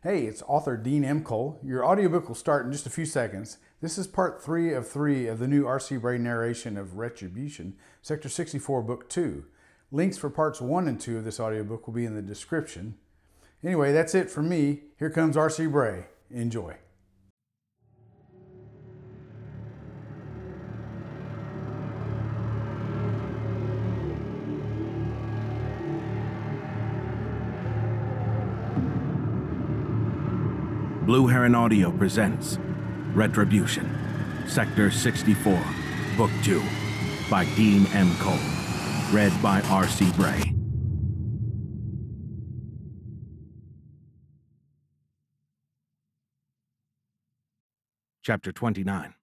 Hey, it's author Dean M. Cole. Your audiobook will start in just a few seconds. This is part 3 of the new R.C. Bray narration of Retribution, Sector 64, Book 2. Links for parts 1 and 2 of this audiobook will be in the description. Anyway, that's it for me. Here comes R.C. Bray. Enjoy. Blue Heron Audio presents Retribution, Sector 64, Book 2, by Dean M. Cole, read by R.C. Bray. Chapter 29.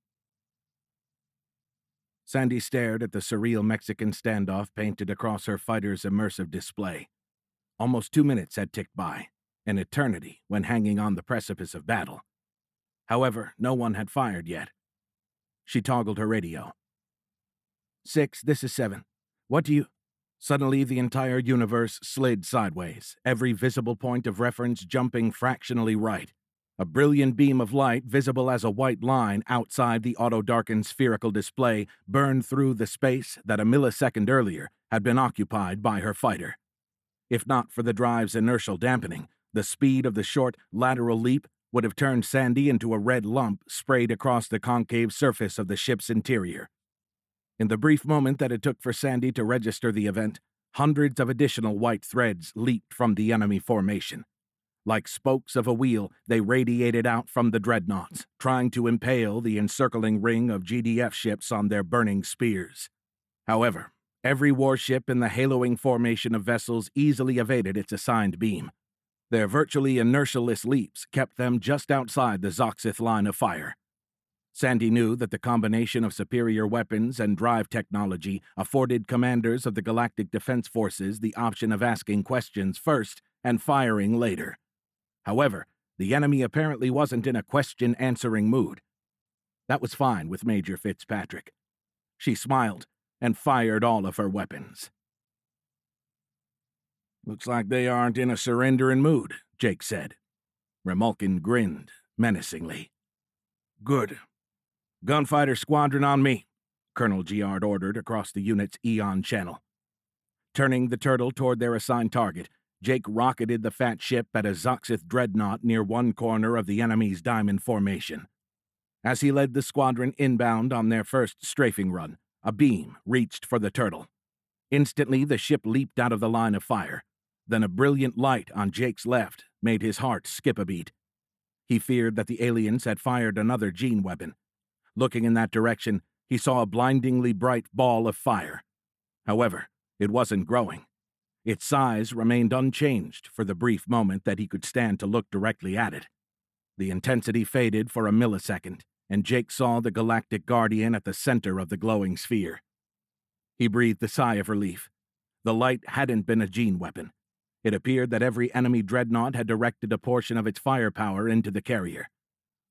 Sandy stared at the surreal Mexican standoff painted across her fighter's immersive display. Almost 2 minutes had ticked by, an eternity when hanging on the precipice of battle. However, no one had fired yet. She toggled her radio. 6, this is 7. What do you... Suddenly, the entire universe slid sideways, every visible point of reference jumping fractionally right. A brilliant beam of light, visible as a white line outside the auto-darkened spherical display, burned through the space that a millisecond earlier had been occupied by her fighter. If not for the drive's inertial dampening, the speed of the short, lateral leap would have turned Sandy into a red lump sprayed across the concave surface of the ship's interior. In the brief moment that it took for Sandy to register the event, hundreds of additional white threads leaped from the enemy formation. Like spokes of a wheel, they radiated out from the dreadnoughts, trying to impale the encircling ring of GDF ships on their burning spears. However, every warship in the haloing formation of vessels easily evaded its assigned beam. Their virtually inertialess leaps kept them just outside the Zoxith line of fire. Sandy knew that the combination of superior weapons and drive technology afforded commanders of the Galactic Defense Forces the option of asking questions first and firing later. However, the enemy apparently wasn't in a question-answering mood. That was fine with Major Fitzpatrick. She smiled and fired all of her weapons. "Looks like they aren't in a surrendering mood," Jake said. Remulkin grinned menacingly. "Good. Gunfighter squadron on me," Colonel Giard ordered across the unit's Eon channel. Turning the turtle toward their assigned target, Jake rocketed the fat ship at a Zoxith dreadnought near one corner of the enemy's diamond formation. As he led the squadron inbound on their first strafing run, a beam reached for the turtle. Instantly, the ship leaped out of the line of fire. Then a brilliant light on Jake's left made his heart skip a beat. He feared that the aliens had fired another gene weapon. Looking in that direction, he saw a blindingly bright ball of fire. However, it wasn't growing. Its size remained unchanged for the brief moment that he could stand to look directly at it. The intensity faded for a millisecond, and Jake saw the Galactic Guardian at the center of the glowing sphere. He breathed a sigh of relief. The light hadn't been a gene weapon. It appeared that every enemy dreadnought had directed a portion of its firepower into the carrier.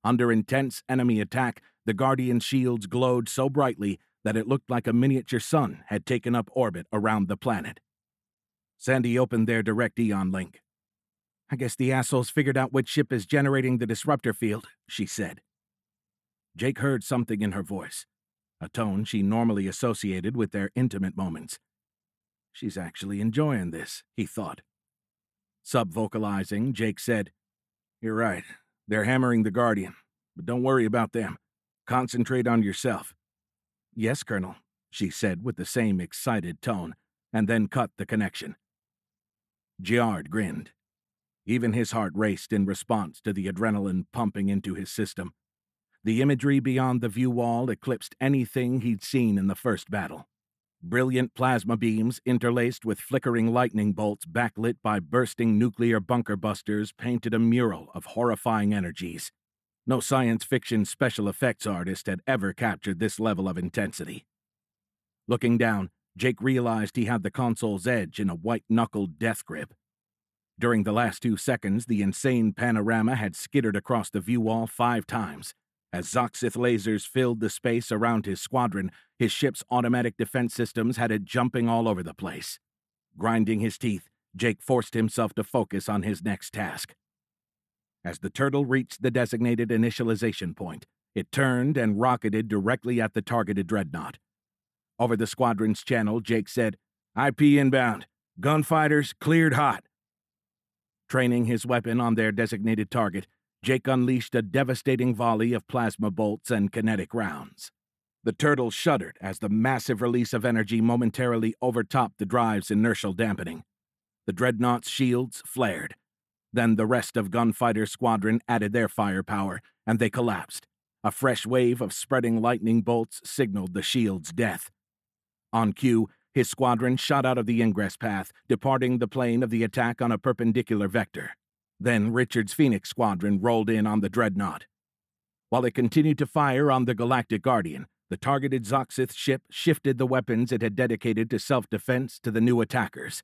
Under intense enemy attack, the Guardian's shields glowed so brightly that it looked like a miniature sun had taken up orbit around the planet. Sandy opened their direct Eon link. "I guess the assholes figured out which ship is generating the disruptor field," she said. Jake heard something in her voice, a tone she normally associated with their intimate moments. She's actually enjoying this, he thought. Sub-vocalizing, Jake said, "You're right. They're hammering the Guardian. But don't worry about them. Concentrate on yourself." "Yes, Colonel," she said with the same excited tone, and then cut the connection. Giard grinned. Even his heart raced in response to the adrenaline pumping into his system. The imagery beyond the view wall eclipsed anything he'd seen in the first battle. Brilliant plasma beams interlaced with flickering lightning bolts backlit by bursting nuclear bunker busters painted a mural of horrifying energies. No science fiction special effects artist had ever captured this level of intensity. Looking down, Jake realized he had the console's edge in a white-knuckled death grip. During the last 2 seconds, the insane panorama had skittered across the view wall 5 times. As Zoxith lasers filled the space around his squadron, his ship's automatic defense systems had it jumping all over the place. Grinding his teeth, Jake forced himself to focus on his next task. As the turtle reached the designated initialization point, it turned and rocketed directly at the targeted dreadnought. Over the squadron's channel, Jake said, "IP inbound. Gunfighters cleared hot." Training his weapon on their designated target, Jake unleashed a devastating volley of plasma bolts and kinetic rounds. The turtle shuddered as the massive release of energy momentarily overtopped the drive's inertial dampening. The dreadnought's shields flared. Then the rest of Gunfighter's squadron added their firepower, and they collapsed. A fresh wave of spreading lightning bolts signaled the shield's death. On cue, his squadron shot out of the ingress path, departing the plane of the attack on a perpendicular vector. Then Richard's Phoenix squadron rolled in on the dreadnought. While it continued to fire on the Galactic Guardian, the targeted Zoxith ship shifted the weapons it had dedicated to self-defense to the new attackers.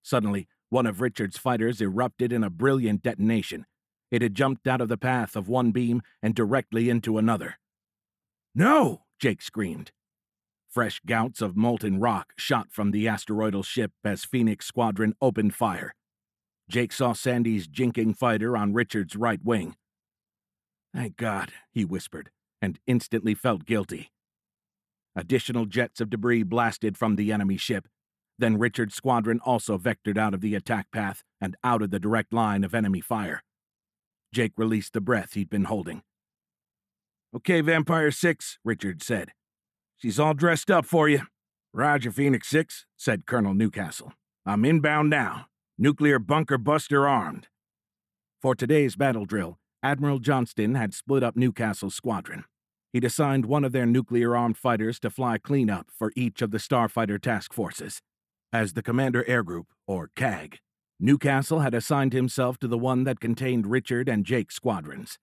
Suddenly, one of Richard's fighters erupted in a brilliant detonation. It had jumped out of the path of one beam and directly into another. "No!" Jake screamed. Fresh gouts of molten rock shot from the asteroidal ship as Phoenix squadron opened fire. Jake saw Sandy's jinking fighter on Richard's right wing. "Thank God," he whispered, and instantly felt guilty. Additional jets of debris blasted from the enemy ship. Then Richard's squadron also vectored out of the attack path and out of the direct line of enemy fire. Jake released the breath he'd been holding. "Okay, Vampire 6, Richard said. "She's all dressed up for you." "Roger, Phoenix 6, said Colonel Newcastle. "I'm inbound now. Nuclear bunker buster armed." For today's battle drill, Admiral Johnston had split up Newcastle's squadron. He'd assigned one of their nuclear-armed fighters to fly cleanup for each of the starfighter task forces. As the Commander Air Group, or CAG, Newcastle had assigned himself to the one that contained Richard and Jake's squadrons.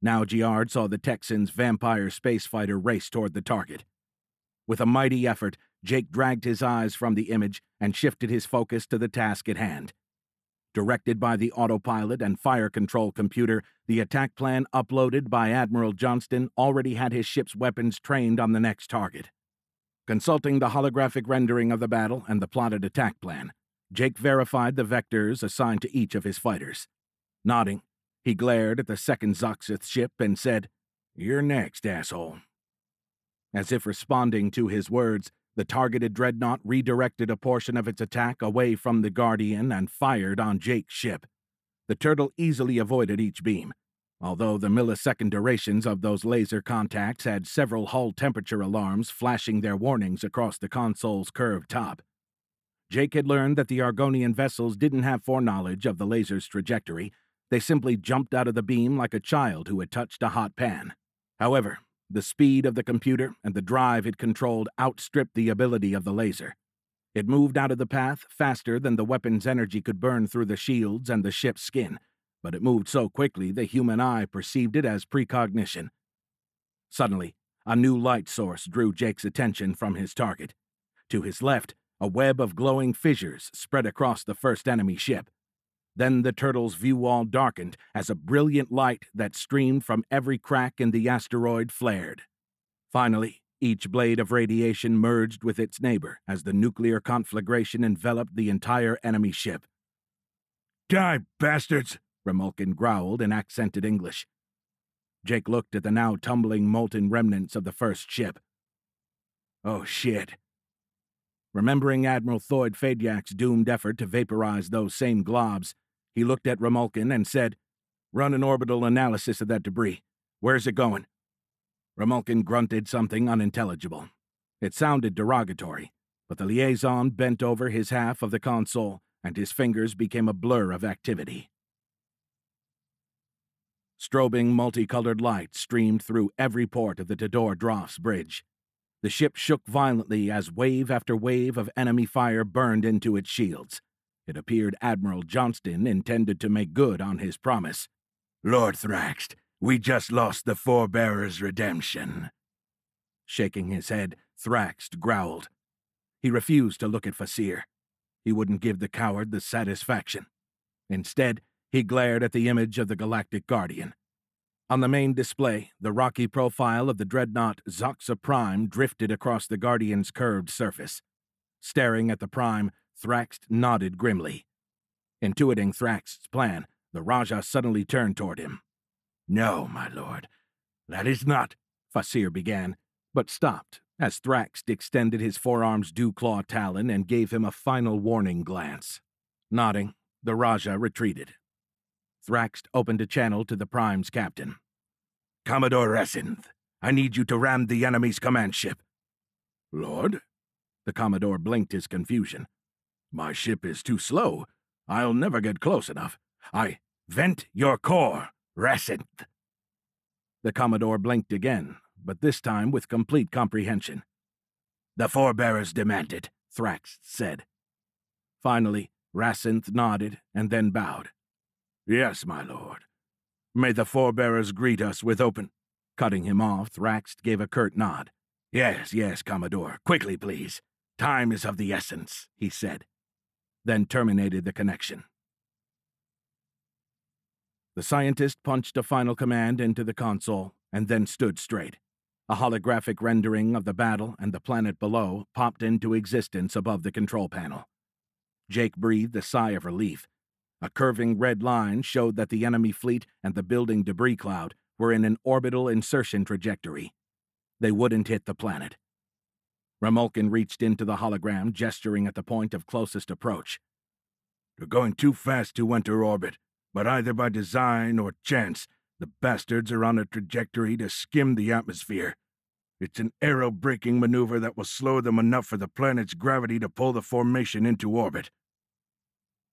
Now Giard saw the Texans' Vampire space fighter race toward the target. With a mighty effort, Jake dragged his eyes from the image and shifted his focus to the task at hand. Directed by the autopilot and fire control computer, the attack plan uploaded by Admiral Johnston already had his ship's weapons trained on the next target. Consulting the holographic rendering of the battle and the plotted attack plan, Jake verified the vectors assigned to each of his fighters. Nodding, he glared at the second Zoxith ship and said, "You're next, asshole." As if responding to his words, the targeted dreadnought redirected a portion of its attack away from the Guardian and fired on Jake's ship. The turtle easily avoided each beam, although the millisecond durations of those laser contacts had several hull temperature alarms flashing their warnings across the console's curved top. Jake had learned that the Argonian vessels didn't have foreknowledge of the laser's trajectory. They simply jumped out of the beam like a child who had touched a hot pan. However, the speed of the computer and the drive it controlled outstripped the ability of the laser. It moved out of the path faster than the weapon's energy could burn through the shields and the ship's skin, but it moved so quickly the human eye perceived it as precognition. Suddenly, a new light source drew Jake's attention from his target. To his left, a web of glowing fissures spread across the first enemy ship. Then the turtle's view wall darkened as a brilliant light that streamed from every crack in the asteroid flared. Finally, each blade of radiation merged with its neighbor as the nuclear conflagration enveloped the entire enemy ship. "Die, bastards!" Remulkin growled in accented English. Jake looked at the now tumbling molten remnants of the first ship. "Oh, shit." Remembering Admiral Thoyd Fadiak's doomed effort to vaporize those same globs, he looked at Remulkin and said, "Run an orbital analysis of that debris. Where's it going?" Remulkin grunted something unintelligible. It sounded derogatory, but the liaison bent over his half of the console, and his fingers became a blur of activity. Strobing multicolored light streamed through every port of the Tador Draughts bridge. The ship shook violently as wave after wave of enemy fire burned into its shields. It appeared Admiral Johnston intended to make good on his promise. "Lord Thraxt, we just lost the Forebearer's redemption." Shaking his head, Thraxt growled. He refused to look at Fasir. He wouldn't give the coward the satisfaction. Instead, he glared at the image of the Galactic Guardian. On the main display, the rocky profile of the dreadnought Zoxa Prime drifted across the Guardian's curved surface. Staring at the Prime, Thraxt nodded grimly. Intuiting Thraxt's plan, The Rajah suddenly turned toward him. "No, my lord, that is not," Fasir began, but stopped as Thrax extended his forearm's dew-claw talon and gave him a final warning glance. Nodding, the Rajah retreated. Thrax opened a channel to the Prime's captain. "Commodore Racinth, I need you to ram the enemy's command ship." "Lord?" The Commodore blinked his confusion. "My ship is too slow. I'll never get close enough. Vent your core, Racinth." The Commodore blinked again, but this time with complete comprehension. "The forebearers demand it," Thrax said. Finally, Racinth nodded and then bowed. "Yes, my lord. May the forebearers greet us with open—" Cutting him off, Thrax gave a curt nod. Yes, Commodore. Quickly, please. Time is of the essence," he said, then terminated the connection. The scientist punched a final command into the console and then stood straight. A holographic rendering of the battle and the planet below popped into existence above the control panel. Jake breathed a sigh of relief. A curving red line showed that the enemy fleet and the building debris cloud were in an orbital insertion trajectory. They wouldn't hit the planet. Remulkin reached into the hologram, gesturing at the point of closest approach. "They're going too fast to enter orbit, but either by design or chance, the bastards are on a trajectory to skim the atmosphere. It's an aero-braking maneuver that will slow them enough for the planet's gravity to pull the formation into orbit."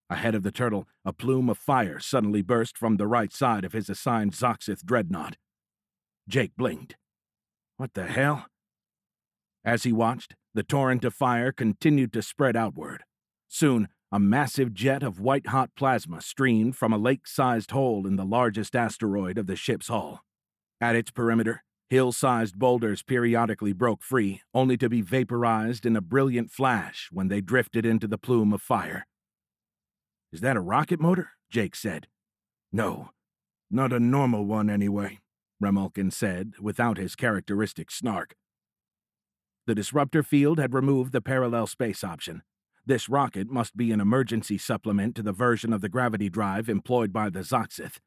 Ahead of the turtle, a plume of fire suddenly burst from the right side of his assigned Zoxith dreadnought. Jake blinked. What the hell? As he watched, the torrent of fire continued to spread outward. Soon, a massive jet of white-hot plasma streamed from a lake-sized hole in the largest asteroid of the ship's hull. At its perimeter, hill-sized boulders periodically broke free, only to be vaporized in a brilliant flash when they drifted into the plume of fire. "Is that a rocket motor?" Jake said. "No, not a normal one anyway," Remulkin said, without his characteristic snark. The disruptor field had removed the parallel space option. This rocket must be an emergency supplement to the version of the gravity drive employed by the Zoxith.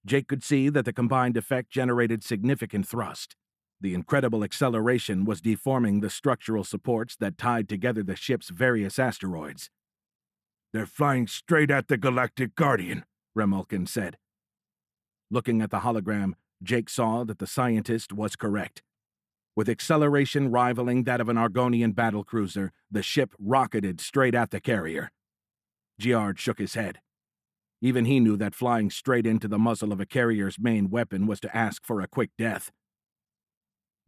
Jake could see that the combined effect generated significant thrust. The incredible acceleration was deforming the structural supports that tied together the ship's various asteroids. "They're flying straight at the Galactic Guardian," Remulkin said. Looking at the hologram, Jake saw that the scientist was correct. With acceleration rivaling that of an Argonian battlecruiser, the ship rocketed straight at the carrier. Giard shook his head. Even he knew that flying straight into the muzzle of a carrier's main weapon was to ask for a quick death.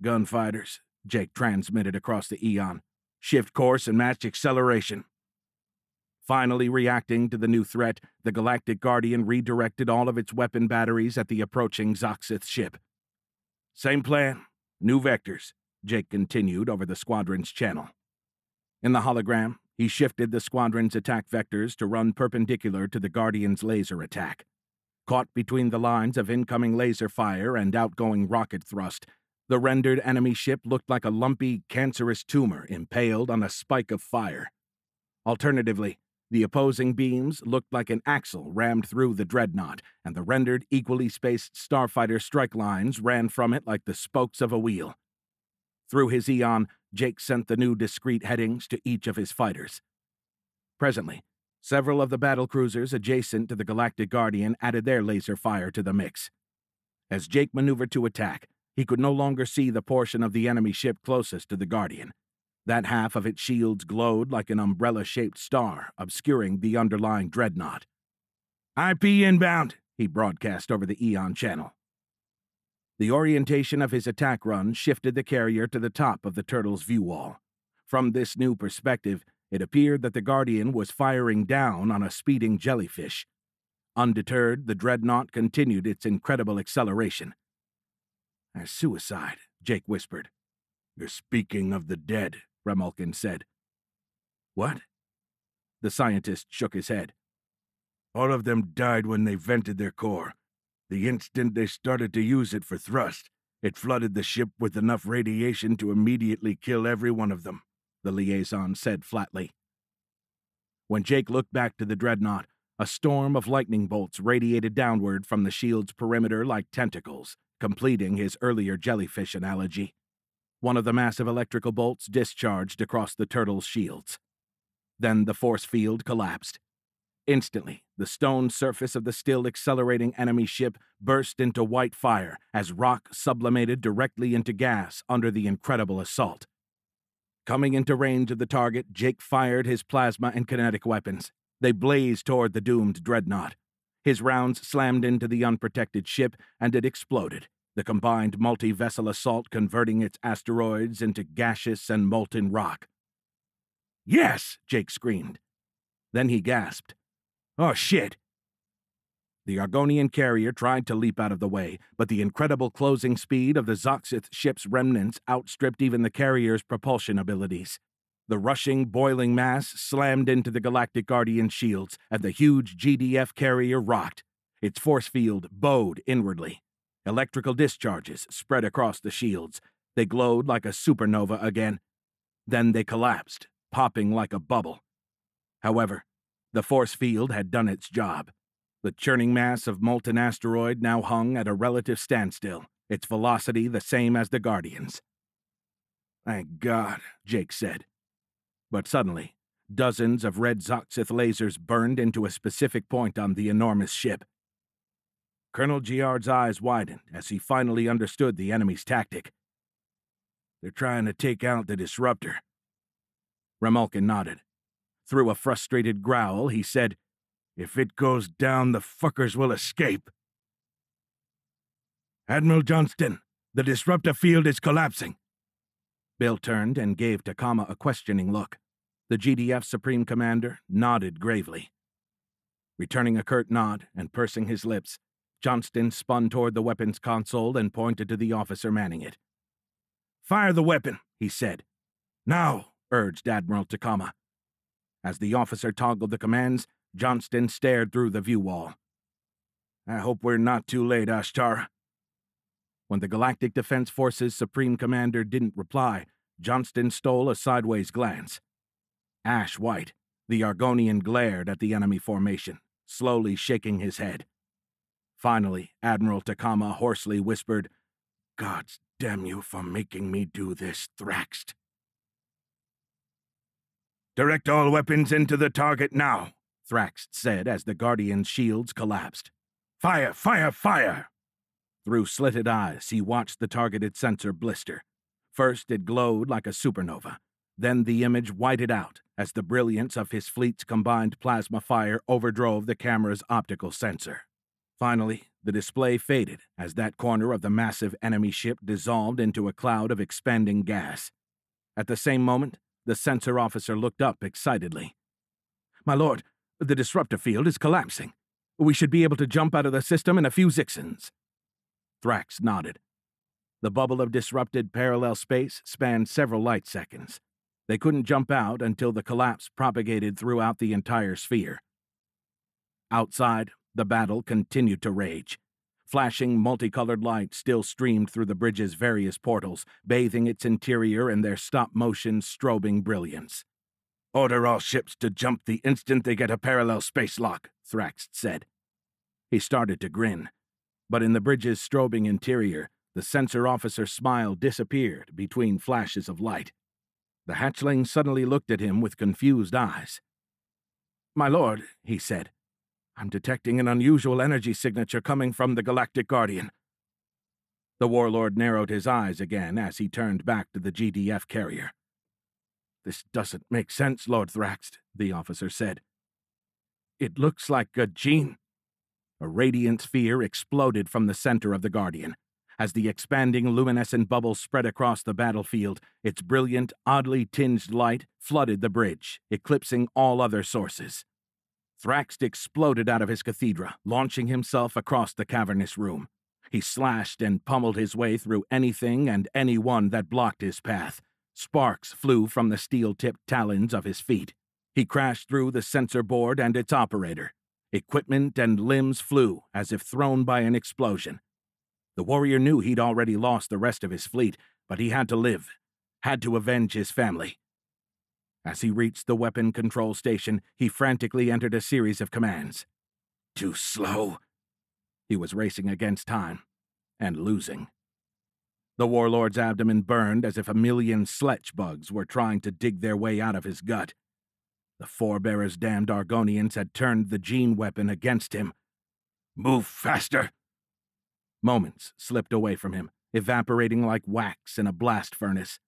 "Gunfighters," Jake transmitted across the Eon. "Shift course and match acceleration." Finally reacting to the new threat, the Galactic Guardian redirected all of its weapon batteries at the approaching Zoxith ship. "Same plan, new vectors," Jake continued over the squadron's channel. In the hologram, he shifted the squadron's attack vectors to run perpendicular to the Guardian's laser attack. Caught between the lines of incoming laser fire and outgoing rocket thrust, the rendered enemy ship looked like a lumpy, cancerous tumor impaled on a spike of fire. Alternatively, the opposing beams looked like an axle rammed through the dreadnought, and the rendered, equally spaced starfighter strike lines ran from it like the spokes of a wheel. Through his Eon, Jake sent the new discrete headings to each of his fighters. Presently, several of the battlecruisers adjacent to the Galactic Guardian added their laser fire to the mix. As Jake maneuvered to attack, he could no longer see the portion of the enemy ship closest to the Guardian. That half of its shields glowed like an umbrella-shaped star, obscuring the underlying dreadnought. "IP inbound," he broadcast over the Eon channel. The orientation of his attack run shifted the carrier to the top of the turtle's view wall. From this new perspective, it appeared that the Guardian was firing down on a speeding jellyfish. Undeterred, the dreadnought continued its incredible acceleration. "There's suicide," Jake whispered. "You're speaking of the dead," Remulkin said. "What?" The scientist shook his head. "All of them died when they vented their core. The instant they started to use it for thrust, it flooded the ship with enough radiation to immediately kill every one of them," the liaison said flatly. When Jake looked back to the dreadnought, A storm of lightning bolts radiated downward from the shield's perimeter like tentacles, completing his earlier jellyfish analogy. One of the massive electrical bolts discharged across the turtle's shields. Then the force field collapsed. Instantly, the stone surface of the still accelerating enemy ship burst into white fire as rock sublimated directly into gas under the incredible assault. Coming into range of the target, Jake fired his plasma and kinetic weapons. They blazed toward the doomed dreadnought. His rounds slammed into the unprotected ship, and it exploded, the combined multi-vessel assault converting its asteroids into gaseous and molten rock. "Yes!" Jake screamed. Then he gasped. "Oh, shit!" The Argonian carrier tried to leap out of the way, but the incredible closing speed of the Zoxith ship's remnants outstripped even the carrier's propulsion abilities. The rushing, boiling mass slammed into the Galactic Guardian shields, and the huge GDF carrier rocked. Its force field bowed inwardly. Electrical discharges spread across the shields. They glowed like a supernova again. Then they collapsed, popping like a bubble. However, the force field had done its job. The churning mass of molten asteroid now hung at a relative standstill, its velocity the same as the Guardian's. "Thank God," Jake said. But suddenly, dozens of red Zoxith lasers burned into a specific point on the enormous ship. Colonel Giard's eyes widened as he finally understood the enemy's tactic. "They're trying to take out the disruptor." Remulkin nodded. Through a frustrated growl, he said, "If it goes down, the fuckers will escape." "Admiral Johnston, the disruptor field is collapsing." Bill turned and gave Takama a questioning look. The GDF Supreme Commander nodded gravely. Returning a curt nod and pursing his lips, Johnston spun toward the weapons console and pointed to the officer manning it. "Fire the weapon," he said. "Now," urged Admiral Takama. As the officer toggled the commands, Johnston stared through the view wall. "I hope we're not too late, Ashtar." When the Galactic Defense Forces Supreme Commander didn't reply, Johnston stole a sideways glance. Ash white, the Argonian glared at the enemy formation, slowly shaking his head. Finally, Admiral Takama hoarsely whispered, "Gods damn you for making me do this, Thraxed." "Direct all weapons into the target now," Thraxed said as the Guardian's shields collapsed. "Fire, fire, fire!" Through slitted eyes, he watched the targeted sensor blister. First, it glowed like a supernova. Then the image whited out as the brilliance of his fleet's combined plasma fire overdrove the camera's optical sensor. Finally, the display faded as that corner of the massive enemy ship dissolved into a cloud of expanding gas. At the same moment, the sensor officer looked up excitedly. "My lord, the disruptor field is collapsing. We should be able to jump out of the system in a few zixons." Thrax nodded. The bubble of disrupted parallel space spanned several light seconds. They couldn't jump out until the collapse propagated throughout the entire sphere. Outside, the battle continued to rage. Flashing multicolored light still streamed through the bridge's various portals, bathing its interior in their stop-motion, strobing brilliance. "Order all ships to jump the instant they get a parallel space lock," Thrax said. He started to grin, but in the bridge's strobing interior, the sensor officer's smile disappeared between flashes of light. The hatchling suddenly looked at him with confused eyes. "My lord," he said, "I'm detecting an unusual energy signature coming from the Galactic Guardian." The warlord narrowed his eyes again as he turned back to the GDF carrier. "This doesn't make sense, Lord Thrax," the officer said. "It looks like a gene." A radiant sphere exploded from the center of the Guardian. As the expanding luminescent bubble spread across the battlefield, its brilliant, oddly tinged light flooded the bridge, eclipsing all other sources. Thrax exploded out of his cathedra, launching himself across the cavernous room. He slashed and pummeled his way through anything and anyone that blocked his path. Sparks flew from the steel-tipped talons of his feet. He crashed through the sensor board and its operator. Equipment and limbs flew as if thrown by an explosion. The warrior knew he'd already lost the rest of his fleet, but he had to live, had to avenge his family. As he reached the weapon control station, he frantically entered a series of commands. Too slow. He was racing against time, and losing. The warlord's abdomen burned as if a million sletch bugs were trying to dig their way out of his gut. The forebearers' damned Argonians had turned the gene weapon against him. Move faster! Moments slipped away from him, evaporating like wax in a blast furnace.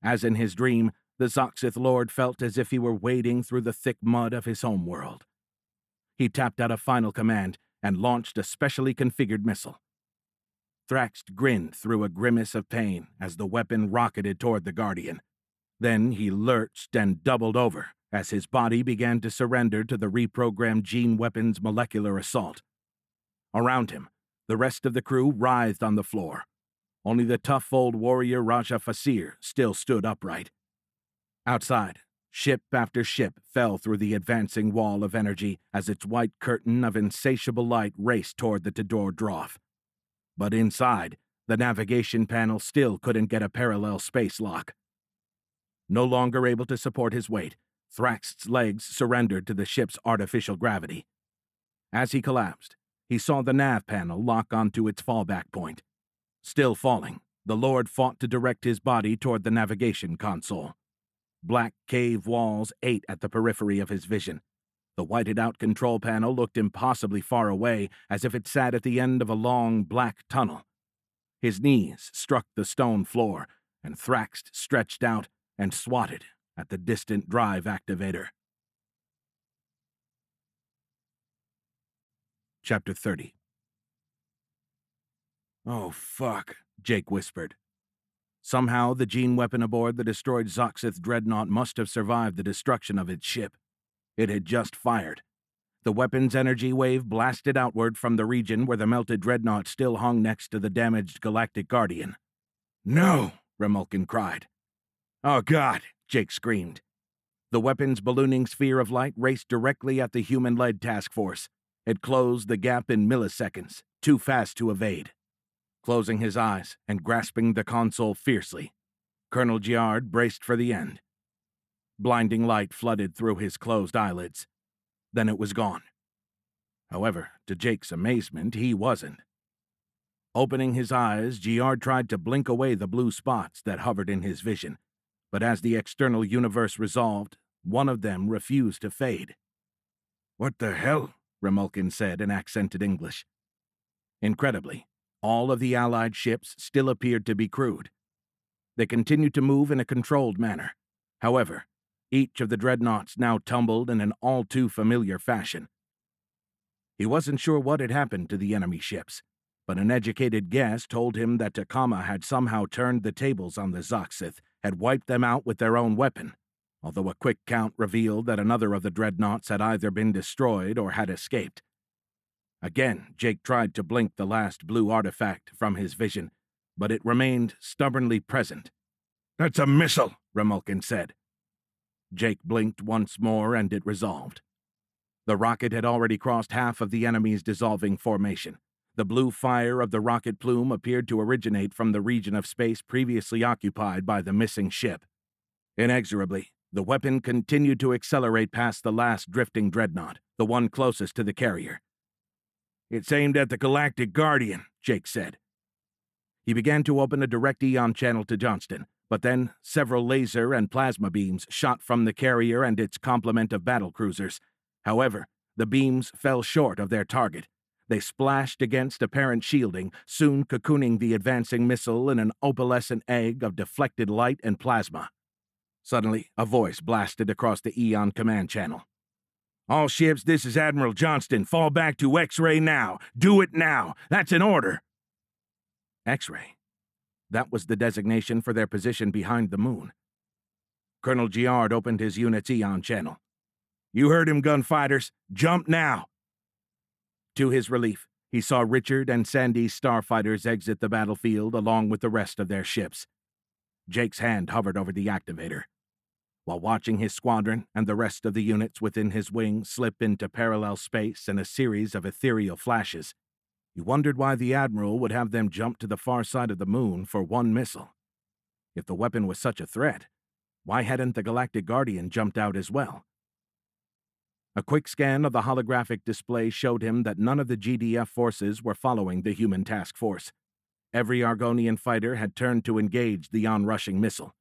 As in his dream, the Zoxith Lord felt as if he were wading through the thick mud of his homeworld. He tapped out a final command and launched a specially configured missile. Thrax grinned through a grimace of pain as the weapon rocketed toward the Guardian. Then he lurched and doubled over as his body began to surrender to the reprogrammed gene weapon's molecular assault. Around him, the rest of the crew writhed on the floor. Only the tough old warrior Raja Fasir still stood upright. Outside, ship after ship fell through the advancing wall of energy as its white curtain of insatiable light raced toward the Tador Droth. But inside, the navigation panel still couldn't get a parallel space lock. No longer able to support his weight, Thrax's legs surrendered to the ship's artificial gravity. As he collapsed, he saw the nav panel lock onto its fallback point. Still falling, the Lord fought to direct his body toward the navigation console. Black cave walls ate at the periphery of his vision. The whited-out control panel looked impossibly far away, as if it sat at the end of a long, black tunnel. His knees struck the stone floor, and Thrax stretched out and swatted at the distant drive activator. Chapter 30. Oh, fuck, Jake whispered. Somehow the gene weapon aboard the destroyed Zoxith dreadnought must have survived the destruction of its ship. It had just fired. The weapon's energy wave blasted outward from the region where the melted dreadnought still hung next to the damaged galactic guardian. No, Remulkin cried. Oh, God, Jake screamed. The weapon's ballooning sphere of light raced directly at the human-led task force. It closed the gap in milliseconds, too fast to evade. Closing his eyes and grasping the console fiercely, Colonel Giard braced for the end. Blinding light flooded through his closed eyelids. Then it was gone. However, to Jake's amazement, he wasn't. Opening his eyes, Giard tried to blink away the blue spots that hovered in his vision, but as the external universe resolved, one of them refused to fade. What the hell? Remulkin said in accented English. Incredibly, all of the Allied ships still appeared to be crewed. They continued to move in a controlled manner. However, each of the dreadnoughts now tumbled in an all-too-familiar fashion. He wasn't sure what had happened to the enemy ships, but an educated guess told him that Takama had somehow turned the tables on the Zoxith, had wiped them out with their own weapon, although a quick count revealed that another of the dreadnoughts had either been destroyed or had escaped. Again, Jake tried to blink the last blue artifact from his vision, but it remained stubbornly present. That's a missile, Remulkin said. Jake blinked once more, and it resolved. The rocket had already crossed half of the enemy's dissolving formation. The blue fire of the rocket plume appeared to originate from the region of space previously occupied by the missing ship. Inexorably, the weapon continued to accelerate past the last drifting dreadnought, the one closest to the carrier. It's aimed at the Galactic Guardian, Jake said. He began to open a direct Eon channel to Johnston, but then several laser and plasma beams shot from the carrier and its complement of battlecruisers. However, the beams fell short of their target. They splashed against apparent shielding, soon cocooning the advancing missile in an opalescent egg of deflected light and plasma. Suddenly, a voice blasted across the Eon command channel. All ships, this is Admiral Johnston. Fall back to X-ray now. Do it now. That's an order. X-ray? That was the designation for their position behind the moon. Colonel Giard opened his unit's Eon channel. You heard him, gunfighters. Jump now. To his relief, he saw Richard and Sandy's starfighters exit the battlefield along with the rest of their ships. Jake's hand hovered over the activator. While watching his squadron and the rest of the units within his wing slip into parallel space in a series of ethereal flashes, he wondered why the Admiral would have them jump to the far side of the moon for one missile. If the weapon was such a threat, Why hadn't the Galactic Guardian jumped out as well? A quick scan of the holographic display showed him that none of the GDF forces were following the human task force. Every Argonian fighter had turned to engage the onrushing missile.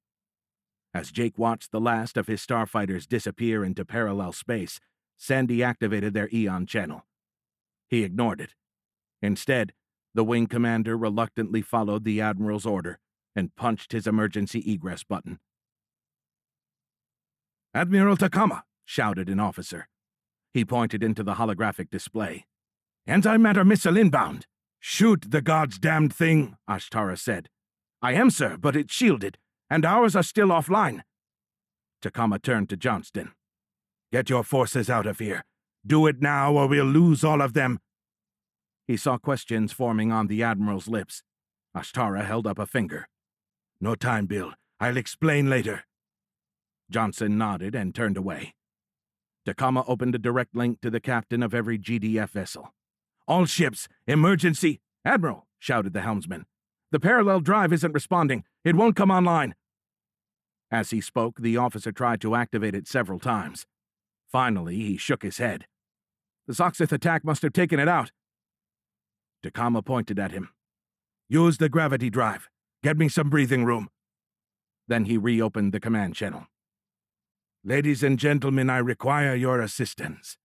As Jake watched the last of his starfighters disappear into parallel space, Sandy activated their Eon channel. He ignored it. Instead, the wing commander reluctantly followed the Admiral's order and punched his emergency egress button. "Admiral Takama!" shouted an officer. He pointed into the holographic display. "Antimatter missile inbound!" "Shoot the God's damned thing," Ashtara said. "I am, sir, but it's shielded, and ours are still offline." Takama turned to Johnston. "Get your forces out of here. Do it now or we'll lose all of them." He saw questions forming on the Admiral's lips. Ashtara held up a finger. "No time, Bill. I'll explain later." Johnson nodded and turned away. Takama opened a direct link to the captain of every GDF vessel. "All ships, emergency!" "Admiral!" shouted the helmsman. "The parallel drive isn't responding. It won't come online." As he spoke, the officer tried to activate it several times. Finally, he shook his head. "The Soxith attack must have taken it out." Takama pointed at him. "Use the gravity drive. Get me some breathing room." Then he reopened the command channel. "Ladies and gentlemen, I require your assistance."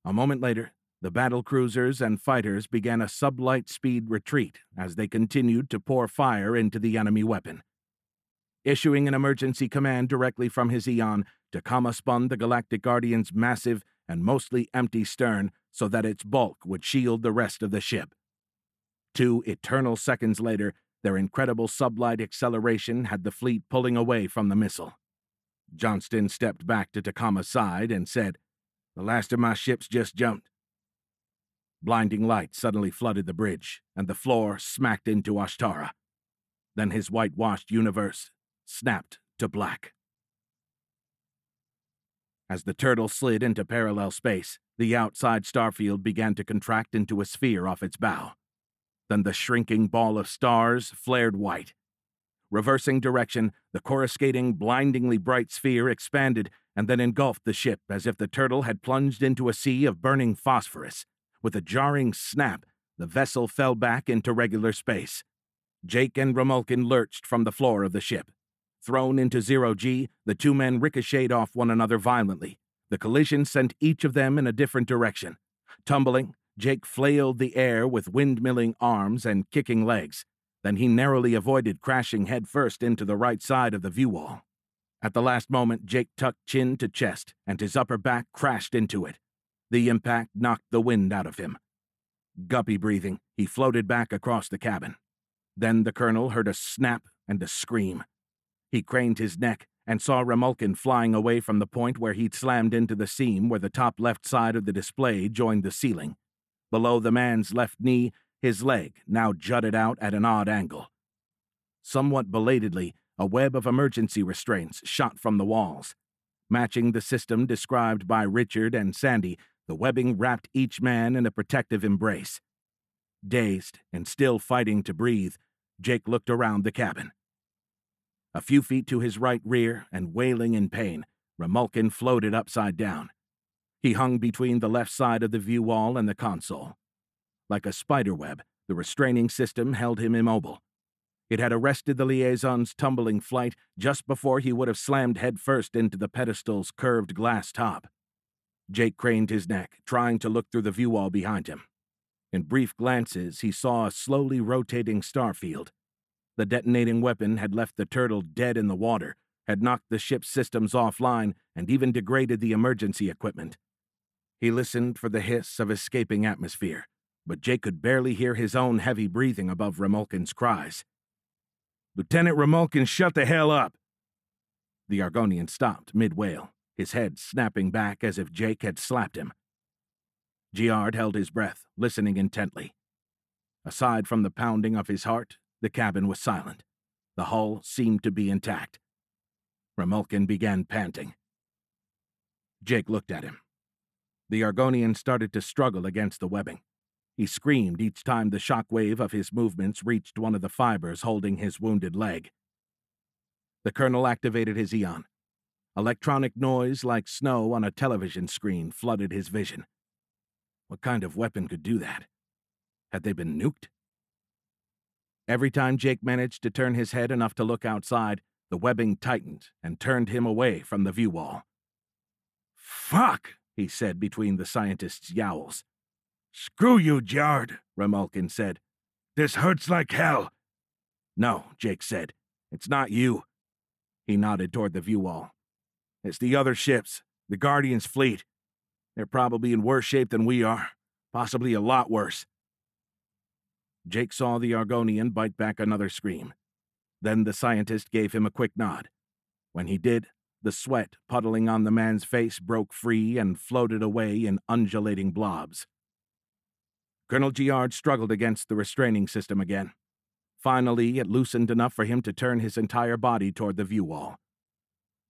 A moment later, the battle cruisers and fighters began a sublight speed retreat as they continued to pour fire into the enemy weapon. Issuing an emergency command directly from his Eon, Takama spun the Galactic Guardian's massive and mostly empty stern so that its bulk would shield the rest of the ship. 2 eternal seconds later, their incredible sublight acceleration had the fleet pulling away from the missile. Johnston stepped back to Takama's side and said, "The last of my ships just jumped." Blinding light suddenly flooded the bridge, and the floor smacked into Ashtara. Then his whitewashed universe snapped to black. As the turtle slid into parallel space, the outside starfield began to contract into a sphere off its bow. Then the shrinking ball of stars flared white. Reversing direction, the coruscating, blindingly bright sphere expanded and then engulfed the ship as if the turtle had plunged into a sea of burning phosphorus. With a jarring snap, the vessel fell back into regular space. Jake and Remulkin lurched from the floor of the ship. Thrown into zero-G, the 2 men ricocheted off one another violently. The collision sent each of them in a different direction. Tumbling, Jake flailed the air with windmilling arms and kicking legs. Then he narrowly avoided crashing headfirst into the right side of the view wall. At the last moment, Jake tucked chin to chest, and his upper back crashed into it. The impact knocked the wind out of him. Guppy breathing, he floated back across the cabin. Then the colonel heard a snap and a scream. He craned his neck and saw Remulkin flying away from the point where he'd slammed into the seam where the top left side of the display joined the ceiling. Below the man's left knee, his leg now jutted out at an odd angle. Somewhat belatedly, a web of emergency restraints shot from the walls. Matching the system described by Richard and Sandy, the webbing wrapped each man in a protective embrace. Dazed and still fighting to breathe, Jake looked around the cabin. A few feet to his right rear, and wailing in pain, Remulkin floated upside down. He hung between the left side of the view wall and the console. Like a spiderweb, the restraining system held him immobile. It had arrested the liaison's tumbling flight just before he would have slammed headfirst into the pedestal's curved glass top. Jake craned his neck, trying to look through the view wall behind him. In brief glances, he saw a slowly rotating starfield. The detonating weapon had left the turtle dead in the water, had knocked the ship's systems offline, and even degraded the emergency equipment. He listened for the hiss of escaping atmosphere, but Jake could barely hear his own heavy breathing above Remulkin's cries. "Lieutenant Remulkin, shut the hell up!" The Argonian stopped mid-wail, his head snapping back as if Jake had slapped him. Giard held his breath, listening intently. Aside from the pounding of his heart, the cabin was silent. The hull seemed to be intact. Remulkin began panting. Jake looked at him. The Argonian started to struggle against the webbing. He screamed each time the shock wave of his movements reached one of the fibers holding his wounded leg. The colonel activated his Eon. Electronic noise like snow on a television screen flooded his vision. What kind of weapon could do that? Had they been nuked? Every time Jake managed to turn his head enough to look outside, the webbing tightened and turned him away from the view wall. "Fuck," he said between the scientist's yowls. "Screw you, Jard," Remulkin said. "This hurts like hell." "No," Jake said. "It's not you." He nodded toward the view wall. "It's the other ships, the Guardian's fleet. They're probably in worse shape than we are, possibly a lot worse." Jake saw the Argonian bite back another scream. Then the scientist gave him a quick nod. When he did, the sweat puddling on the man's face broke free and floated away in undulating blobs. Colonel Giard struggled against the restraining system again. Finally, it loosened enough for him to turn his entire body toward the view wall.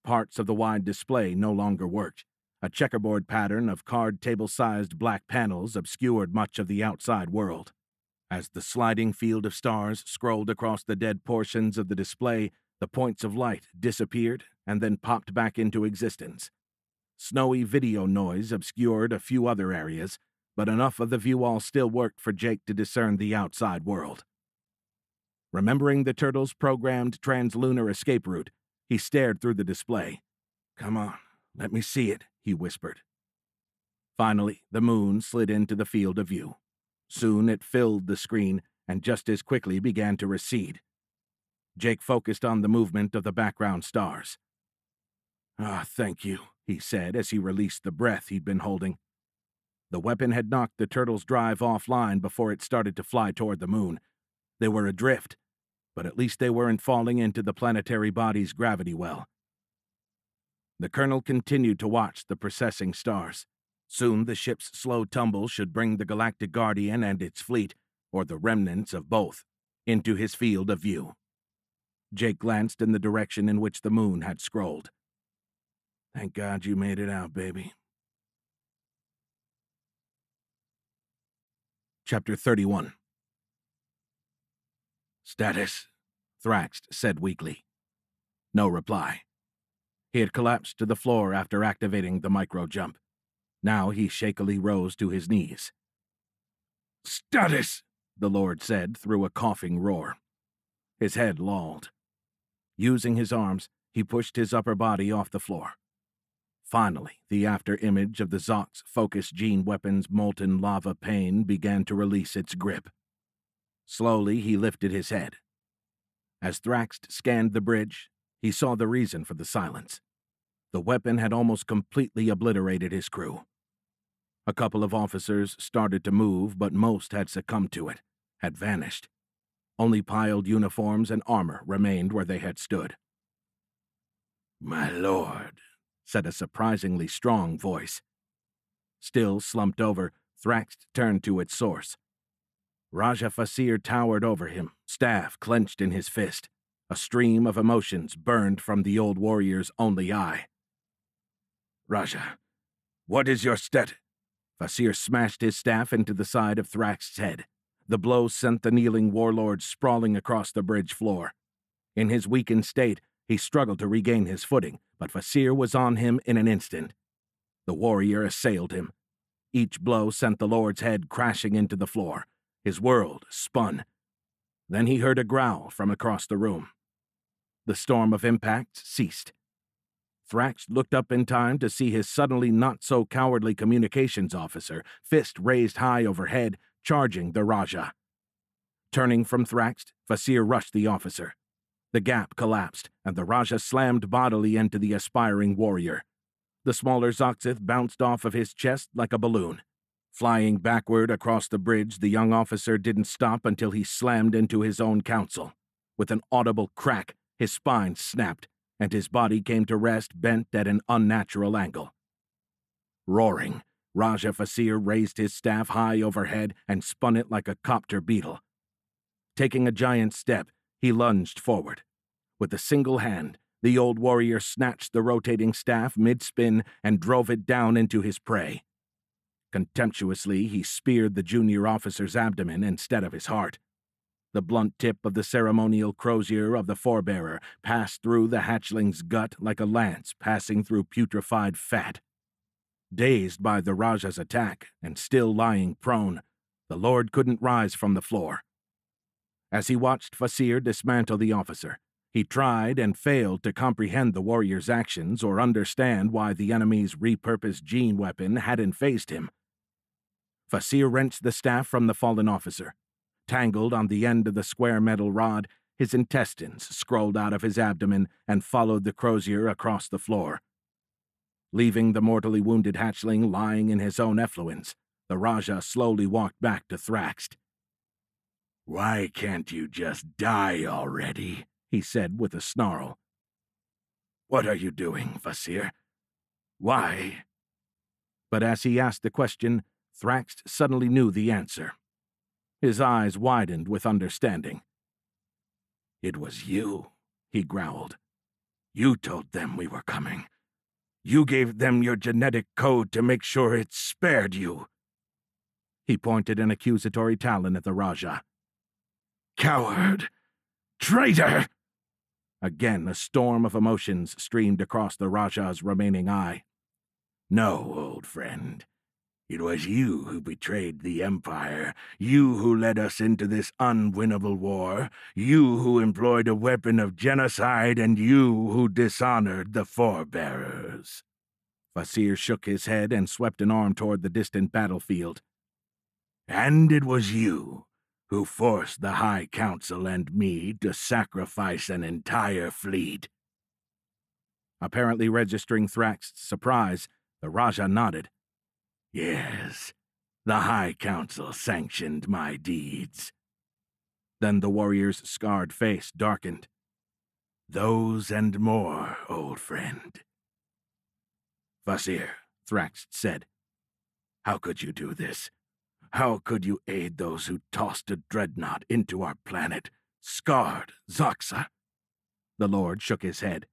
Parts of the wide display no longer worked. A checkerboard pattern of card table-sized black panels obscured much of the outside world. As the sliding field of stars scrolled across the dead portions of the display, the points of light disappeared and then popped back into existence. Snowy video noise obscured a few other areas, but enough of the view wall still worked for Jake to discern the outside world. Remembering the turtle's programmed translunar escape route, he stared through the display. "Come on, let me see it," he whispered. Finally, the moon slid into the field of view. Soon it filled the screen and just as quickly began to recede. Jake focused on the movement of the background stars. Thank you," he said as he released the breath he'd been holding. The weapon had knocked the turtle's drive offline before it started to fly toward the moon. They were adrift, but at least they weren't falling into the planetary body's gravity well. The colonel continued to watch the processing stars. Soon the ship's slow tumble should bring the Galactic Guardian and its fleet, or the remnants of both, into his field of view. Jake glanced in the direction in which the moon had scrolled. "Thank God you made it out, baby." Chapter 31. "Status," Thrax said weakly. No reply. He had collapsed to the floor after activating the micro-jump. Now he shakily rose to his knees. "Status," the Lord said through a coughing roar. His head lolled. Using his arms, he pushed his upper body off the floor. Finally, the after-image of the Zox focus gene weapon's molten lava pane began to release its grip. Slowly, he lifted his head. As Thrax scanned the bridge, he saw the reason for the silence. The weapon had almost completely obliterated his crew. A couple of officers started to move, but most had succumbed to it, had vanished. Only piled uniforms and armor remained where they had stood. "My lord," said a surprisingly strong voice. Still slumped over, Thrax turned to its source. Raja Fasir towered over him, staff clenched in his fist. A stream of emotions burned from the old warrior's only eye. "Raja, what is your Fasir smashed his staff into the side of Thrax's head. The blow sent the kneeling warlord sprawling across the bridge floor. In his weakened state, he struggled to regain his footing, but Fasir was on him in an instant. The warrior assailed him. Each blow sent the lord's head crashing into the floor. His world spun. Then he heard a growl from across the room. The storm of impacts ceased. Thrax looked up in time to see his suddenly not-so-cowardly communications officer, fist raised high overhead, charging the Raja. Turning from Thrax, Fasir rushed the officer. The gap collapsed, and the Raja slammed bodily into the aspiring warrior. The smaller Zoxith bounced off of his chest like a balloon. Flying backward across the bridge, the young officer didn't stop until he slammed into his own counsel. With an audible crack, his spine snapped, and his body came to rest bent at an unnatural angle. Roaring, Raja Fasir raised his staff high overhead and spun it like a copter beetle. Taking a giant step, he lunged forward. With a single hand, the old warrior snatched the rotating staff mid-spin and drove it down into his prey. Contemptuously, he speared the junior officer's abdomen instead of his heart. The blunt tip of the ceremonial crozier of the forebearer passed through the hatchling's gut like a lance passing through putrefied fat. Dazed by the Raja's attack and still lying prone, the Lord couldn't rise from the floor. As he watched Fasir dismantle the officer, he tried and failed to comprehend the warrior's actions or understand why the enemy's repurposed gene weapon hadn't phased him. Fasir wrenched the staff from the fallen officer. Tangled on the end of the square metal rod, his intestines scrolled out of his abdomen and followed the crozier across the floor. Leaving the mortally wounded hatchling lying in his own effluence, the Raja slowly walked back to Thraxed. "Why can't you just die already?" he said with a snarl. "What are you doing, Fasir? Why?" But as he asked the question, Thraxed suddenly knew the answer. His eyes widened with understanding. "It was you," he growled. "You told them we were coming. You gave them your genetic code to make sure it spared you." He pointed an accusatory talon at the Raja. "Coward! Traitor!" Again, a storm of emotions streamed across the Raja's remaining eye. "No, old friend. It was you who betrayed the Empire, you who led us into this unwinnable war, you who employed a weapon of genocide, and you who dishonored the forebearers." Fasir shook his head and swept an arm toward the distant battlefield. "And it was you who forced the High Council and me to sacrifice an entire fleet." Apparently registering Thrax's surprise, the Raja nodded. "Yes, the High Council sanctioned my deeds." Then the warrior's scarred face darkened. "Those and more, old friend." "Fasir," Thrax said, "how could you do this? How could you aid those who tossed a dreadnought into our planet, scarred Zoxa?" The Lord shook his head.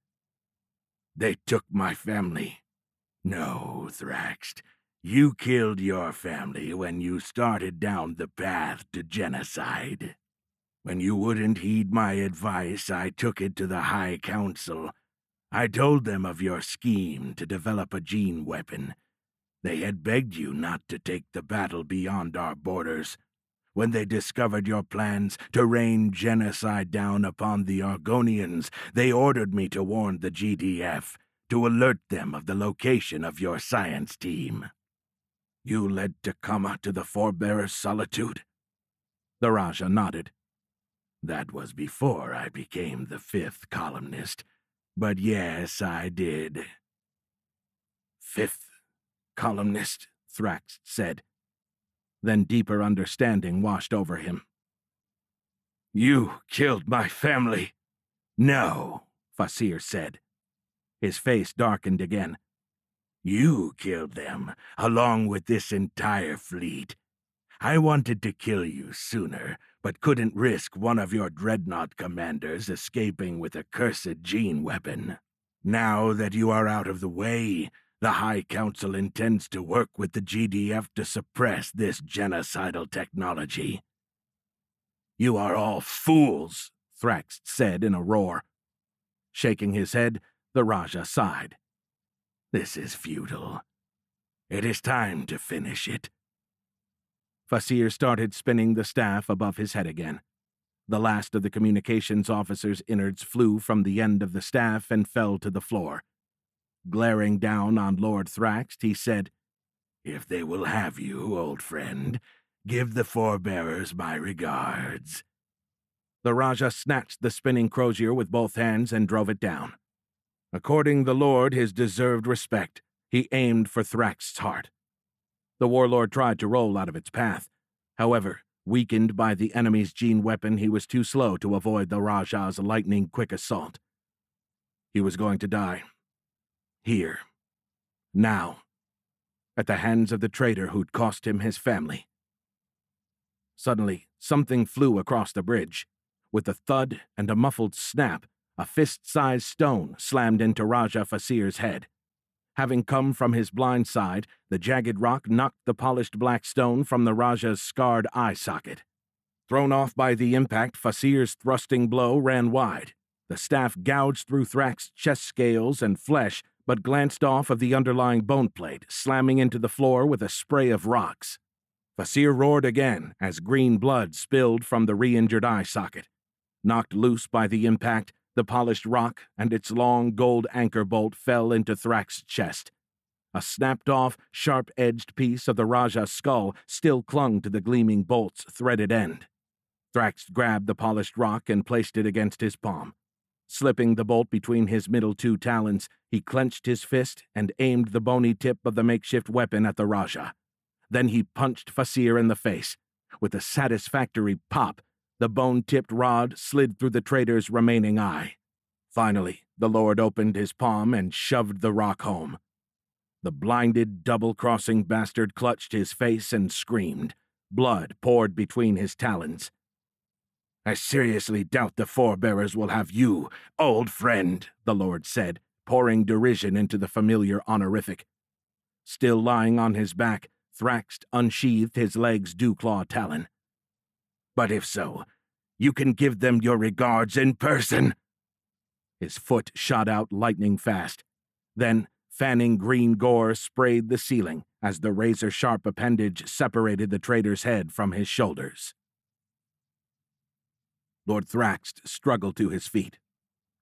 "They took my family." "No, Thrax. You killed your family when you started down the path to genocide. When you wouldn't heed my advice, I took it to the High Council. I told them of your scheme to develop a gene weapon. They had begged you not to take the battle beyond our borders. When they discovered your plans to rain genocide down upon the Argonians, they ordered me to warn the GDF, to alert them of the location of your science team. You led Takama to the Forebearer's solitude?" The Raja nodded. "That was before I became the 5th columnist. But yes, I did." "5th columnist," Thrax said. Then deeper understanding washed over him. "You killed my family." "No," Fasir said. His face darkened again. "You killed them, along with this entire fleet. I wanted to kill you sooner, but couldn't risk one of your dreadnought commanders escaping with a cursed gene weapon. Now that you are out of the way, the High Council intends to work with the GDF to suppress this genocidal technology." "You are all fools," Thrax said in a roar. Shaking his head, the Raja sighed. "This is futile. It is time to finish it." Fasir started spinning the staff above his head again. The last of the communications officer's innards flew from the end of the staff and fell to the floor. Glaring down on Lord Thrax, he said, "If they will have you, old friend, give the forebearers my regards." The Raja snatched the spinning crozier with both hands and drove it down. According the Lord his deserved respect, he aimed for Thrax's heart. The warlord tried to roll out of its path. However, weakened by the enemy's gene weapon, he was too slow to avoid the Raja's lightning-quick assault. He was going to die. Here. Now. At the hands of the traitor who'd cost him his family. Suddenly, something flew across the bridge. With a thud and a muffled snap, a fist-sized stone slammed into Raja Fasir's head. Having come from his blind side, the jagged rock knocked the polished black stone from the Raja's scarred eye socket. Thrown off by the impact, Fasir's thrusting blow ran wide. The staff gouged through Thrax's chest scales and flesh, but glanced off of the underlying bone plate, slamming into the floor with a spray of rocks. Fasir roared again as green blood spilled from the re-injured eye socket. Knocked loose by the impact, the polished rock and its long gold anchor bolt fell into Thrax's chest. A snapped-off, sharp-edged piece of the Raja's skull still clung to the gleaming bolt's threaded end. Thrax grabbed the polished rock and placed it against his palm. Slipping the bolt between his middle two talons, he clenched his fist and aimed the bony tip of the makeshift weapon at the Raja. Then he punched Fasir in the face. With a satisfactory pop, the bone-tipped rod slid through the trader's remaining eye. Finally, the Lord opened his palm and shoved the rock home. The blinded, double-crossing bastard clutched his face and screamed. Blood poured between his talons. "I seriously doubt the forebearers will have you, old friend," the Lord said, pouring derision into the familiar honorific. Still lying on his back, Thrax unsheathed his leg's dew-claw talon. "But if so, you can give them your regards in person." His foot shot out lightning fast. Then, fanning green gore sprayed the ceiling as the razor-sharp appendage separated the trader's head from his shoulders. Lord Thrax struggled to his feet.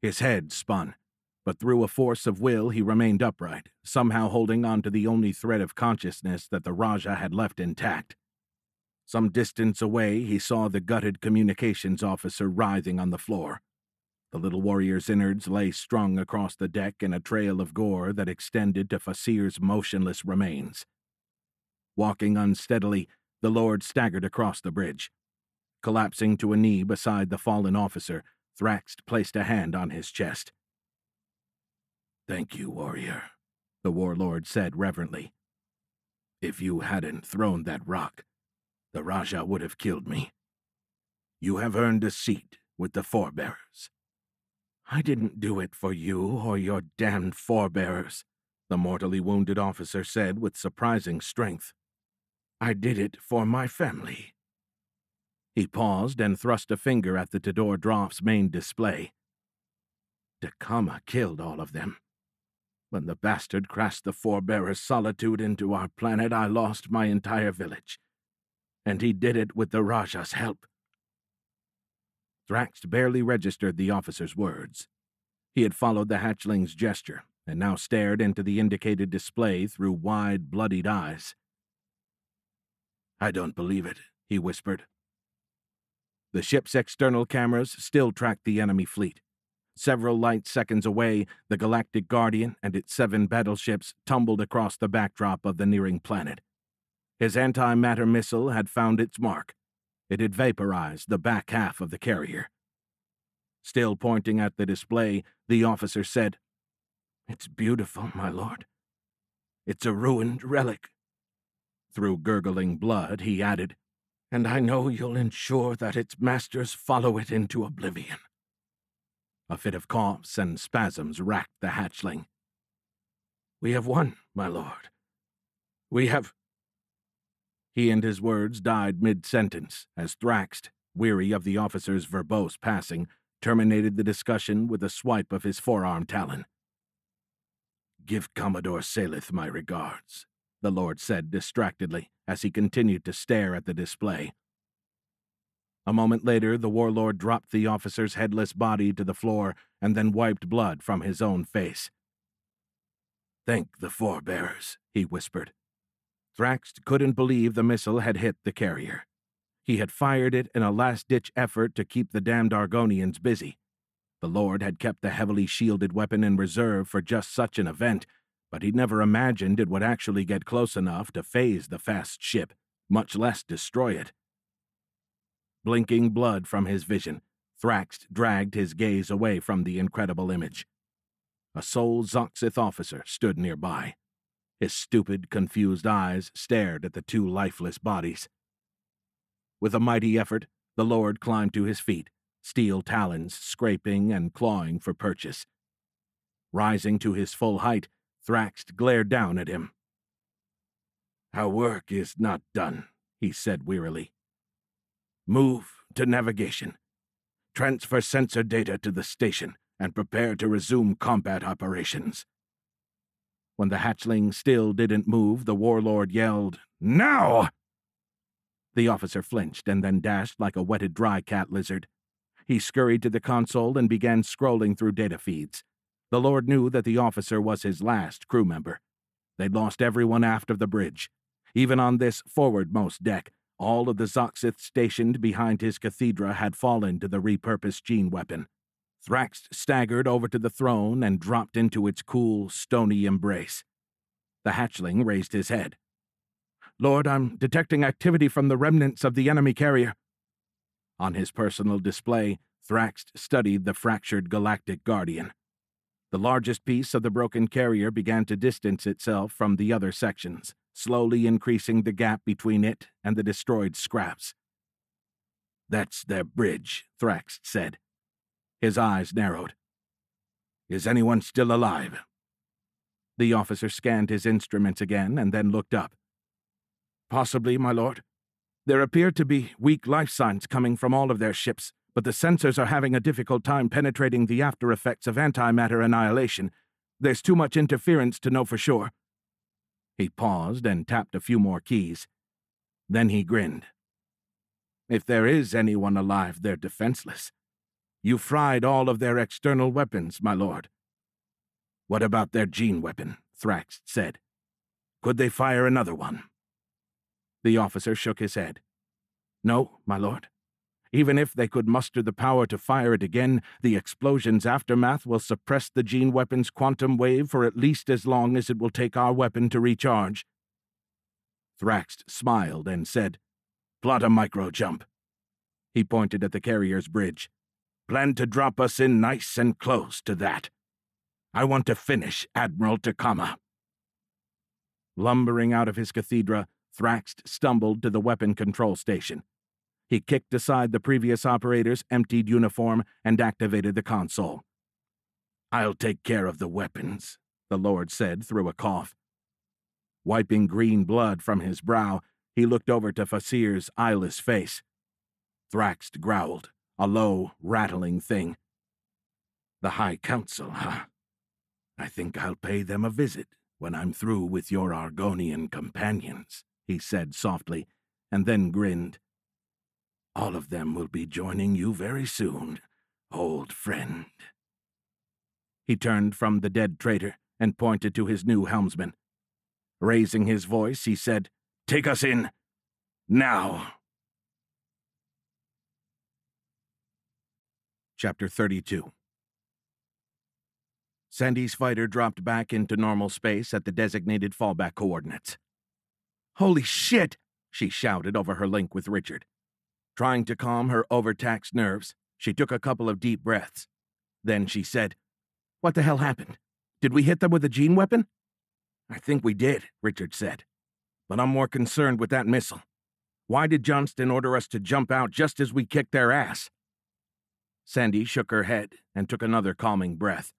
His head spun, but through a force of will he remained upright, somehow holding on to the only thread of consciousness that the Raja had left intact. Some distance away he saw the gutted communications officer writhing on the floor. The little warrior's innards lay strung across the deck in a trail of gore that extended to Fasir's motionless remains. Walking unsteadily, the Lord staggered across the bridge. Collapsing to a knee beside the fallen officer, Thrax placed a hand on his chest. "Thank you, warrior," the warlord said reverently. "If you hadn't thrown that rock, the Raja would have killed me. You have earned a seat with the forebearers." "I didn't do it for you or your damned forebearers," the mortally wounded officer said with surprising strength. "I did it for my family." He paused and thrust a finger at the Tador Droft's main display. "Dakama killed all of them. When the bastard crashed the forebearers' solitude into our planet, I lost my entire village. And he did it with the Raja's help." Thrax barely registered the officer's words. He had followed the hatchling's gesture, and now stared into the indicated display through wide, bloodied eyes. "I don't believe it," he whispered. The ship's external cameras still tracked the enemy fleet. Several light seconds away, the Galactic Guardian and its 7 battleships tumbled across the backdrop of the nearing planet. His antimatter missile had found its mark. It had vaporized the back half of the carrier. Still pointing at the display, the officer said, "It's beautiful, my lord. It's a ruined relic." Through gurgling blood, he added, "And I know you'll ensure that its masters follow it into oblivion." A fit of coughs and spasms racked the hatchling. "We have won, my lord. We have—" He and his words died mid-sentence as Thrax, weary of the officer's verbose passing, terminated the discussion with a swipe of his forearm talon. "Give Commodore Salith my regards," the Lord said distractedly as he continued to stare at the display. A moment later, the warlord dropped the officer's headless body to the floor and then wiped blood from his own face. "Thank the forebearers," he whispered. Thrax couldn't believe the missile had hit the carrier. He had fired it in a last-ditch effort to keep the damned Argonians busy. The Lord had kept the heavily shielded weapon in reserve for just such an event, but he'd never imagined it would actually get close enough to phase the fast ship, much less destroy it. Blinking blood from his vision, Thrax dragged his gaze away from the incredible image. A sole Zoxith officer stood nearby. His stupid, confused eyes stared at the 2 lifeless bodies. With a mighty effort, the Lord climbed to his feet, steel talons scraping and clawing for purchase. Rising to his full height, Thrax glared down at him. "Our work is not done," he said wearily. "Move to navigation. Transfer sensor data to the station and prepare to resume combat operations." When the hatchling still didn't move, the warlord yelled, "Now!" The officer flinched and then dashed like a wetted dry cat lizard. He scurried to the console and began scrolling through data feeds. The Lord knew that the officer was his last crew member. They'd lost everyone aft of the bridge. Even on this forwardmost deck, all of the Zoxith stationed behind his cathedra had fallen to the repurposed gene weapon. Thrax staggered over to the throne and dropped into its cool, stony embrace. The hatchling raised his head. "Lord, I'm detecting activity from the remnants of the enemy carrier." On his personal display, Thrax studied the fractured galactic guardian. The largest piece of the broken carrier began to distance itself from the other sections, slowly increasing the gap between it and the destroyed scraps. "That's their bridge," Thrax said. His eyes narrowed. "Is anyone still alive?" The officer scanned his instruments again and then looked up. "Possibly, my lord. There appear to be weak life signs coming from all of their ships, but the sensors are having a difficult time penetrating the after effects of antimatter annihilation. There's too much interference to know for sure." He paused and tapped a few more keys. Then he grinned. "If there is anyone alive, they're defenseless. You fried all of their external weapons, my lord." "What about their gene weapon?" Thrax said. "Could they fire another one?" The officer shook his head. "No, my lord. Even if they could muster the power to fire it again, the explosion's aftermath will suppress the gene weapon's quantum wave for at least as long as it will take our weapon to recharge." Thrax smiled and said, "Plot a micro-jump." He pointed at the carrier's bridge. "Plan to drop us in nice and close to that. I want to finish Admiral Takama." Lumbering out of his cathedra, Thrax stumbled to the weapon control station. He kicked aside the previous operator's emptied uniform and activated the console. "I'll take care of the weapons," the Lord said through a cough. Wiping green blood from his brow, he looked over to Fasir's eyeless face. Thrax growled, a low, rattling thing. "The High Council, huh? I think I'll pay them a visit when I'm through with your Argonian companions," he said softly, and then grinned. "All of them will be joining you very soon, old friend." He turned from the dead traitor and pointed to his new helmsman. Raising his voice, he said, "Take us in, now." Chapter 32. Sandy's fighter dropped back into normal space at the designated fallback coordinates. "Holy shit!" she shouted over her link with Richard. Trying to calm her overtaxed nerves, she took a couple of deep breaths. Then she said, "What the hell happened? Did we hit them with a gene weapon?" "I think we did," Richard said. "But I'm more concerned with that missile. Why did Johnston order us to jump out just as we kicked their ass?" Sandy shook her head and took another calming breath.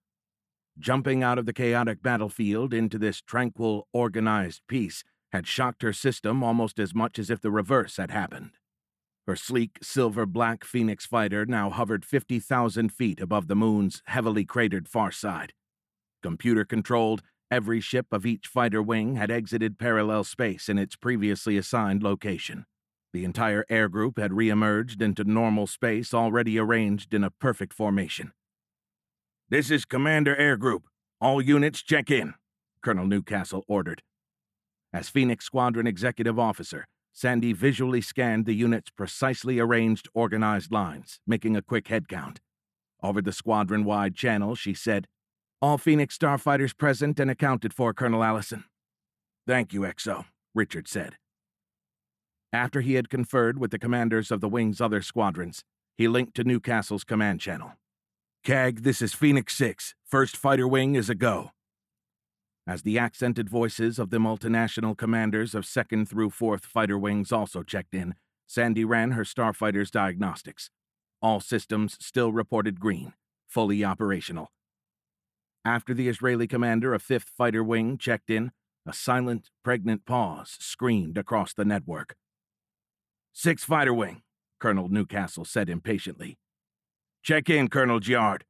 Jumping out of the chaotic battlefield into this tranquil, organized peace had shocked her system almost as much as if the reverse had happened. Her sleek, silver-black Phoenix fighter now hovered 50,000 feet above the moon's heavily cratered far side. Computer-controlled, every ship of each fighter wing had exited parallel space in its previously assigned location. The entire air group had re-emerged into normal space already arranged in a perfect formation. "This is Commander Air Group. All units check in," Colonel Newcastle ordered. As Phoenix Squadron Executive Officer, Sandy visually scanned the unit's precisely arranged, organized lines, making a quick head count. Over the squadron-wide channel, she said, "All Phoenix starfighters present and accounted for, Colonel Allison." "Thank you, XO," Richard said. After he had conferred with the commanders of the wing's other squadrons, he linked to Newcastle's command channel. "CAG, this is Phoenix 6. First Fighter Wing is a go." As the accented voices of the multinational commanders of 2nd through 4th Fighter Wings also checked in, Sandy ran her starfighter's diagnostics. All systems still reported green, fully operational. After the Israeli commander of 5th Fighter Wing checked in, a silent, pregnant pause screamed across the network. 6th Fighter Wing, Colonel Newcastle said impatiently. "Check in, Colonel Giard."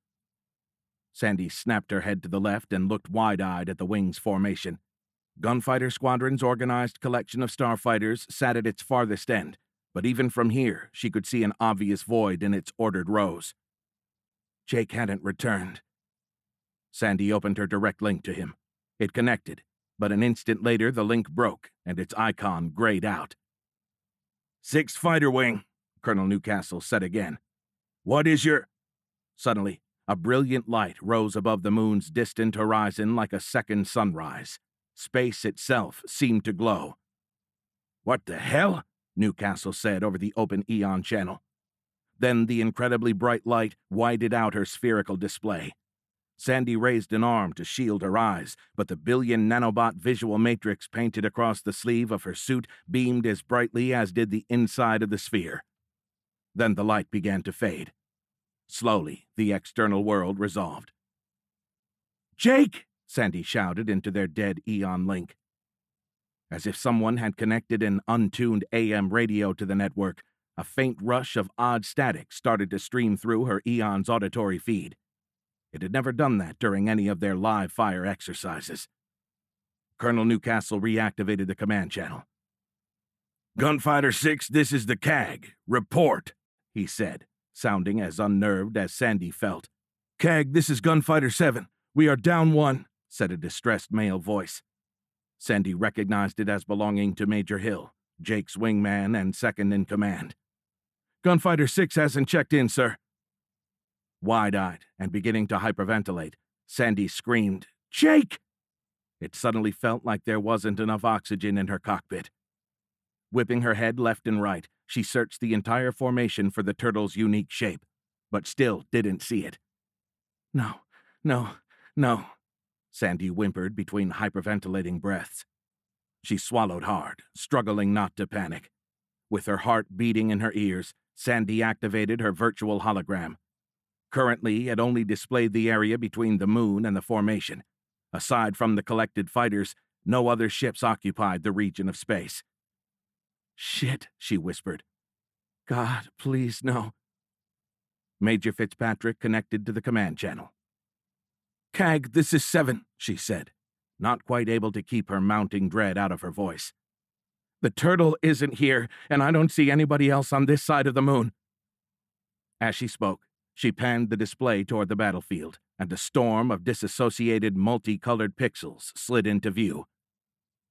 Sandy snapped her head to the left and looked wide-eyed at the wing's formation. Gunfighter Squadron's organized collection of starfighters sat at its farthest end, but even from here she could see an obvious void in its ordered rows. Jake hadn't returned. Sandy opened her direct link to him. It connected, but an instant later the link broke and its icon grayed out. "6th Fighter Wing," Colonel Newcastle said again. "What is your—" Suddenly, a brilliant light rose above the moon's distant horizon like a second sunrise. Space itself seemed to glow. "What the hell?" Newcastle said over the open Eon channel. Then the incredibly bright light widened out her spherical display. Sandy raised an arm to shield her eyes, but the billion nanobot visual matrix painted across the sleeve of her suit beamed as brightly as did the inside of the sphere. Then the light began to fade. Slowly, the external world resolved. "Jake!" Sandy shouted into their dead Eon link. As if someone had connected an untuned AM radio to the network, a faint rush of odd static started to stream through her Eon's auditory feed. It had never done that during any of their live fire exercises. Colonel Newcastle reactivated the command channel. "Gunfighter 6, this is the CAG. Report," he said, sounding as unnerved as Sandy felt. "CAG, this is Gunfighter 7. We are down one," said a distressed male voice. Sandy recognized it as belonging to Major Hill, Jake's wingman and second in command. "Gunfighter 6 hasn't checked in, sir." Wide-eyed and beginning to hyperventilate, Sandy screamed, "Jake!" It suddenly felt like there wasn't enough oxygen in her cockpit. Whipping her head left and right, she searched the entire formation for the turtle's unique shape, but still didn't see it. No, Sandy whimpered between hyperventilating breaths. She swallowed hard, struggling not to panic. With her heart beating in her ears, Sandy activated her virtual hologram. Currently, it only displayed the area between the moon and the formation. Aside from the collected fighters, no other ships occupied the region of space. "Shit," she whispered. "God, please, no." Major Fitzpatrick connected to the command channel. "CAG, this is 7, she said, not quite able to keep her mounting dread out of her voice. "The turtle isn't here, and I don't see anybody else on this side of the moon." As she spoke, she panned the display toward the battlefield, and a storm of disassociated, multicolored pixels slid into view.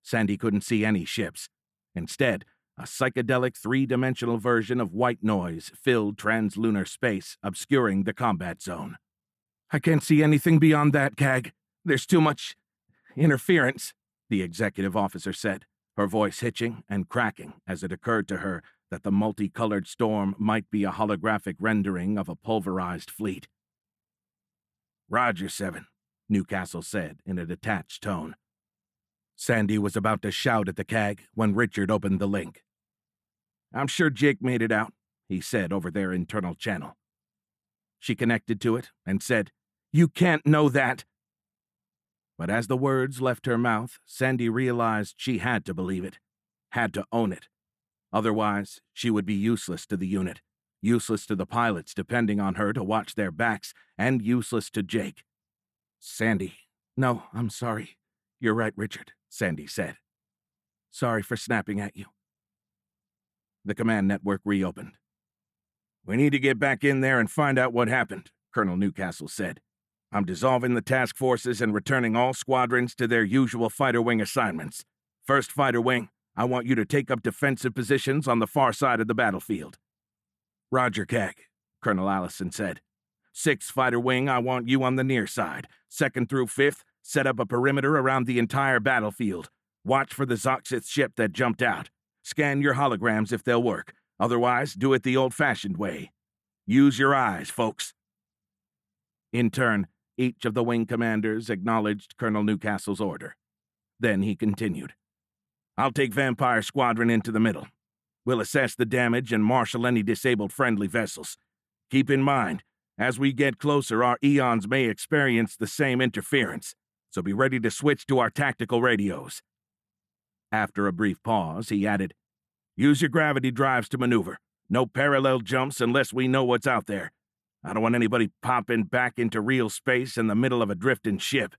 Sandy couldn't see any ships. Instead, a psychedelic three-dimensional version of white noise filled translunar space, obscuring the combat zone. "I can't see anything beyond that, CAG. There's too much interference," the executive officer said, her voice hitching and cracking as it occurred to her that the multicolored storm might be a holographic rendering of a pulverized fleet. "Roger, 7, Newcastle said in a detached tone. Sandy was about to shout at the CAG when Richard opened the link. "I'm sure Jake made it out," he said over their internal channel. She connected to it and said, "You can't know that." But as the words left her mouth, Sandy realized she had to believe it, had to own it. Otherwise, she would be useless to the unit, useless to the pilots depending on her to watch their backs, and useless to Jake. "Sandy, no, I'm sorry. You're right, Richard," Sandy said. "Sorry for snapping at you." The command network reopened. "We need to get back in there and find out what happened," Colonel Newcastle said. "I'm dissolving the task forces and returning all squadrons to their usual fighter wing assignments. 1st Fighter Wing, I want you to take up defensive positions on the far side of the battlefield." "Roger, CAG," Colonel Allison said. 6th Fighter Wing, I want you on the near side. 2nd through 5th, set up a perimeter around the entire battlefield. Watch for the Zoxith ship that jumped out. Scan your holograms if they'll work. Otherwise, do it the old-fashioned way. Use your eyes, folks." In turn, each of the wing commanders acknowledged Colonel Newcastle's order. Then he continued. "I'll take Vampire Squadron into the middle. We'll assess the damage and marshal any disabled friendly vessels. Keep in mind, as we get closer, our eons may experience the same interference, so be ready to switch to our tactical radios." After a brief pause, he added, "Use your gravity drives to maneuver. No parallel jumps unless we know what's out there. I don't want anybody popping back into real space in the middle of a drifting ship.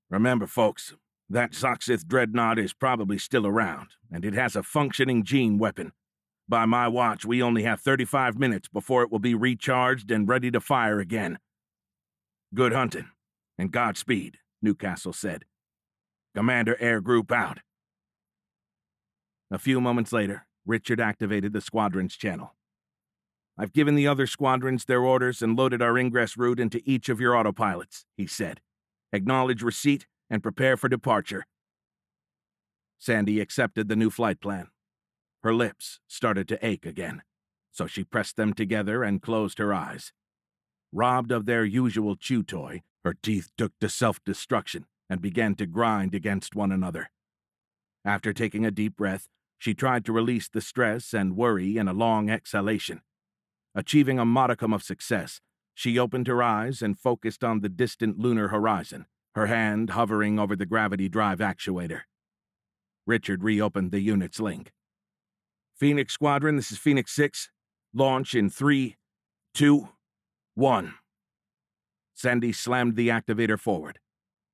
Remember, folks, that Zoxith dreadnought is probably still around, and it has a functioning gene weapon. By my watch, we only have 35 minutes before it will be recharged and ready to fire again. Good hunting, and Godspeed, Newcastle said. Commander Air Group out. A few moments later, Richard activated the squadron's channel. I've given the other squadrons their orders and loaded our ingress route into each of your autopilots, he said. Acknowledge receipt and prepare for departure. Sandy accepted the new flight plan. Her lips started to ache again, so she pressed them together and closed her eyes. Robbed of their usual chew toy, her teeth took to self-destruction and began to grind against one another. After taking a deep breath, she tried to release the stress and worry in a long exhalation. Achieving a modicum of success, she opened her eyes and focused on the distant lunar horizon, her hand hovering over the gravity drive actuator. Richard reopened the unit's link. Phoenix Squadron, this is Phoenix 6. Launch in 3, 2, 1. Sandy slammed the activator forward.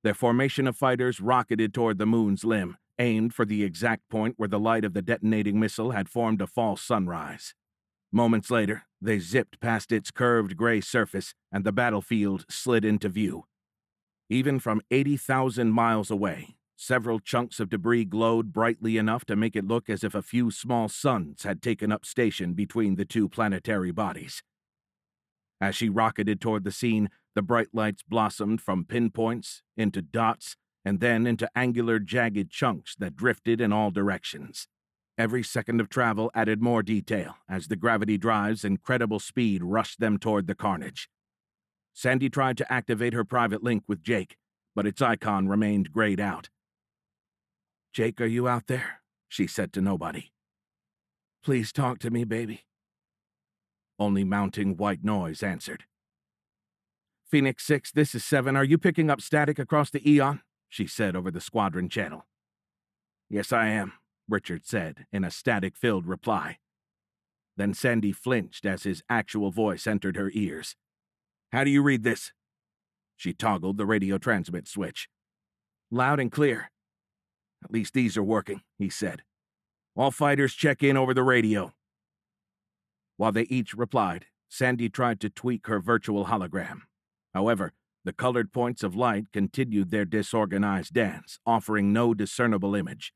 Their formation of fighters rocketed toward the moon's limb, aimed for the exact point where the light of the detonating missile had formed a false sunrise. Moments later, they zipped past its curved gray surface, and the battlefield slid into view. Even from 80,000 miles away, several chunks of debris glowed brightly enough to make it look as if a few small suns had taken up station between the two planetary bodies. As she rocketed toward the scene, the bright lights blossomed from pinpoints into dots and then into angular, jagged chunks that drifted in all directions. Every second of travel added more detail as the gravity drive's incredible speed rushed them toward the carnage. Sandy tried to activate her private link with Jake, but its icon remained grayed out. "Jake, are you out there?" she said to nobody. "Please talk to me, baby." Only mounting white noise answered. "Phoenix 6, this is 7. Are you picking up static across the Eon?" she said over the squadron channel. "Yes, I am," Richard said in a static-filled reply. Then Sandy flinched as his actual voice entered her ears. "How do you read this?" She toggled the radio transmit switch. "Loud and clear." "At least these are working," he said. "All fighters check in over the radio." While they each replied, Sandy tried to tweak her virtual hologram. However, the colored points of light continued their disorganized dance, offering no discernible image.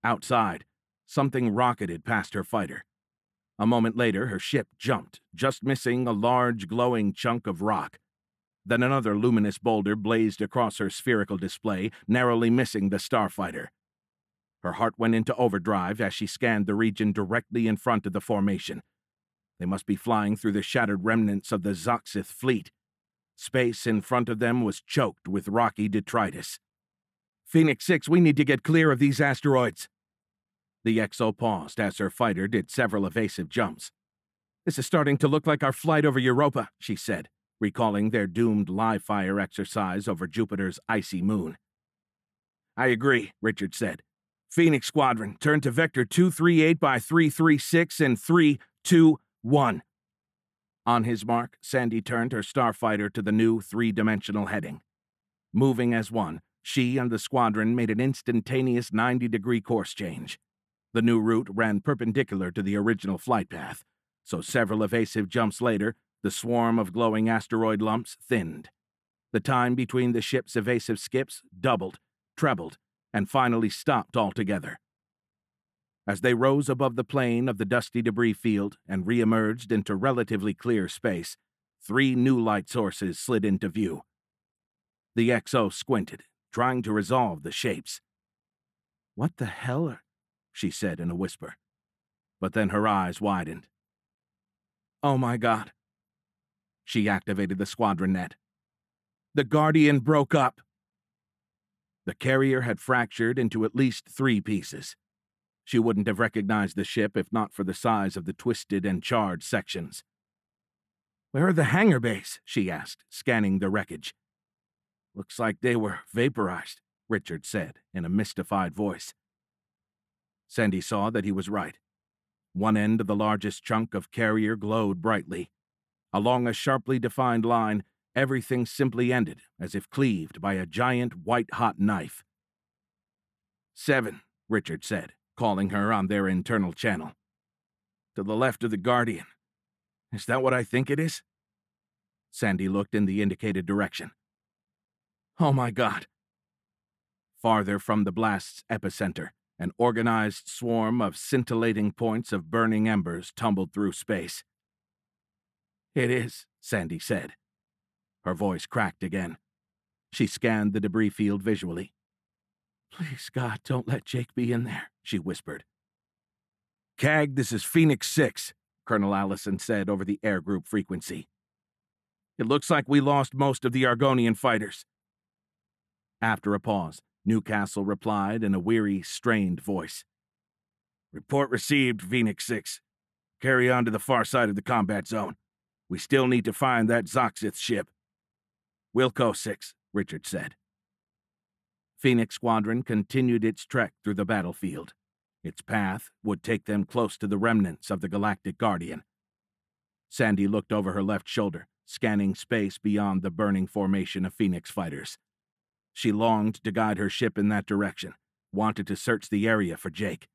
Outside, something rocketed past her fighter. A moment later, her ship jumped, just missing a large, glowing chunk of rock. Then another luminous boulder blazed across her spherical display, narrowly missing the starfighter. Her heart went into overdrive as she scanned the region directly in front of the formation. They must be flying through the shattered remnants of the Zoxith fleet. Space in front of them was choked with rocky detritus. "Phoenix 6, we need to get clear of these asteroids." The XO paused as her fighter did several evasive jumps. "This is starting to look like our flight over Europa," she said, recalling their doomed live-fire exercise over Jupiter's icy moon. "I agree," Richard said. "Phoenix Squadron, turn to Vector 238 by 336 in 3, 2, 1. On his mark, Sandy turned her starfighter to the new three-dimensional heading. Moving as one, she and the squadron made an instantaneous 90-degree course change. The new route ran perpendicular to the original flight path, so several evasive jumps later, the swarm of glowing asteroid lumps thinned. The time between the ship's evasive skips doubled, trebled, and finally stopped altogether. As they rose above the plane of the dusty debris field and re-emerged into relatively clear space, 3 new light sources slid into view. The XO squinted, trying to resolve the shapes. "What the hell are—" she said in a whisper. But then her eyes widened. "Oh my God." She activated the squadron net. "The Guardian broke up." The carrier had fractured into at least 3 pieces. She wouldn't have recognized the ship if not for the size of the twisted and charred sections. "Where are the hangar bays?" she asked, scanning the wreckage. "Looks like they were vaporized," Richard said in a mystified voice. Sandy saw that he was right. One end of the largest chunk of carrier glowed brightly. Along a sharply defined line, everything simply ended, as if cleaved by a giant white-hot knife. 7, Richard said, calling her on their internal channel. To the left of the Guardian. Is that what I think it is? Sandy looked in the indicated direction. Oh my God. Farther from the blast's epicenter, an organized swarm of scintillating points of burning embers tumbled through space. It is, Sandy said. Her voice cracked again. She scanned the debris field visually. Please, God, don't let Jake be in there, she whispered. CAG, this is Phoenix 6, Colonel Allison said over the air group frequency. It looks like we lost most of the Argonian fighters. After a pause, Newcastle replied in a weary, strained voice. Report received, Phoenix 6. Carry on to the far side of the combat zone. We still need to find that Zoxith ship. Wilco 6, Richard said. Phoenix Squadron continued its trek through the battlefield. Its path would take them close to the remnants of the Galactic Guardian. Sandy looked over her left shoulder, scanning space beyond the burning formation of Phoenix fighters. She longed to guide her ship in that direction, wanted to search the area for Jake.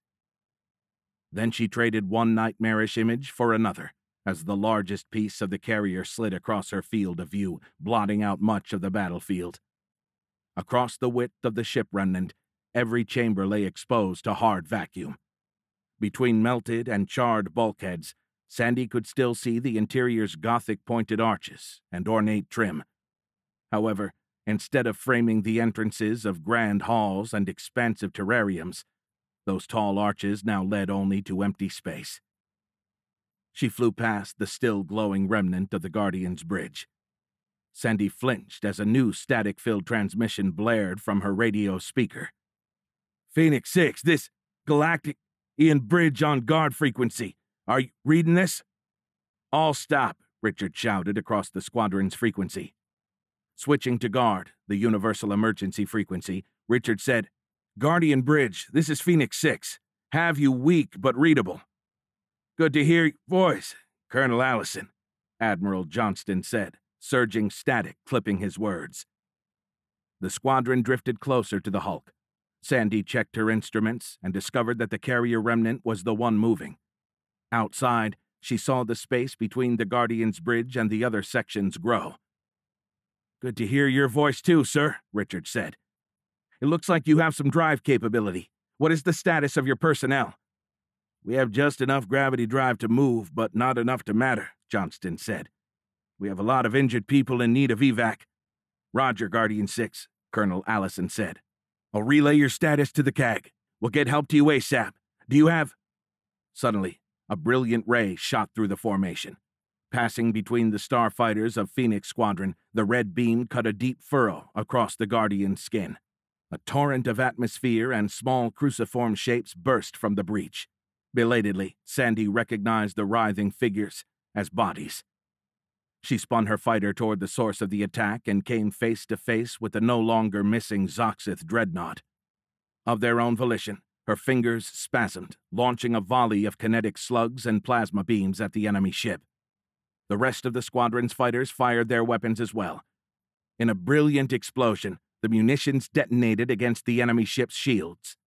Then she traded one nightmarish image for another, as the largest piece of the carrier slid across her field of view, blotting out much of the battlefield. Across the width of the ship remnant, every chamber lay exposed to hard vacuum. Between melted and charred bulkheads, Sandy could still see the interior's Gothic pointed arches and ornate trim. However, instead of framing the entrances of grand halls and expansive terrariums, those tall arches now led only to empty space. She flew past the still glowing remnant of the Guardian's bridge. Sandy flinched as a new static-filled transmission blared from her radio speaker. Phoenix 6, this galactic Ian Bridge on guard frequency. Are you reading this? All stop, Richard shouted across the squadron's frequency. Switching to guard, the universal emergency frequency, Richard said, Guardian Bridge, this is Phoenix 6. Have you weak but readable. Good to hear your voice, Colonel Allison, Admiral Johnston said, surging static, clipping his words. The squadron drifted closer to the hulk. Sandy checked her instruments and discovered that the carrier remnant was the one moving. Outside, she saw the space between the Guardian's bridge and the other sections grow. Good to hear your voice too, sir, Richard said. It looks like you have some drive capability. What is the status of your personnel? We have just enough gravity drive to move, but not enough to matter, Johnston said. We have a lot of injured people in need of evac. Roger, Guardian 6, Colonel Allison said. I'll relay your status to the CAG. We'll get help to you ASAP. Do you have... Suddenly, a brilliant ray shot through the formation. Passing between the starfighters of Phoenix Squadron, the red beam cut a deep furrow across the Guardian's skin. A torrent of atmosphere and small cruciform shapes burst from the breach. Belatedly, Sandy recognized the writhing figures as bodies. She spun her fighter toward the source of the attack and came face to face with the no longer missing Zoxith dreadnought. Of their own volition, her fingers spasmed, launching a volley of kinetic slugs and plasma beams at the enemy ship. The rest of the squadron's fighters fired their weapons as well. In a brilliant explosion, the munitions detonated against the enemy ship's shields.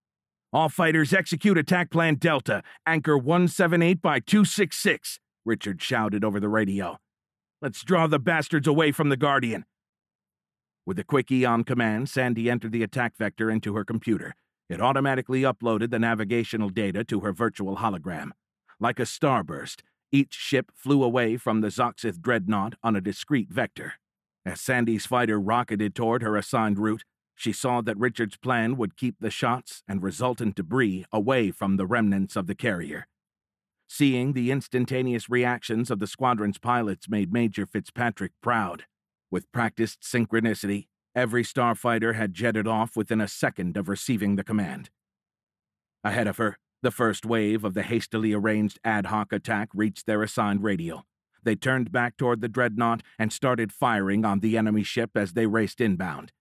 All fighters execute attack plan Delta, anchor 178 by 266, Richard shouted over the radio. Let's draw the bastards away from the Guardian. With a quick Eon command, Sandy entered the attack vector into her computer. It automatically uploaded the navigational data to her virtual hologram. Like a starburst, each ship flew away from the Zoxith dreadnought on a discrete vector. As Sandy's fighter rocketed toward her assigned route, she saw that Richard's plan would keep the shots and resultant debris away from the remnants of the carrier. Seeing the instantaneous reactions of the squadron's pilots made Major Fitzpatrick proud. With practiced synchronicity, every starfighter had jetted off within a second of receiving the command. Ahead of her, the first wave of the hastily arranged ad hoc attack reached their assigned radio. They turned back toward the dreadnought and started firing on the enemy ship as they raced inbound.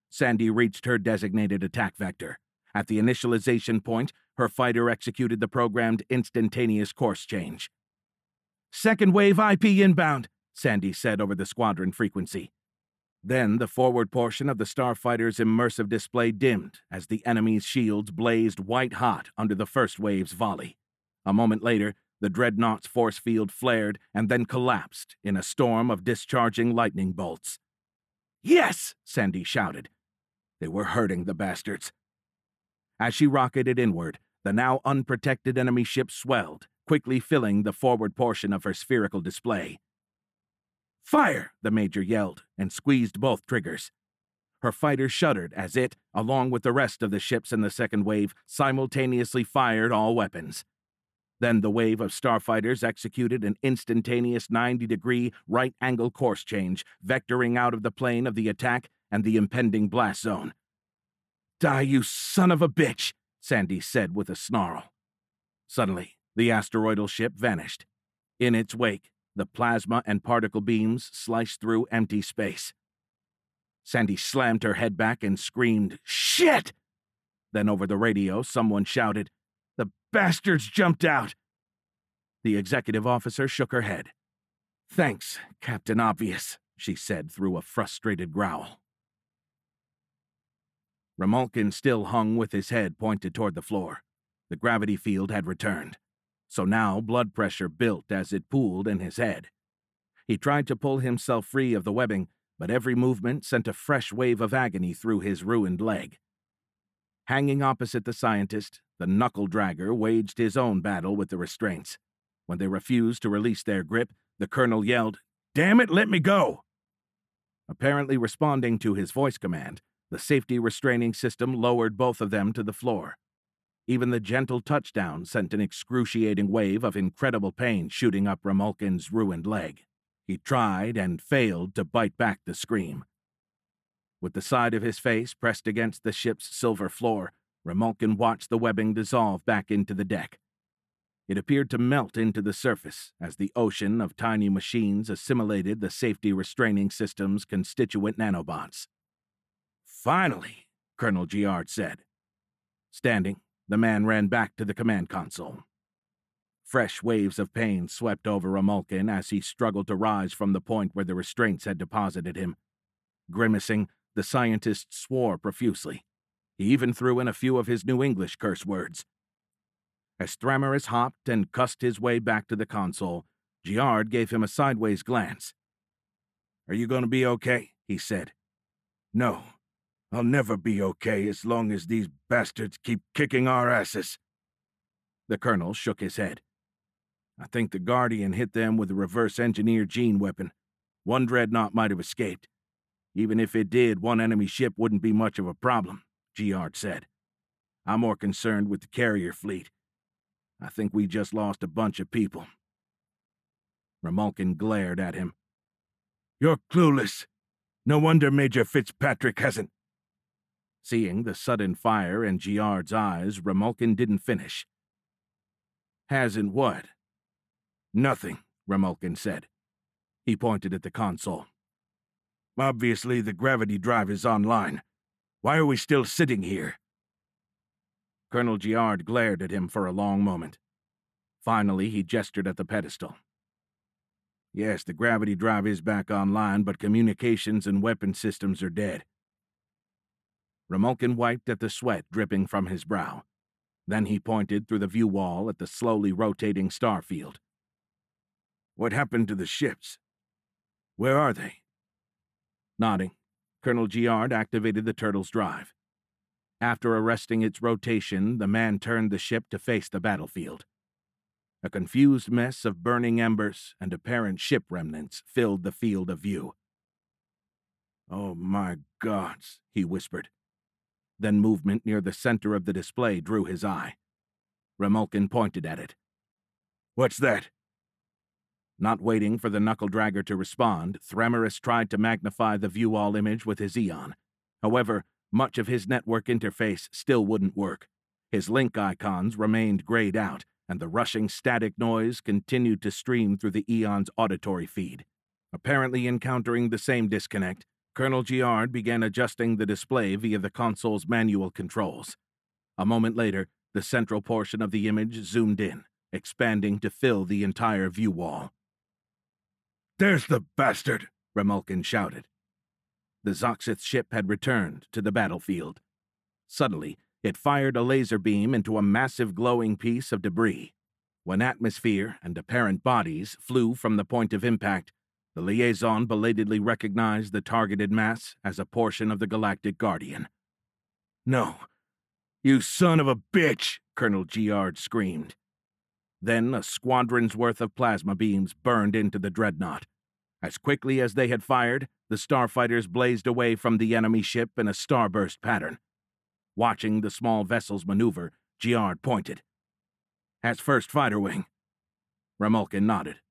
Sandy reached her designated attack vector. At the initialization point, her fighter executed the programmed instantaneous course change. "Second wave IP inbound," Sandy said over the squadron frequency. Then the forward portion of the starfighter's immersive display dimmed as the enemy's shields blazed white-hot under the first wave's volley. A moment later, the dreadnought's force field flared and then collapsed in a storm of discharging lightning bolts. "Yes!" Sandy shouted. They were hurting the bastards. As she rocketed inward, the now unprotected enemy ship swelled, quickly filling the forward portion of her spherical display. "Fire!" the Major yelled and squeezed both triggers. Her fighter shuddered as it, along with the rest of the ships in the second wave, simultaneously fired all weapons. Then the wave of starfighters executed an instantaneous 90-degree right-angle course change, vectoring out of the plane of the attack and the impending blast zone. "Die, you son of a bitch!" Sandy said with a snarl. Suddenly, the asteroidal ship vanished. In its wake, the plasma and particle beams sliced through empty space. Sandy slammed her head back and screamed, "Shit!" Then over the radio, someone shouted, "The bastards jumped out!" The executive officer shook her head. "Thanks, Captain Obvious," she said through a frustrated growl. Remolkin still hung with his head pointed toward the floor. The gravity field had returned, so now blood pressure built as it pooled in his head. He tried to pull himself free of the webbing, but every movement sent a fresh wave of agony through his ruined leg. Hanging opposite the scientist, the knuckle-dragger waged his own battle with the restraints. When they refused to release their grip, the colonel yelled, "Damn it, let me go!" Apparently responding to his voice command, the safety restraining system lowered both of them to the floor. Even the gentle touchdown sent an excruciating wave of incredible pain shooting up Remolkin's ruined leg. He tried and failed to bite back the scream. With the side of his face pressed against the ship's silver floor, Remolkin watched the webbing dissolve back into the deck. It appeared to melt into the surface as the ocean of tiny machines assimilated the safety restraining system's constituent nanobots. "Finally," Colonel Giard said. Standing, the man ran back to the command console. Fresh waves of pain swept over Remolkin as he struggled to rise from the point where the restraints had deposited him. Grimacing, the scientist swore profusely. He even threw in a few of his New English curse words. As Thramarus hopped and cussed his way back to the console, Giard gave him a sideways glance. "Are you going to be okay?" he said. "No. I'll never be okay as long as these bastards keep kicking our asses." The colonel shook his head. "I think the Guardian hit them with a reverse-engineered gene weapon. One dreadnought might have escaped. Even if it did, one enemy ship wouldn't be much of a problem," Giard said. "I'm more concerned with the carrier fleet. I think we just lost a bunch of people." Remolkin glared at him. "You're clueless. No wonder Major Fitzpatrick hasn't—" Seeing the sudden fire in Giard's eyes, Remolkin didn't finish. "Hasn't what?" "Nothing," Remolkin said. He pointed at the console. "Obviously, the gravity drive is online. Why are we still sitting here?" Colonel Giard glared at him for a long moment. Finally, he gestured at the pedestal. "Yes, the gravity drive is back online, but communications and weapon systems are dead." Remolkin wiped at the sweat dripping from his brow. Then he pointed through the view wall at the slowly rotating star field. "What happened to the ships? Where are they?" Nodding, Colonel Giard activated the turtle's drive. After arresting its rotation, the man turned the ship to face the battlefield. A confused mess of burning embers and apparent ship remnants filled the field of view. "Oh my gods," he whispered. Then movement near the center of the display drew his eye. Remolkin pointed at it. "What's that?" Not waiting for the knuckle-dragger to respond, Thramarus tried to magnify the view-all image with his Eon. However, much of his network interface still wouldn't work. His link icons remained grayed out, and the rushing static noise continued to stream through the Eon's auditory feed. Apparently encountering the same disconnect, Colonel Giard began adjusting the display via the console's manual controls. A moment later, the central portion of the image zoomed in, expanding to fill the entire view wall. "There's the bastard!" Remulkin shouted. The Zoxith ship had returned to the battlefield. Suddenly, it fired a laser beam into a massive glowing piece of debris. When atmosphere and apparent bodies flew from the point of impact, the liaison belatedly recognized the targeted mass as a portion of the Galactic Guardian. "No! You son of a bitch!" Colonel Giard screamed. Then a squadron's worth of plasma beams burned into the dreadnought. As quickly as they had fired, the starfighters blazed away from the enemy ship in a starburst pattern. Watching the small vessel's maneuver, Giard pointed. "That's first fighter wing." Remulkin nodded.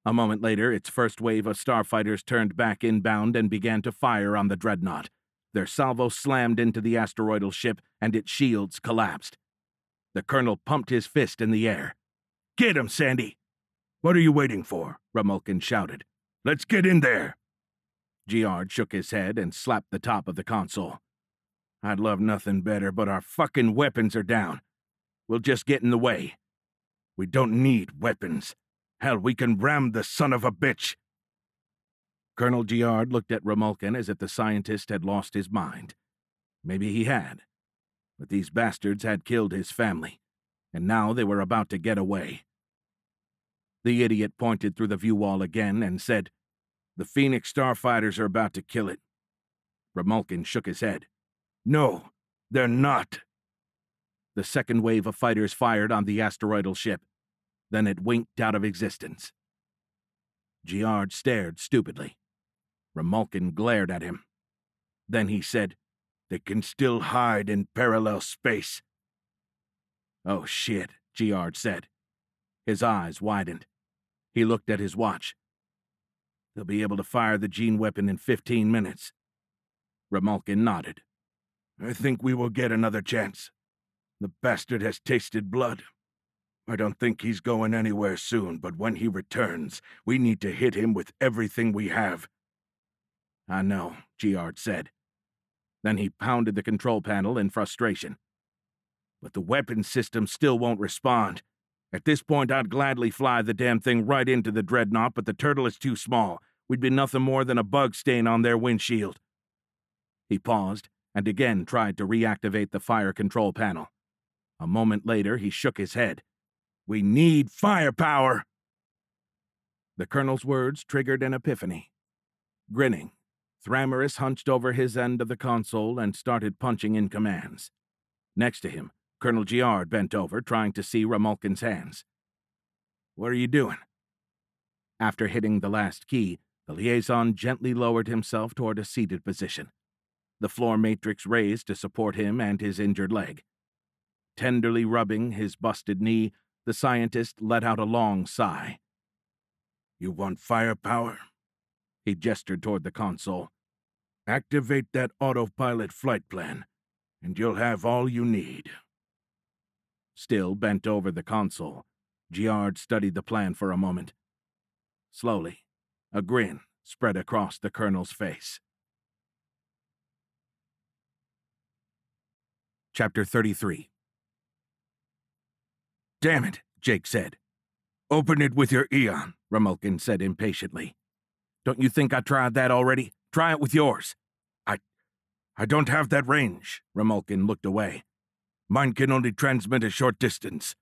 A moment later, its first wave of starfighters turned back inbound and began to fire on the dreadnought. Their salvo slammed into the asteroidal ship, and its shields collapsed. The colonel pumped his fist in the air. "Get him, Sandy!" "What are you waiting for?" Remulkin shouted. "Let's get in there!" Giard shook his head and slapped the top of the console. "I'd love nothing better, but our fucking weapons are down. We'll just get in the way." "We don't need weapons. Hell, we can ram the son of a bitch!" Colonel Giard looked at Remulkin as if the scientist had lost his mind. Maybe he had. But these bastards had killed his family, and now they were about to get away. The idiot pointed through the view wall again and said, "The Phoenix starfighters are about to kill it." Remulkin shook his head. "No, they're not." The second wave of fighters fired on the asteroidal ship. Then it winked out of existence. Giard stared stupidly. Remulkin glared at him. Then he said, "They can still hide in parallel space." "Oh shit," Giard said. His eyes widened. He looked at his watch. "They'll be able to fire the gene weapon in 15 minutes. Remulkin nodded. "I think we will get another chance. The bastard has tasted blood. I don't think he's going anywhere soon, but when he returns, we need to hit him with everything we have." "I know," Giard said. Then he pounded the control panel in frustration. "But the weapons system still won't respond. At this point, I'd gladly fly the damn thing right into the dreadnought, but the turtle is too small. We'd be nothing more than a bug stain on their windshield." He paused and again tried to reactivate the fire control panel. A moment later, he shook his head. "We need firepower!" The colonel's words triggered an epiphany. Grinning, Thramarus hunched over his end of the console and started punching in commands. Next to him, Colonel Giard bent over, trying to see Remulkin's hands. "What are you doing?" After hitting the last key, the liaison gently lowered himself toward a seated position. The floor matrix raised to support him and his injured leg. Tenderly rubbing his busted knee, the scientist let out a long sigh. "You want firepower?" He gestured toward the console. "Activate that autopilot flight plan, and you'll have all you need." Still bent over the console, Giard studied the plan for a moment. Slowly, a grin spread across the colonel's face. Chapter 33. "Damn it," Jake said. "Open it with your Eon," Remulkin said impatiently. "Don't you think I tried that already? Try it with yours." I don't have that range." Remulkin looked away. "Mine can only transmit a short distance."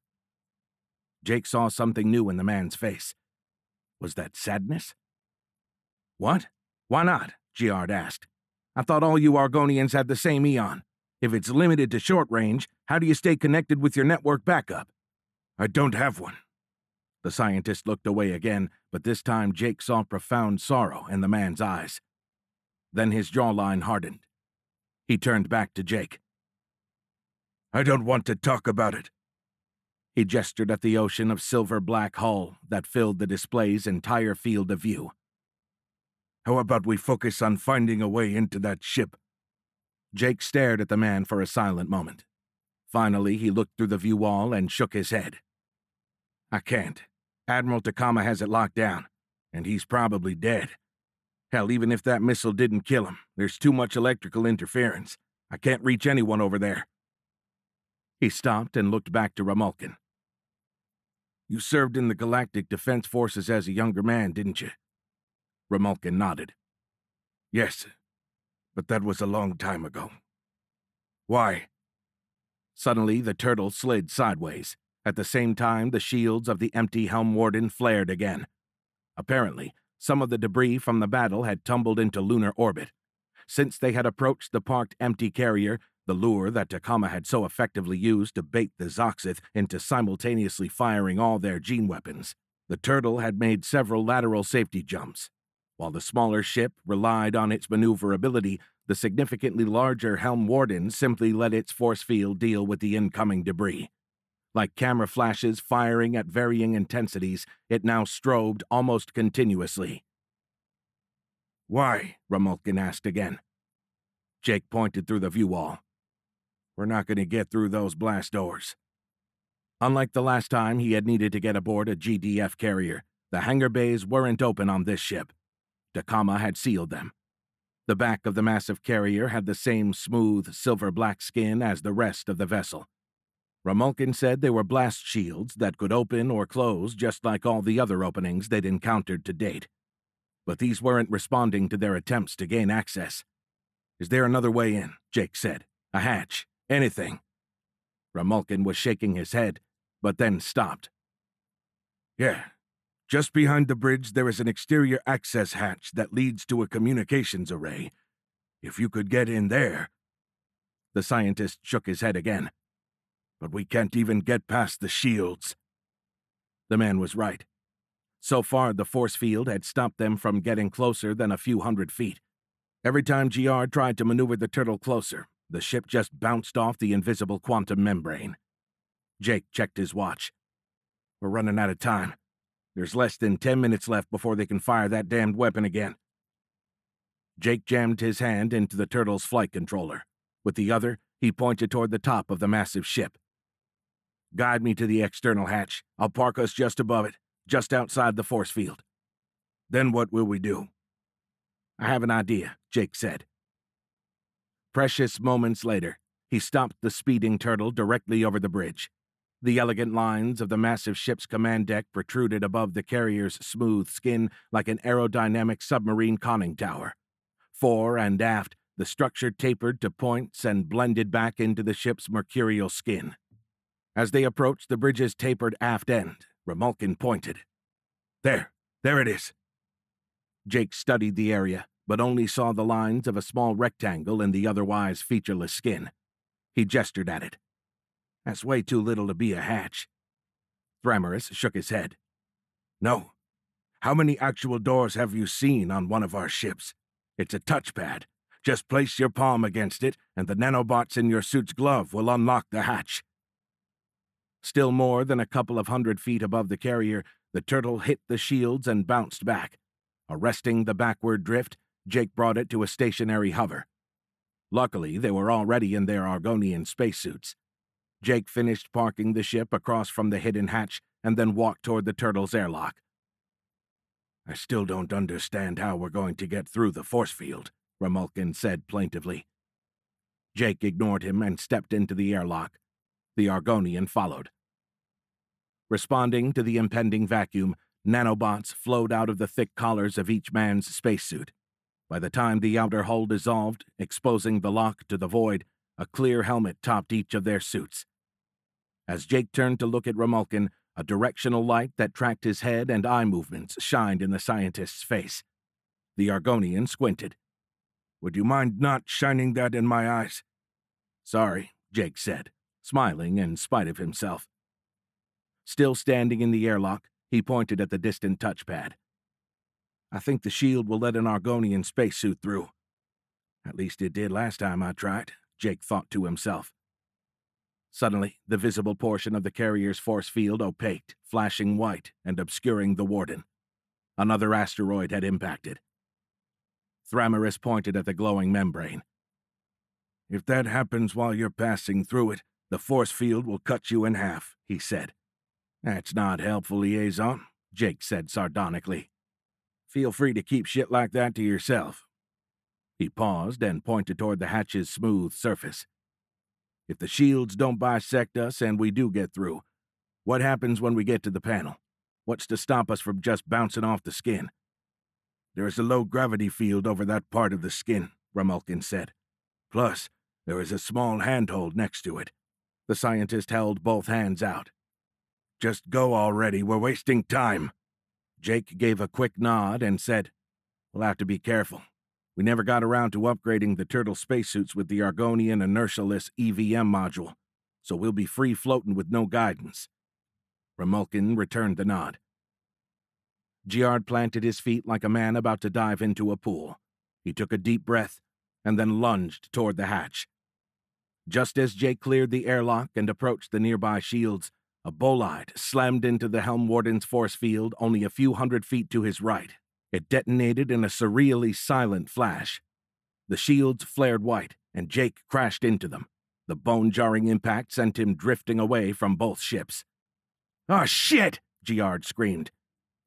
Jake saw something new in the man's face. Was that sadness? "What? Why not?" Giard asked. "I thought all you Argonians had the same Eon. If it's limited to short range, how do you stay connected with your network backup?" "I don't have one." The scientist looked away again, but this time Jake saw profound sorrow in the man's eyes. Then his jawline hardened. He turned back to Jake. "I don't want to talk about it." He gestured at the ocean of silver-black hull that filled the display's entire field of view. "How about we focus on finding a way into that ship?" Jake stared at the man for a silent moment. Finally, he looked through the view wall and shook his head. "I can't. Admiral Takama has it locked down, and he's probably dead. Hell, even if that missile didn't kill him, there's too much electrical interference. I can't reach anyone over there." He stopped and looked back to Romulcan. "You served in the Galactic Defense Forces as a younger man, didn't you?" Romulcan nodded. "Yes, but that was a long time ago." "Why?" Suddenly, the turtle slid sideways. At the same time, the shields of the empty Helm Warden flared again. Apparently, some of the debris from the battle had tumbled into lunar orbit. Since they had approached the parked empty carrier, the lure that Takama had so effectively used to bait the Zoxith into simultaneously firing all their gene weapons, the turtle had made several lateral safety jumps. While the smaller ship relied on its maneuverability, the significantly larger Helm Warden simply let its force field deal with the incoming debris. Like camera flashes firing at varying intensities, it now strobed almost continuously. "Why?" Romulcan asked again. Jake pointed through the view wall. "We're not going to get through those blast doors." Unlike the last time he had needed to get aboard a GDF carrier, the hangar bays weren't open on this ship. Takama had sealed them. The back of the massive carrier had the same smooth, silver-black skin as the rest of the vessel. Romulcan said they were blast shields that could open or close just like all the other openings they'd encountered to date. But these weren't responding to their attempts to gain access. "Is there another way in?" Jake said. "A hatch? Anything?" Romulcan was shaking his head, but then stopped. "Yeah. Just behind the bridge there is an exterior access hatch that leads to a communications array. If you could get in there." The scientist shook his head again. "But we can't even get past the shields." The man was right. So far, the force field had stopped them from getting closer than a few hundred feet. Every time GR tried to maneuver the turtle closer, the ship just bounced off the invisible quantum membrane. Jake checked his watch. "We're running out of time. There's less than 10 minutes left before they can fire that damned weapon again." Jake jammed his hand into the turtle's flight controller. With the other, he pointed toward the top of the massive ship. "Guide me to the external hatch. I'll park us just above it, just outside the force field." "Then what will we do?" "I have an idea," Jake said. Precious moments later, he stopped the speeding turtle directly over the bridge. The elegant lines of the massive ship's command deck protruded above the carrier's smooth skin like an aerodynamic submarine conning tower. Fore and aft, the structure tapered to points and blended back into the ship's mercurial skin. As they approached the bridge's tapered aft end, Romulcan pointed. There it is." Jake studied the area, but only saw the lines of a small rectangle in the otherwise featureless skin. He gestured at it. "That's way too little to be a hatch." Thramarus shook his head. "No. How many actual doors have you seen on one of our ships? It's a touchpad. Just place your palm against it, and the nanobots in your suit's glove will unlock the hatch." Still more than a couple of 100 feet above the carrier, the turtle hit the shields and bounced back. Arresting the backward drift, Jake brought it to a stationary hover. Luckily, they were already in their Argonian spacesuits. Jake finished parking the ship across from the hidden hatch and then walked toward the turtle's airlock. "I still don't understand how we're going to get through the force field," Romulcan said plaintively. Jake ignored him and stepped into the airlock. The Argonian followed. Responding to the impending vacuum, nanobots flowed out of the thick collars of each man's spacesuit. By the time the outer hull dissolved, exposing the lock to the void, a clear helmet topped each of their suits. As Jake turned to look at Romulcan, a directional light that tracked his head and eye movements shined in the scientist's face. The Argonian squinted. "Would you mind not shining that in my eyes?" "Sorry," Jake said, smiling in spite of himself. Still standing in the airlock, he pointed at the distant touchpad. "I think the shield will let an Argonian spacesuit through. At least it did last time I tried," Jake thought to himself. Suddenly, the visible portion of the carrier's force field opaqued, flashing white and obscuring the warden. Another asteroid had impacted. Thramarus pointed at the glowing membrane. "If that happens while you're passing through it, the force field will cut you in half," he said. "That's not helpful, liaison," Jake said sardonically. "Feel free to keep shit like that to yourself." He paused and pointed toward the hatch's smooth surface. If the shields don't bisect us and we do get through, what happens when we get to the panel? What's to stop us from just bouncing off the skin? There is a low gravity field over that part of the skin, Remulkin said. Plus, there is a small handhold next to it. The scientist held both hands out. Just go already, we're wasting time. Jake gave a quick nod and said, We'll have to be careful. We never got around to upgrading the turtle spacesuits with the Argonian inertialess EVM module, so we'll be free floating with no guidance. Remulkin returned the nod. Giard planted his feet like a man about to dive into a pool. He took a deep breath and then lunged toward the hatch. Just as Jake cleared the airlock and approached the nearby shields, a bolide slammed into the Helm Warden's force field only a few hundred feet to his right. It detonated in a surreally silent flash. The shields flared white, and Jake crashed into them. The bone-jarring impact sent him drifting away from both ships. "Oh, shit!" Giard screamed.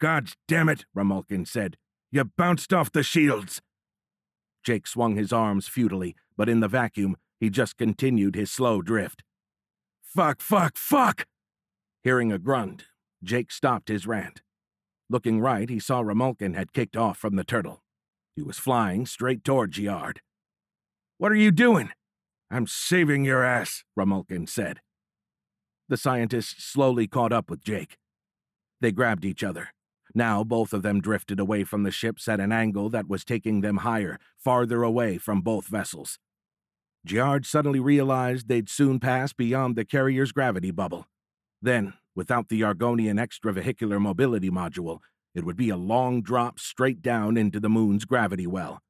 "God damn it," Remulkin said. "You bounced off the shields!" Jake swung his arms futilely, but in the vacuum, he just continued his slow drift. "Fuck, fuck, fuck!" Hearing a grunt, Jake stopped his rant. Looking right, he saw Remulkin had kicked off from the turtle. He was flying straight toward Giard. "What are you doing?" "I'm saving your ass," Remulkin said. The scientist slowly caught up with Jake. They grabbed each other. Now both of them drifted away from the ships at an angle that was taking them higher, farther away from both vessels. Giard suddenly realized they'd soon pass beyond the carrier's gravity bubble. Then, without the Argonian extravehicular mobility module, it would be a long drop straight down into the moon's gravity well.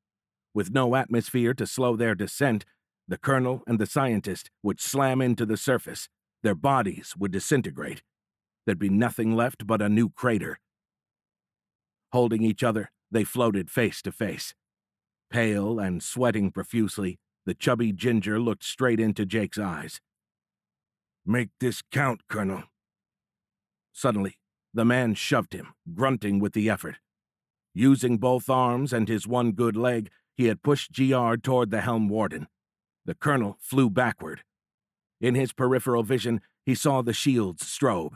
With no atmosphere to slow their descent, the colonel and the scientist would slam into the surface. Their bodies would disintegrate. There'd be nothing left but a new crater. Holding each other, they floated face to face. Pale and sweating profusely, the chubby ginger looked straight into Jake's eyes. "Make this count, Colonel." Suddenly, the man shoved him, grunting with the effort. Using both arms and his one good leg, he had pushed Giard toward the Helm Warden. The colonel flew backward. In his peripheral vision, he saw the shield's strobe.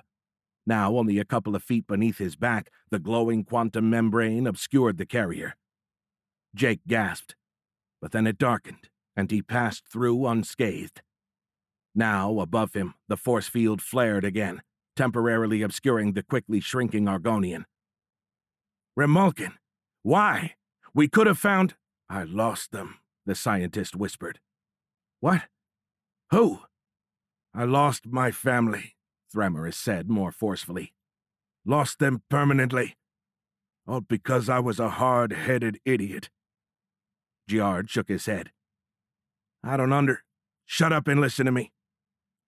Now only a couple of feet beneath his back, the glowing quantum membrane obscured the carrier. Jake gasped, but then it darkened, and he passed through unscathed. Now, above him, the force field flared again, temporarily obscuring the quickly shrinking Argonian. "Remulkin! Why? We could have found—" "I lost them," the scientist whispered. "What? Who?" "I lost my family," Thramarys said more forcefully. "Lost them permanently. All because I was a hard-headed idiot." Giard shook his head. "I don't Shut up and listen to me.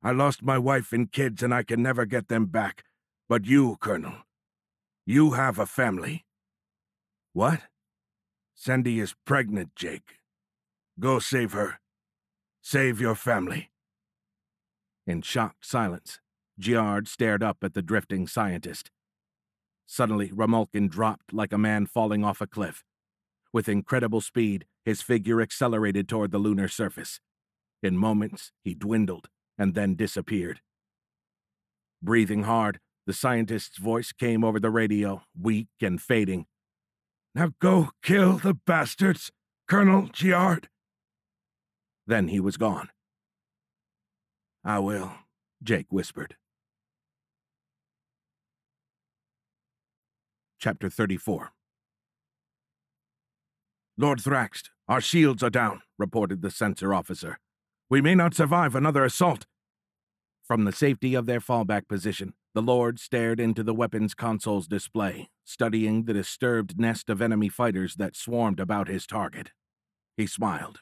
I lost my wife and kids and I can never get them back. But you, Colonel, you have a family." "What?" "Sandy is pregnant, Jake. Go save her. Save your family." In shocked silence, Giard stared up at the drifting scientist. Suddenly, Remulkin dropped like a man falling off a cliff. With incredible speed, his figure accelerated toward the lunar surface. In moments, he dwindled and then disappeared. Breathing hard, the scientist's voice came over the radio, weak and fading. "Now go kill the bastards, Colonel Giard." Then he was gone. "I will," Jake whispered. Chapter 34. "Lord Thraxt, our shields are down," reported the sensor officer. "We may not survive another assault." From the safety of their fallback position, the Lord stared into the weapons console's display, studying the disturbed nest of enemy fighters that swarmed about his target. He smiled.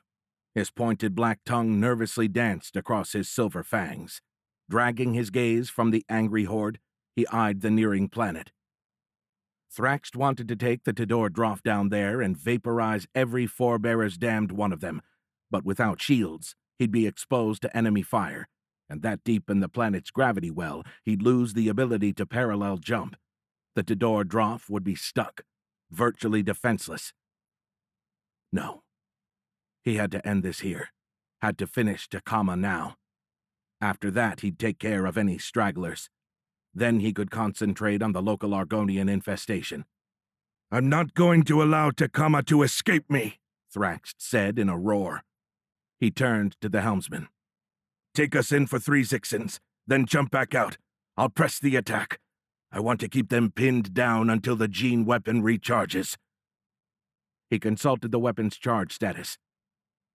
His pointed black tongue nervously danced across his silver fangs. Dragging his gaze from the angry horde, he eyed the nearing planet. Thraxt wanted to take the Tidor Droff down there and vaporize every Forebearer's damned one of them, but without shields, he'd be exposed to enemy fire, and that deep in the planet's gravity well, he'd lose the ability to parallel jump. The Tidor Droff would be stuck, virtually defenseless. No. He had to end this here, had to finish Takama now. After that, he'd take care of any stragglers. Then he could concentrate on the local Argonian infestation. "I'm not going to allow Takama to escape me," Thrax said in a roar. He turned to the helmsman. "Take us in for 3 Zixens, then jump back out. I'll press the attack. I want to keep them pinned down until the gene weapon recharges." He consulted the weapon's charge status.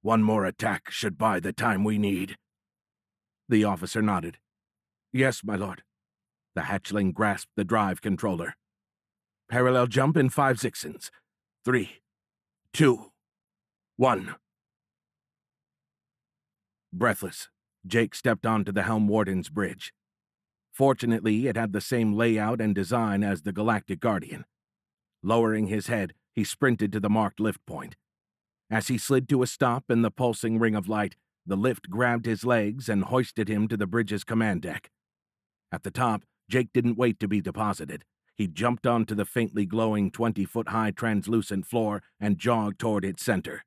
"1 more attack should buy the time we need." The officer nodded. "Yes, my lord." The hatchling grasped the drive controller. "Parallel jump in 5 Zixens. 3, 2, 1. Breathless, Jake stepped onto the Helm Warden's bridge. Fortunately, it had the same layout and design as the Galactic Guardian. Lowering his head, he sprinted to the marked lift point. As he slid to a stop in the pulsing ring of light, the lift grabbed his legs and hoisted him to the bridge's command deck. At the top, Jake didn't wait to be deposited. He jumped onto the faintly glowing 20-foot-high translucent floor and jogged toward its center.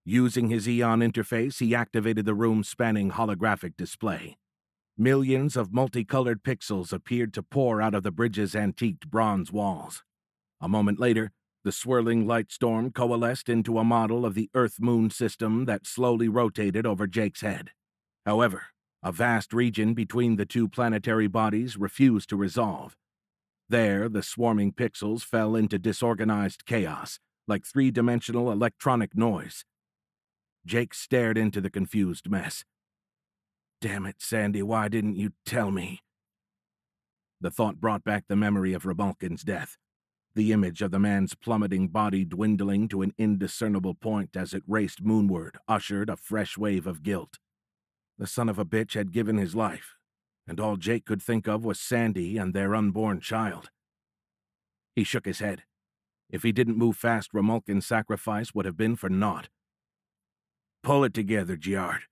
Using his Eon interface, he activated the room's spanning holographic display. Millions of multicolored pixels appeared to pour out of the bridge's antiqued bronze walls. A moment later, the swirling light storm coalesced into a model of the Earth-Moon system that slowly rotated over Jake's head. However, a vast region between the 2 planetary bodies refused to resolve. There, the swarming pixels fell into disorganized chaos, like 3-dimensional electronic noise. Jake stared into the confused mess. "Damn it, Sandy, why didn't you tell me?" The thought brought back the memory of Remulkin's death, the image of the man's plummeting body dwindling to an indiscernible point as it raced moonward, ushered a fresh wave of guilt. The son of a bitch had given his life, and all Jake could think of was Sandy and their unborn child. He shook his head. If he didn't move fast, Remulkin's sacrifice would have been for naught. "Pull it together, Giard."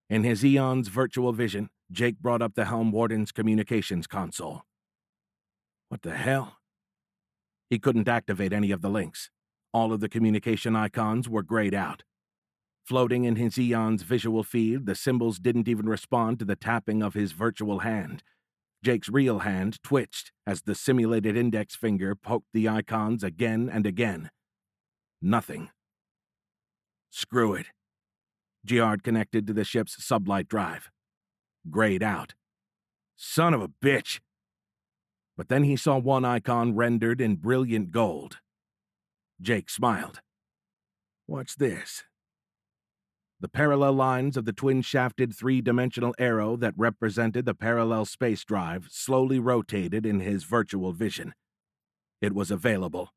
In his Eon's virtual vision, Jake brought up the Helm Warden's communications console. What the hell? He couldn't activate any of the links. All of the communication icons were grayed out. Floating in his Eon's visual feed, the symbols didn't even respond to the tapping of his virtual hand. Jake's real hand twitched as the simulated index finger poked the icons again and again. Nothing. Screw it. Giard connected to the ship's sublight drive. Grayed out. Son of a bitch! But then he saw one icon rendered in brilliant gold. Jake smiled. What's this? The parallel lines of the twin-shafted 3-dimensional arrow that represented the parallel space drive slowly rotated in his virtual vision. It was available.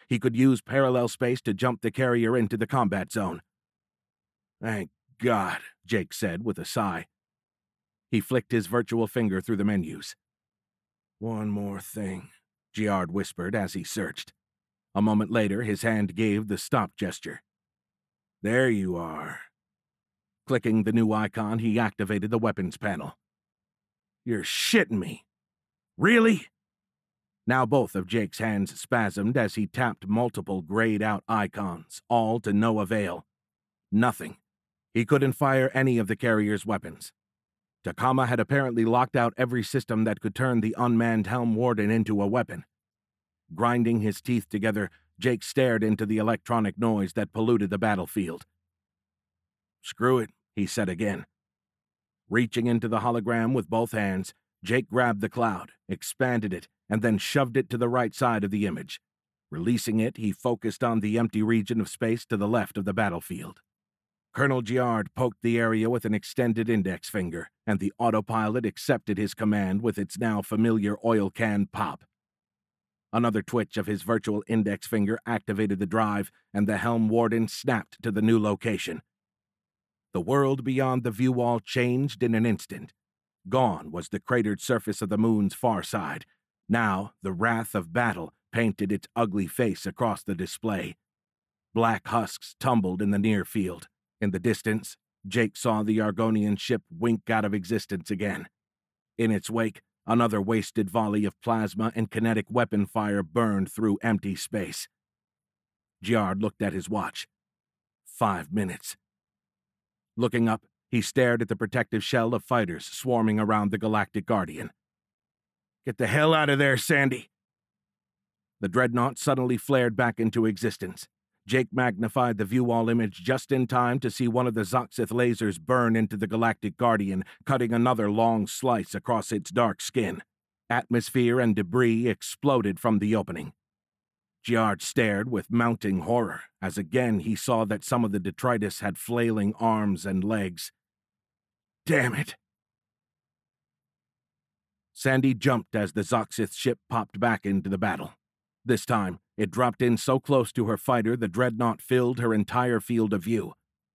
He could use parallel space to jump the carrier into the combat zone. Thank God, Jake said with a sigh. He flicked his virtual finger through the menus. One more thing, Giard whispered as he searched. A moment later, his hand gave the stop gesture. There you are. Clicking the new icon, he activated the weapons panel. You're shitting me. Really? Now both of Jake's hands spasmed as he tapped multiple grayed-out icons, all to no avail. Nothing. He couldn't fire any of the carrier's weapons. Takama had apparently locked out every system that could turn the unmanned Helm Warden into a weapon. Grinding his teeth together, Jake stared into the electronic noise that polluted the battlefield. Screw it, he said again. Reaching into the hologram with both hands, Jake grabbed the cloud, expanded it, and then shoved it to the right side of the image. Releasing it, he focused on the empty region of space to the left of the battlefield. Colonel Giard poked the area with an extended index finger, and the autopilot accepted his command with its now familiar oil can pop. Another twitch of his virtual index finger activated the drive, and the Helm Warden snapped to the new location. The world beyond the view wall changed in an instant. Gone was the cratered surface of the moon's far side. Now, the wrath of battle painted its ugly face across the display. Black husks tumbled in the near field. In the distance, Jake saw the Argonian ship wink out of existence again. In its wake, another wasted volley of plasma and kinetic weapon fire burned through empty space. Giard looked at his watch. 5 minutes. Looking up, He stared at the protective shell of fighters swarming around the Galactic Guardian. "Get the hell out of there, Sandy!" The dreadnought suddenly flared back into existence. Jake magnified the view-all image just in time to see one of the Zoxith lasers burn into the Galactic Guardian, cutting another long slice across its dark skin. Atmosphere and debris exploded from the opening. Giard stared with mounting horror as again he saw that some of the detritus had flailing arms and legs. Damn it! Sandy jumped as the Zoxith ship popped back into the battle. This time, it dropped in so close to her fighter the dreadnought filled her entire field of view.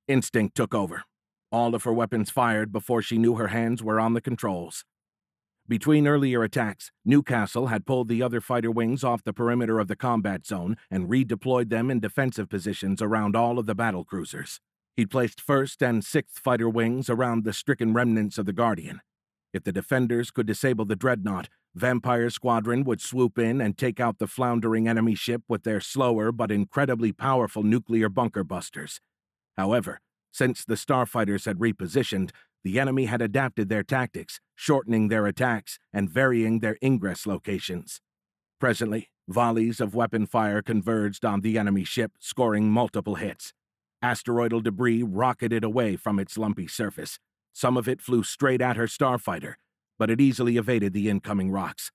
Instinct took over. All of her weapons fired before she knew her hands were on the controls. Between earlier attacks, Newcastle had pulled the other fighter wings off the perimeter of the combat zone and redeployed them in defensive positions around all of the battle cruisers. He'd placed 1st and 6th fighter wings around the stricken remnants of the Guardian. If the defenders could disable the dreadnought, Vampire Squadron would swoop in and take out the floundering enemy ship with their slower but incredibly powerful nuclear bunker busters. However, since the starfighters had repositioned, the enemy had adapted their tactics, shortening their attacks and varying their ingress locations. Presently, volleys of weapon fire converged on the enemy ship, scoring multiple hits. Asteroidal debris rocketed away from its lumpy surface. Some of it flew straight at her starfighter, but it easily evaded the incoming rocks.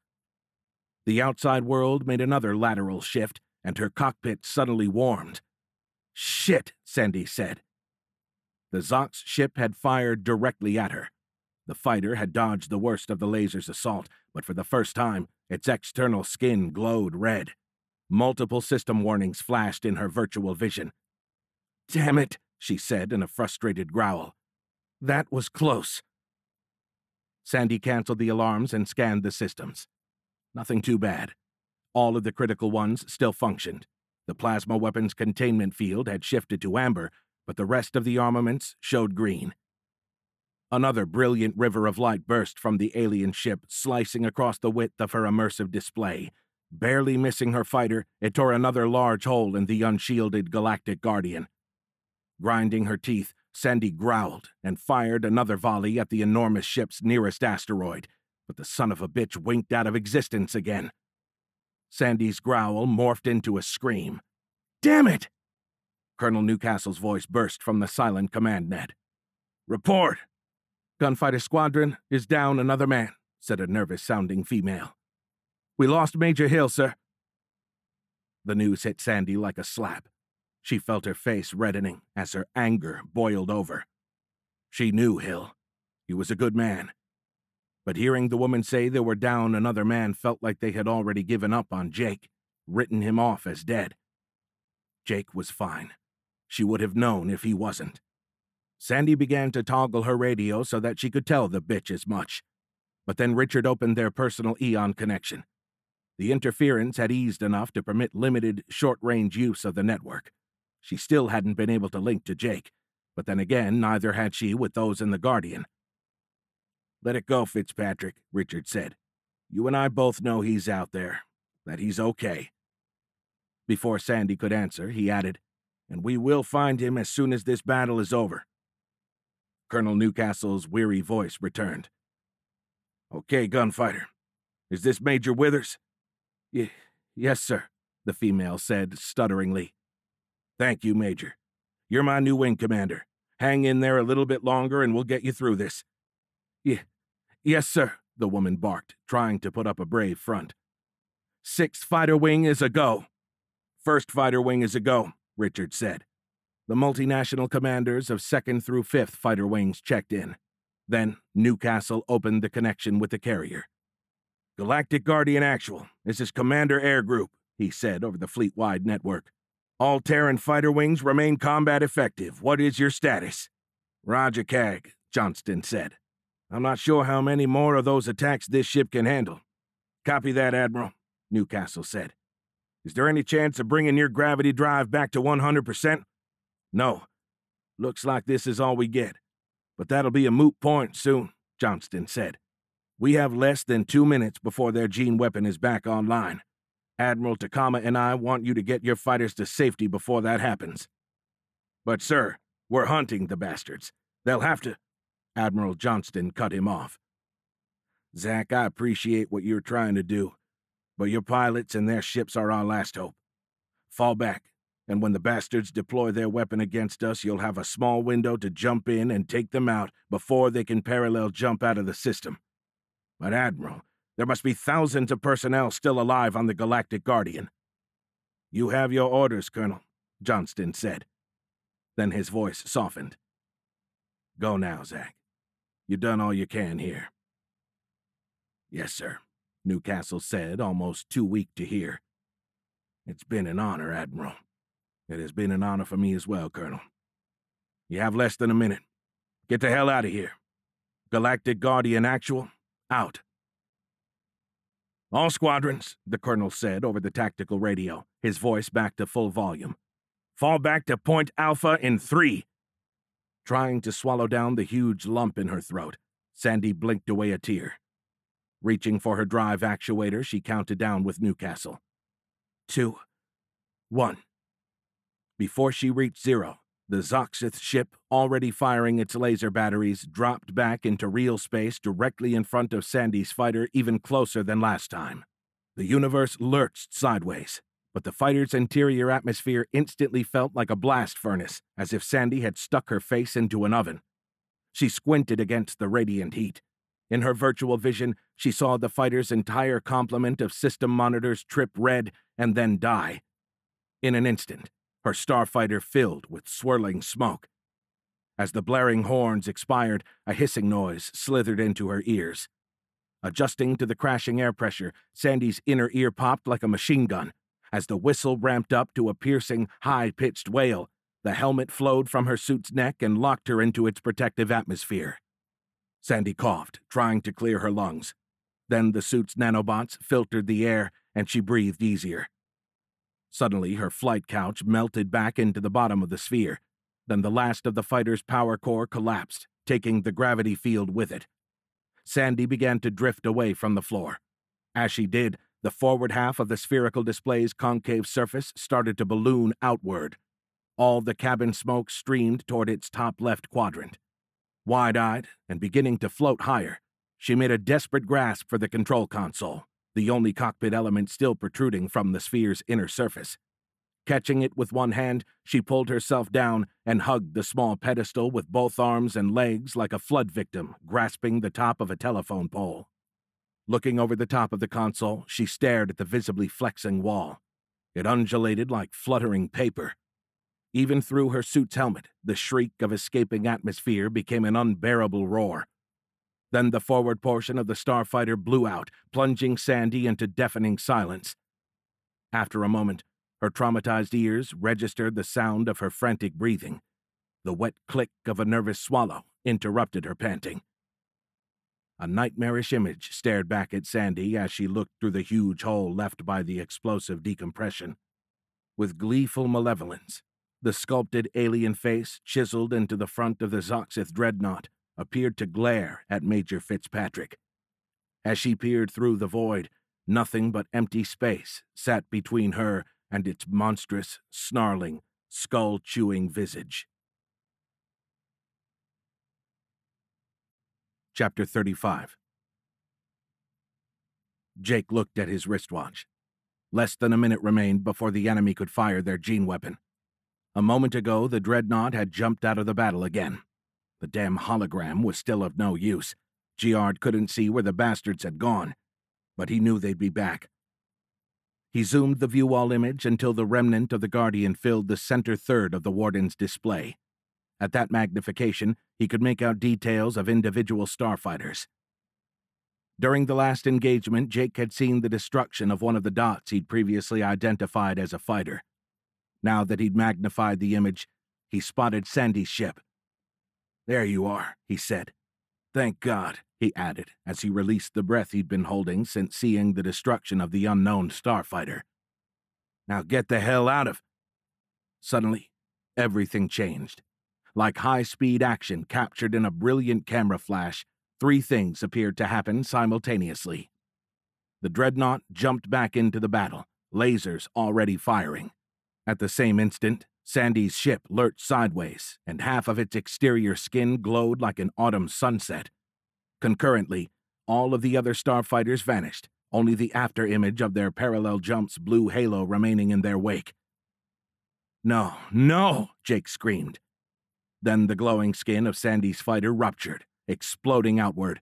The outside world made another lateral shift, and her cockpit suddenly warmed. "Shit," Sandy said. The Zox ship had fired directly at her. The fighter had dodged the worst of the laser's assault, but for the first time, its external skin glowed red. Multiple system warnings flashed in her virtual vision. "Damn it," she said in a frustrated growl. "That was close." Sandy canceled the alarms and scanned the systems. Nothing too bad. All of the critical ones still functioned. The plasma weapons containment field had shifted to amber, but the rest of the armaments showed green. Another brilliant river of light burst from the alien ship, slicing across the width of her immersive display. Barely missing her fighter, it tore another large hole in the unshielded Galactic Guardian. Grinding her teeth, Sandy growled and fired another volley at the enormous ship's nearest asteroid, but the son of a bitch winked out of existence again. Sandy's growl morphed into a scream. "Damn it!" Colonel Newcastle's voice burst from the silent command net. "Report! Gunfighter Squadron is down another man," said a nervous-sounding female. "We lost Major Hill, sir." The news hit Sandy like a slap. She felt her face reddening as her anger boiled over. She knew Hill. He was a good man. But hearing the woman say they were down another man felt like they had already given up on Jake, written him off as dead. Jake was fine. She would have known if he wasn't. Sandy began to toggle her radio so that she could tell the bitch as much. But then Richard opened their personal Eon connection. The interference had eased enough to permit limited, short-range use of the network. She still hadn't been able to link to Jake, but then again, neither had she with those in the Guardian. "Let it go, Fitzpatrick," Richard said. "You and I both know he's out there, that he's okay." Before Sandy could answer, he added, "And we will find him as soon as this battle is over." Colonel Newcastle's weary voice returned. "Okay, gunfighter. Is this Major Withers?" Yes, sir," the female said stutteringly. "Thank you, Major. You're my new wing commander. Hang in there a little bit longer and we'll get you through this." Yes, sir," the woman barked, trying to put up a brave front. "6th Fighter Wing is a go." "1st Fighter Wing is a go," Richard said. The multinational commanders of 2nd through 5th Fighter Wings checked in. Then Newcastle opened the connection with the carrier. "Galactic Guardian Actual, this is Commander Air Group," he said over the fleet-wide network. "All Terran fighter wings remain combat effective. What is your status?" "Roger, CAG," Johnston said. "I'm not sure how many more of those attacks this ship can handle." "Copy that, Admiral," Newcastle said. "Is there any chance of bringing your gravity drive back to 100%? "No. Looks like this is all we get. But that'll be a moot point soon," Johnston said. "We have less than 2 minutes before their gene weapon is back online. Admiral Takama and I want you to get your fighters to safety before that happens." "But, sir, we're hunting the bastards. They'll have to—" Admiral Johnston cut him off. "Zach, I appreciate what you're trying to do, but your pilots and their ships are our last hope. Fall back, and when the bastards deploy their weapon against us, you'll have a small window to jump in and take them out before they can parallel jump out of the system. But Admiral, there must be thousands of personnel still alive on the Galactic Guardian." "You have your orders, Colonel," Johnston said. Then his voice softened. "Go now, Zach. You've done all you can here." "Yes, sir," Newcastle said, almost too weak to hear. "It's been an honor, Admiral. It has been an honor for me as well, Colonel. You have less than a minute. Get the hell out of here. Galactic Guardian Actual, out." "All squadrons," the Colonel said over the tactical radio, his voice back to full volume. "Fall back to Point Alpha in 3. Trying to swallow down the huge lump in her throat, Sandy blinked away a tear. Reaching for her drive actuator, she counted down with Newcastle. 2, 1. Before she reached 0, the Zoxith ship, already firing its laser batteries, dropped back into real space directly in front of Sandy's fighter, even closer than last time. The universe lurched sideways, but the fighter's interior atmosphere instantly felt like a blast furnace, as if Sandy had stuck her face into an oven. She squinted against the radiant heat. In her virtual vision, she saw the fighter's entire complement of system monitors trip red and then die. In an instant, her starfighter filled with swirling smoke. As the blaring horns expired, a hissing noise slithered into her ears. Adjusting to the crashing air pressure, Sandy's inner ear popped like a machine gun. As the whistle ramped up to a piercing, high-pitched wail, the helmet flowed from her suit's neck and locked her into its protective atmosphere. Sandy coughed, trying to clear her lungs. Then the suit's nanobots filtered the air, and she breathed easier. Suddenly, her flight couch melted back into the bottom of the sphere. Then the last of the fighter's power core collapsed, taking the gravity field with it. Sandy began to drift away from the floor. As she did, the forward half of the spherical display's concave surface started to balloon outward. All the cabin smoke streamed toward its top left quadrant. Wide-eyed and beginning to float higher, she made a desperate grasp for the control console, the only cockpit element still protruding from the sphere's inner surface. Catching it with one hand, she pulled herself down and hugged the small pedestal with both arms and legs like a flood victim grasping the top of a telephone pole. Looking over the top of the console, she stared at the visibly flexing wall. It undulated like fluttering paper. Even through her suit's helmet, the shriek of escaping atmosphere became an unbearable roar. Then the forward portion of the starfighter blew out, plunging Sandy into deafening silence. After a moment, her traumatized ears registered the sound of her frantic breathing. The wet click of a nervous swallow interrupted her panting. A nightmarish image stared back at Sandy as she looked through the huge hole left by the explosive decompression. With gleeful malevolence, the sculpted alien face chiseled into the front of the Zoxith dreadnought appeared to glare at Major Fitzpatrick. As she peered through the void, nothing but empty space sat between her and its monstrous, snarling, skull-chewing visage. Chapter 35. Jake looked at his wristwatch. Less than a minute remained before the enemy could fire their gene weapon. A moment ago, the dreadnought had jumped out of the battle again. The damn hologram was still of no use. Giard couldn't see where the bastards had gone, but he knew they'd be back. He zoomed the view wall image until the remnant of the Guardian filled the center third of the Warden's display. At that magnification, he could make out details of individual starfighters. During the last engagement, Jake had seen the destruction of one of the dots he'd previously identified as a fighter. Now that he'd magnified the image, he spotted Sandy's ship. "There you are," he said. "Thank God," he added, as he released the breath he'd been holding since seeing the destruction of the unknown starfighter. "Now get the hell out of..." Suddenly, everything changed. Like high-speed action captured in a brilliant camera flash, 3 things appeared to happen simultaneously. The dreadnought jumped back into the battle, lasers already firing. At the same instant, Sandy's ship lurched sideways, and half of its exterior skin glowed like an autumn sunset. Concurrently, all of the other starfighters vanished, only the afterimage of their parallel jump's blue halo remaining in their wake. "No, no!" Jake screamed. Then the glowing skin of Sandy's fighter ruptured, exploding outward.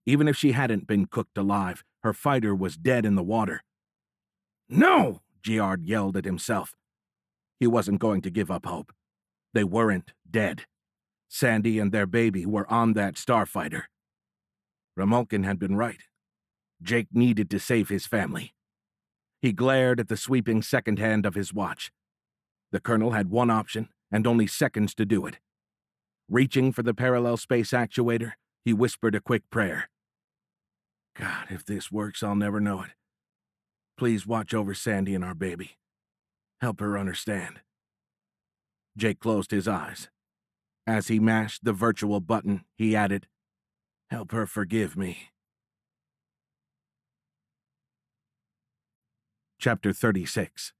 Even if she hadn't been cooked alive, her fighter was dead in the water. "No!" Giard yelled at himself. He wasn't going to give up hope. They weren't dead. Sandy and their baby were on that starfighter. Ramolkin had been right. Jake needed to save his family. He glared at the sweeping second hand of his watch. The colonel had one option, and only seconds to do it. Reaching for the parallel space actuator, he whispered a quick prayer. "God, if this works, I'll never know it. Please watch over Sandy and our baby. Help her understand." Jake closed his eyes. As he mashed the virtual button, he added, "Help her forgive me." Chapter 36.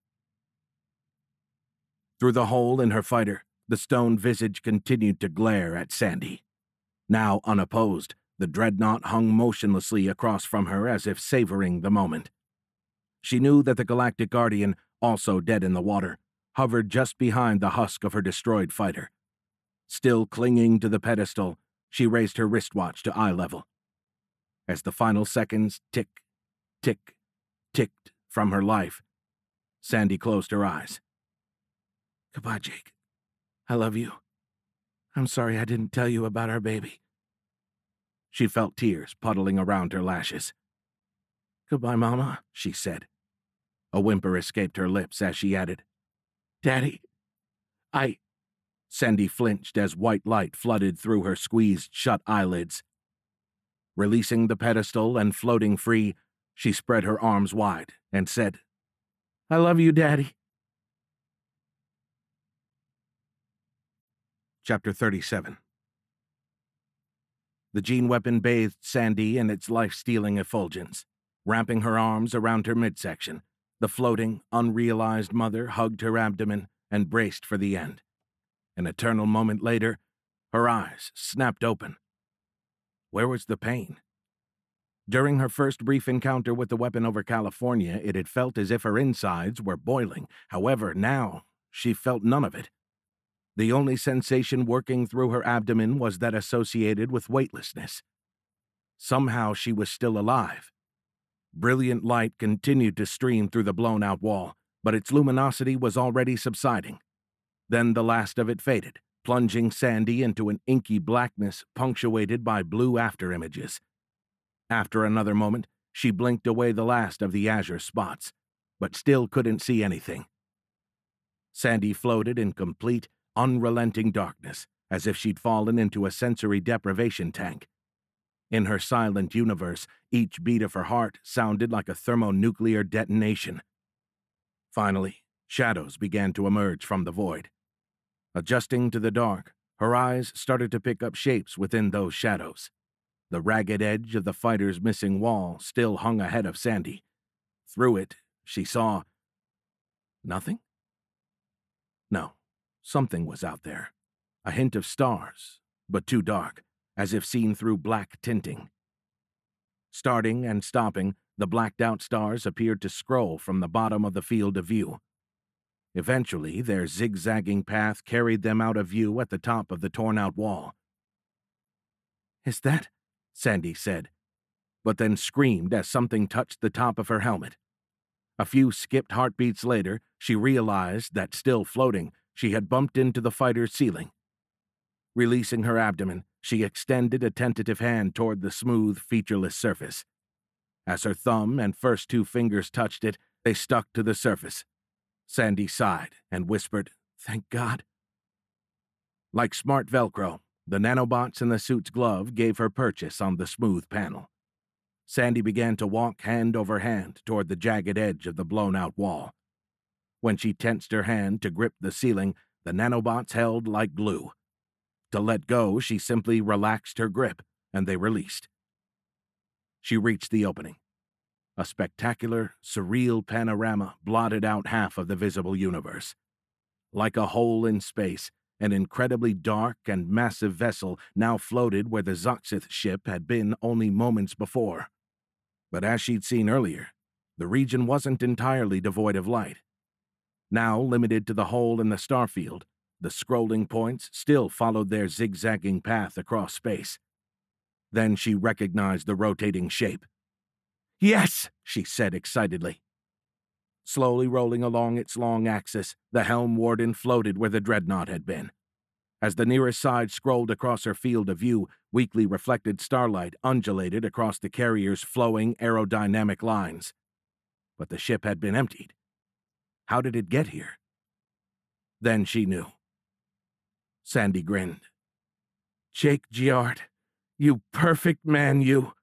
Through the hole in her fighter, the stone visage continued to glare at Sandy. Now unopposed, the dreadnought hung motionlessly across from her as if savoring the moment. She knew that the Galactic Guardian, also dead in the water, hovered just behind the husk of her destroyed fighter. Still clinging to the pedestal, she raised her wristwatch to eye level. As the final seconds tick, tick, ticked from her life, Sandy closed her eyes. "Goodbye, Jake. I love you. I'm sorry I didn't tell you about our baby." She felt tears puddling around her lashes. "Goodbye, Mama," she said. A whimper escaped her lips as she added, "Daddy, I—" Sandy flinched as white light flooded through her squeezed-shut eyelids. Releasing the pedestal and floating free, she spread her arms wide and said, "I love you, Daddy." Chapter 37. The gene weapon bathed Sandy in its life-stealing effulgence. Wrapping her arms around her midsection, the floating, unrealized mother hugged her abdomen and braced for the end. An eternal moment later, her eyes snapped open. Where was the pain? During her first brief encounter with the weapon over California, it had felt as if her insides were boiling. However, now she felt none of it. The only sensation working through her abdomen was that associated with weightlessness. Somehow she was still alive. Brilliant light continued to stream through the blown-out wall, but its luminosity was already subsiding. Then the last of it faded, plunging Sandy into an inky blackness punctuated by blue afterimages. After another moment, she blinked away the last of the azure spots, but still couldn't see anything. Sandy floated in complete, unrelenting darkness, as if she'd fallen into a sensory deprivation tank. In her silent universe, each beat of her heart sounded like a thermonuclear detonation. Finally, shadows began to emerge from the void. Adjusting to the dark, her eyes started to pick up shapes within those shadows. The ragged edge of the fighter's missing wall still hung ahead of Sandy. Through it, she saw... nothing? No, something was out there. A hint of stars, but too dark, as if seen through black tinting. Starting and stopping, the blacked-out stars appeared to scroll from the bottom of the field of view. Eventually, their zigzagging path carried them out of view at the top of the torn-out wall. "Is that?" Sandy said, but then screamed as something touched the top of her helmet. A few skipped heartbeats later, she realized that, still floating, she had bumped into the fighter's ceiling. Releasing her abdomen, she extended a tentative hand toward the smooth, featureless surface. As her thumb and first two fingers touched it, they stuck to the surface. Sandy sighed and whispered, "Thank God." Like smart Velcro, the nanobots in the suit's glove gave her purchase on the smooth panel. Sandy began to walk hand over hand toward the jagged edge of the blown-out wall. When she tensed her hand to grip the ceiling, the nanobots held like glue. To let go, she simply relaxed her grip, and they released. She reached the opening. A spectacular, surreal panorama blotted out half of the visible universe. Like a hole in space, an incredibly dark and massive vessel now floated where the Zoxith ship had been only moments before. But as she'd seen earlier, the region wasn't entirely devoid of light. Now limited to the hole in the starfield, the scrolling points still followed their zigzagging path across space. Then she recognized the rotating shape. "Yes!" she said excitedly. Slowly rolling along its long axis, the helm warden floated where the dreadnought had been. As the nearest side scrolled across her field of view, weakly reflected starlight undulated across the carrier's flowing aerodynamic lines. But the ship had been emptied. How did it get here? Then she knew. Sandy grinned. "Jake Giard, you perfect man, you."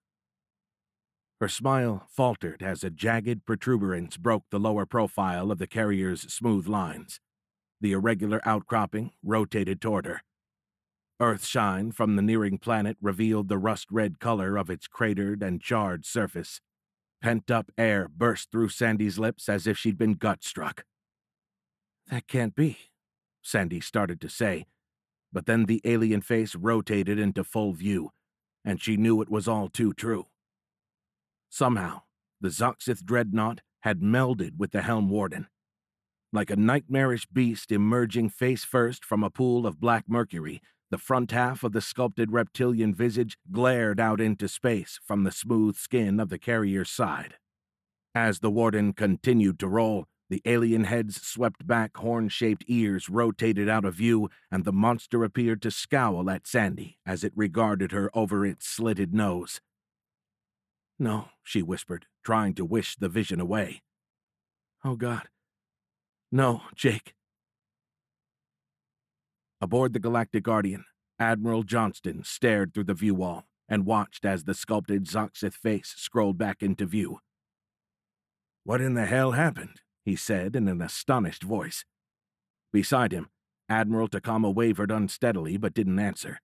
Her smile faltered as a jagged protuberance broke the lower profile of the carrier's smooth lines. The irregular outcropping rotated toward her. Earthshine from the nearing planet revealed the rust-red color of its cratered and charred surface. Pent-up air burst through Sandy's lips as if she'd been gut-struck. "That can't be," Sandy started to say, but then the alien face rotated into full view, and she knew it was all too true. Somehow, the Zoxith dreadnought had melded with the helm warden. Like a nightmarish beast emerging face first from a pool of black mercury, the front half of the sculpted reptilian visage glared out into space from the smooth skin of the carrier's side. As the warden continued to roll, the alien head's swept back horn-shaped ears rotated out of view, and the monster appeared to scowl at Sandy as it regarded her over its slitted nose. "No," she whispered, trying to wish the vision away. "Oh, God. No, Jake." Aboard the Galactic Guardian, Admiral Johnston stared through the view wall and watched as the sculpted Zoxith face scrolled back into view. "What in the hell happened?" he said in an astonished voice. Beside him, Admiral Takama wavered unsteadily but didn't answer.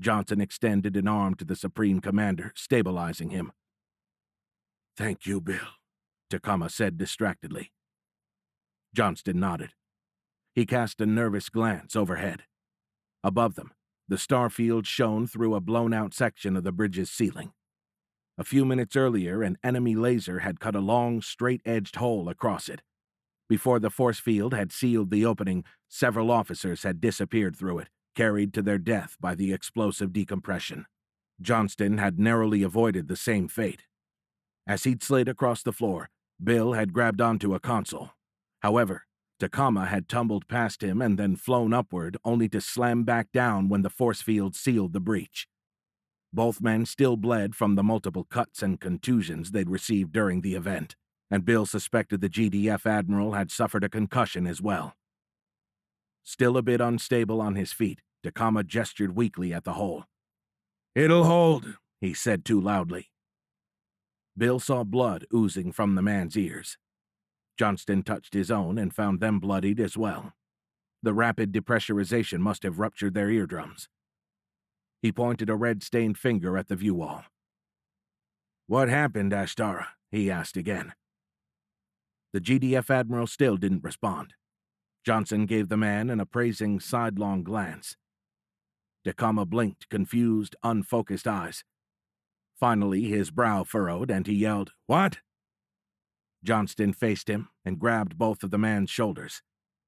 Johnson extended an arm to the Supreme Commander, stabilizing him. "Thank you, Bill," Takama said distractedly. Johnston nodded. He cast a nervous glance overhead. Above them, the starfield shone through a blown-out section of the bridge's ceiling. A few minutes earlier, an enemy laser had cut a long, straight-edged hole across it. Before the force field had sealed the opening, several officers had disappeared through it, carried to their death by the explosive decompression. Johnston had narrowly avoided the same fate. As he'd slid across the floor, Bill had grabbed onto a console. However, Takama had tumbled past him and then flown upward, only to slam back down when the force field sealed the breach. Both men still bled from the multiple cuts and contusions they'd received during the event, and Bill suspected the GDF admiral had suffered a concussion as well. Still a bit unstable on his feet, Takama gestured weakly at the hole. "It'll hold," he said too loudly. Bill saw blood oozing from the man's ears. Johnston touched his own and found them bloodied as well. The rapid depressurization must have ruptured their eardrums. He pointed a red-stained finger at the view wall. "What happened, Ashtara?" he asked again. The GDF admiral still didn't respond. Johnson gave the man an appraising sidelong glance. Takama blinked confused, unfocused eyes. Finally, his brow furrowed, and he yelled, "What?" Johnston faced him and grabbed both of the man's shoulders.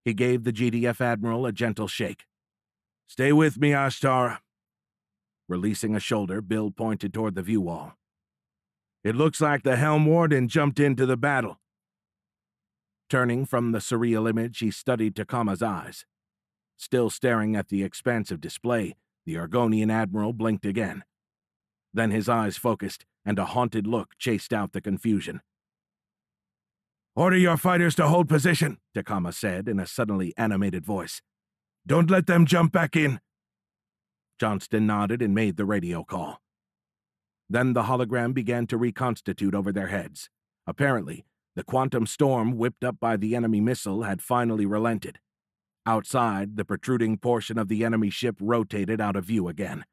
He gave the GDF admiral a gentle shake. "Stay with me, Ashtara." Releasing a shoulder, Bill pointed toward the view wall. "It looks like the helm warden jumped into the battle." Turning from the surreal image, he studied Takama's eyes. Still staring at the expansive display, the Argonian admiral blinked again. Then his eyes focused, and a haunted look chased out the confusion. "Order your fighters to hold position," Takama said in a suddenly animated voice. "Don't let them jump back in." Johnston nodded and made the radio call. Then the hologram began to reconstitute over their heads. Apparently, the quantum storm whipped up by the enemy missile had finally relented. Outside, the protruding portion of the enemy ship rotated out of view again.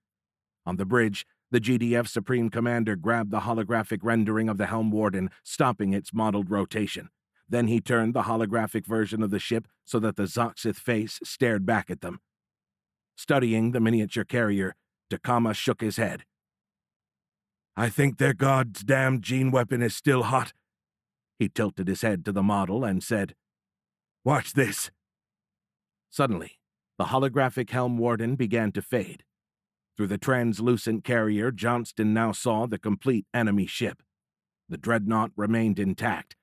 On the bridge, the GDF Supreme Commander grabbed the holographic rendering of the helm warden, stopping its modeled rotation. Then he turned the holographic version of the ship so that the Zoxith face stared back at them. Studying the miniature carrier, Takama shook his head. "I think their god's damn gene weapon is still hot." He tilted his head to the model and said, "Watch this." Suddenly, the holographic helm warden began to fade. Through the translucent carrier, Johnston now saw the complete enemy ship. The dreadnought remained intact.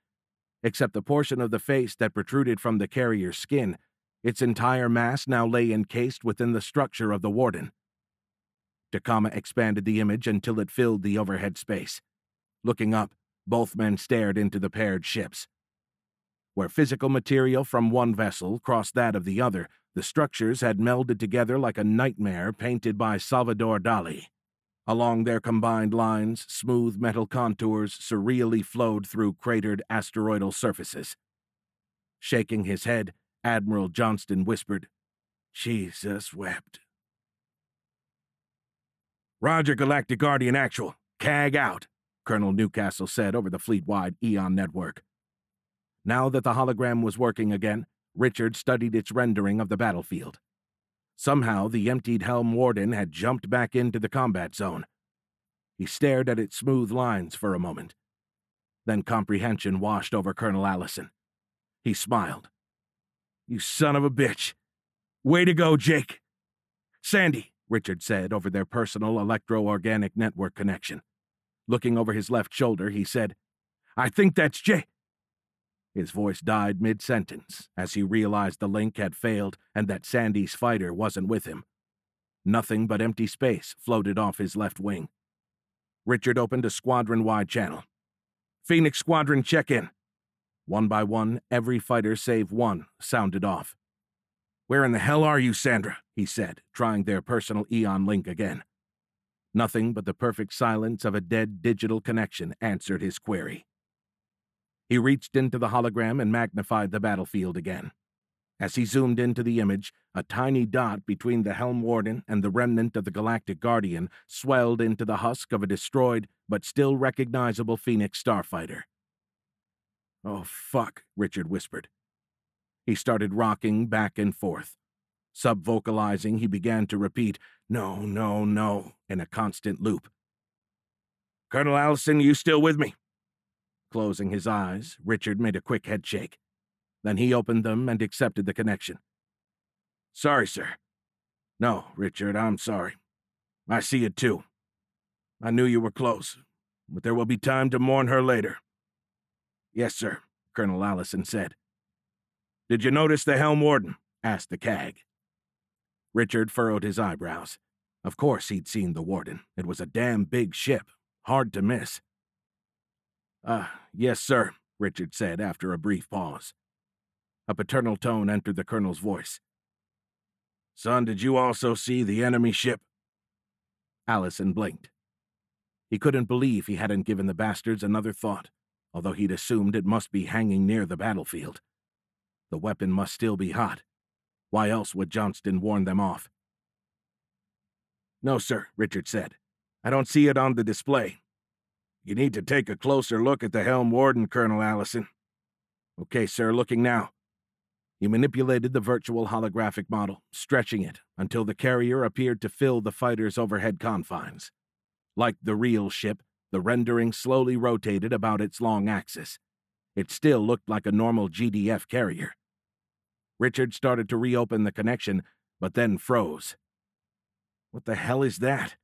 Except the portion of the face that protruded from the carrier's skin, its entire mass now lay encased within the structure of the warden. Takama expanded the image until it filled the overhead space. Looking up, both men stared into the paired ships. Where physical material from one vessel crossed that of the other, the structures had melded together like a nightmare painted by Salvador Dali. Along their combined lines, smooth metal contours surreally flowed through cratered asteroidal surfaces. Shaking his head, Admiral Johnston whispered, "Jesus wept." "Roger, Galactic Guardian Actual. CAG out," Colonel Newcastle said over the fleet-wide Eon network. Now that the hologram was working again, Richard studied its rendering of the battlefield. Somehow, the emptied helm warden had jumped back into the combat zone. He stared at its smooth lines for a moment. Then comprehension washed over Colonel Allison. He smiled. "You son of a bitch. Way to go, Jake." "Sandy," Richard said over their personal electro-organic network connection. Looking over his left shoulder, he said, "I think that's Jake." His voice died mid-sentence as he realized the link had failed and that Sandy's fighter wasn't with him. Nothing but empty space floated off his left wing. Richard opened a squadron-wide channel. "Phoenix Squadron, check in." One by one, every fighter save one sounded off. "Where in the hell are you, Sandra?" he said, trying their personal Eon link again. Nothing but the perfect silence of a dead digital connection answered his query. He reached into the hologram and magnified the battlefield again. As he zoomed into the image, a tiny dot between the helm warden and the remnant of the Galactic Guardian swelled into the husk of a destroyed but still recognizable Phoenix starfighter. "Oh, fuck," Richard whispered. He started rocking back and forth. Sub-vocalizing, he began to repeat, "No, no, no," in a constant loop. "Colonel Allison, you still with me?" Closing his eyes, Richard made a quick headshake. Then he opened them and accepted the connection. "Sorry, sir." "No, Richard, I'm sorry. I see it too. I knew you were close, but there will be time to mourn her later." "Yes, sir," Colonel Allison said. "Did you notice the helm warden?" asked the CAG. Richard furrowed his eyebrows. Of course he'd seen the warden. It was a damn big ship. Hard to miss. Yes, sir," Richard said after a brief pause. A paternal tone entered the colonel's voice. "Son, did you also see the enemy ship?" Allison blinked. He couldn't believe he hadn't given the bastards another thought, although he'd assumed it must be hanging near the battlefield. The weapon must still be hot. Why else would Johnston warn them off? "No, sir," Richard said. "I don't see it on the display." "You need to take a closer look at the helm warden, Colonel Allison." "Okay, sir, looking now." He manipulated the virtual holographic model, stretching it until the carrier appeared to fill the fighter's overhead confines. Like the real ship, the rendering slowly rotated about its long axis. It still looked like a normal GDF carrier. Richard started to reopen the connection, but then froze. What the hell is that?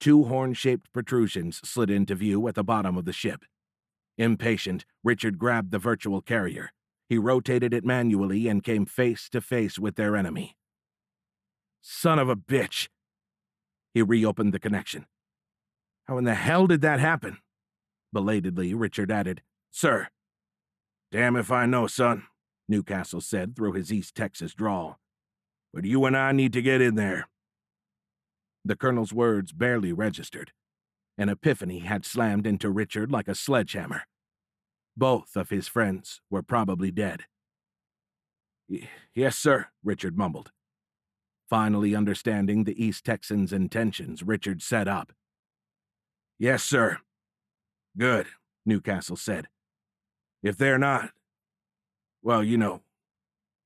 Two horn-shaped protrusions slid into view at the bottom of the ship. Impatient, Richard grabbed the virtual carrier. He rotated it manually and came face to face with their enemy. "Son of a bitch!" He reopened the connection. "How in the hell did that happen?" Belatedly, Richard added, "Sir." "Damn if I know, son," Newcastle said through his East Texas drawl. "But you and I need to get in there." The colonel's words barely registered. An epiphany had slammed into Richard like a sledgehammer. Both of his friends were probably dead. "Yes, sir," Richard mumbled. Finally understanding the East Texans' intentions, Richard sat up. "Yes, sir." "Good," Newcastle said. If they're not, well, you know."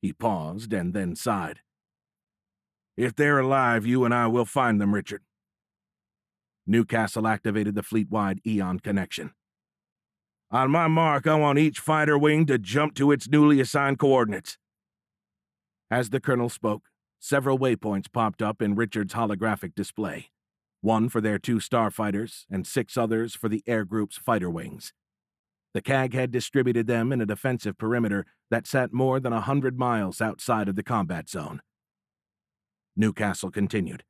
He paused and then sighed. "If they're alive, you and I will find them, Richard." Newcastle activated the fleet-wide Eon connection. "On my mark, I want each fighter wing to jump to its newly assigned coordinates." As the colonel spoke, several waypoints popped up in Richard's holographic display, one for their 2 starfighters and 6 others for the air group's fighter wings. The CAG had distributed them in a defensive perimeter that sat more than 100 miles outside of the combat zone. Newcastle continued.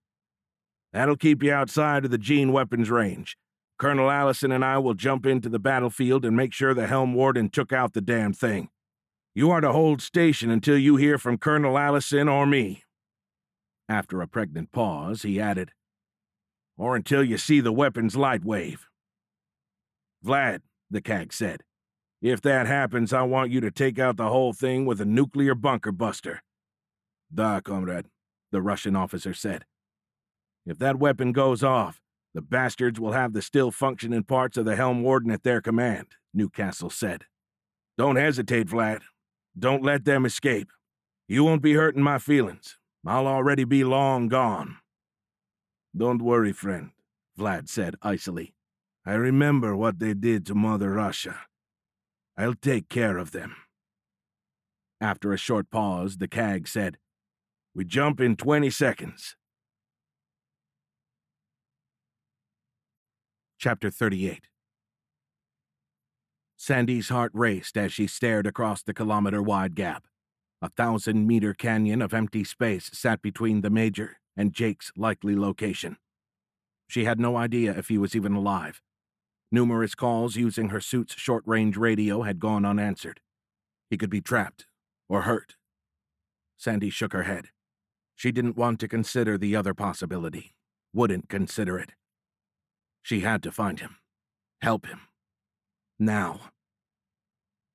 "That'll keep you outside of the gene weapons range. Colonel Allison and I will jump into the battlefield and make sure the Helm Warden took out the damn thing. You are to hold station until you hear from Colonel Allison or me." After a pregnant pause, he added, "Or until you see the weapon's light wave." "Vlad," the CAG said, "if that happens, I want you to take out the whole thing with a nuclear bunker buster." "Da, comrade," the Russian officer said. "If that weapon goes off, the bastards will have the still functioning parts of the Helm Warden at their command," Newcastle said. "Don't hesitate, Vlad. Don't let them escape. You won't be hurting my feelings. I'll already be long gone." "Don't worry, friend," Vlad said icily. "I remember what they did to Mother Russia. I'll take care of them." After a short pause, the CAG said, "We jump in 20 seconds. Chapter 38. Sandy's heart raced as she stared across the kilometer-wide gap. A 1,000-meter canyon of empty space sat between the Major and Jake's likely location. She had no idea if he was even alive. Numerous calls using her suit's short-range radio had gone unanswered. He could be trapped or hurt. Sandy shook her head. She didn't want to consider the other possibility. Wouldn't consider it. She had to find him. Help him. Now.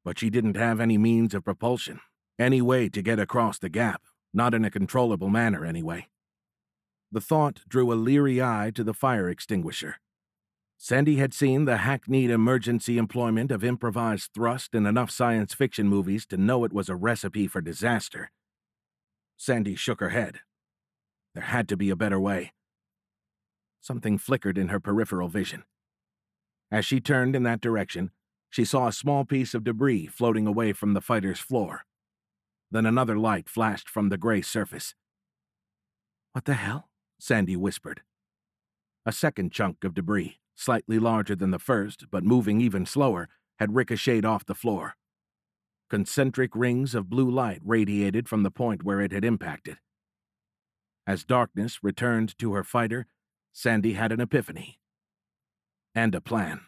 But she didn't have any means of propulsion, any way to get across the gap, not in a controllable manner anyway. The thought drew a leery eye to the fire extinguisher. Sandy had seen the hackneyed emergency employment of improvised thrust in enough science fiction movies to know it was a recipe for disaster. Sandy shook her head. There had to be a better way. Something flickered in her peripheral vision. As she turned in that direction, she saw a small piece of debris floating away from the fighter's floor. Then another light flashed from the gray surface. "What the hell?" Sandy whispered. A second chunk of debris, slightly larger than the first, but moving even slower, had ricocheted off the floor. Concentric rings of blue light radiated from the point where it had impacted. As darkness returned to her fighter, Sandy had an epiphany. And a plan.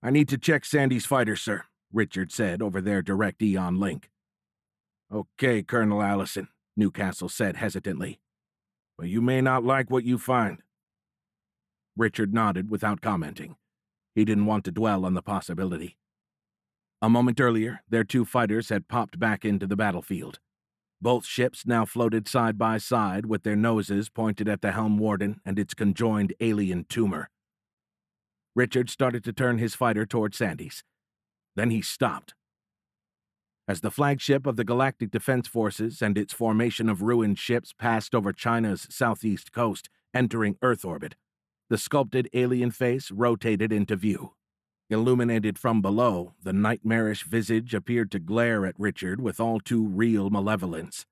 "I need to check Sandy's fighter, sir," Richard said over their direct Eon link. "Okay, Colonel Allison," Newcastle said hesitantly. "But you may not like what you find." Richard nodded without commenting. He didn't want to dwell on the possibility. A moment earlier, their 2 fighters had popped back into the battlefield. Both ships now floated side by side with their noses pointed at the Helm Warden and its conjoined alien tumor. Richard started to turn his fighter toward Sandy's. Then he stopped. As the flagship of the Galactic Defense Forces and its formation of ruined ships passed over China's southeast coast, entering Earth orbit, the sculpted alien face rotated into view. Illuminated from below, the nightmarish visage appeared to glare at Richard with all too real malevolence.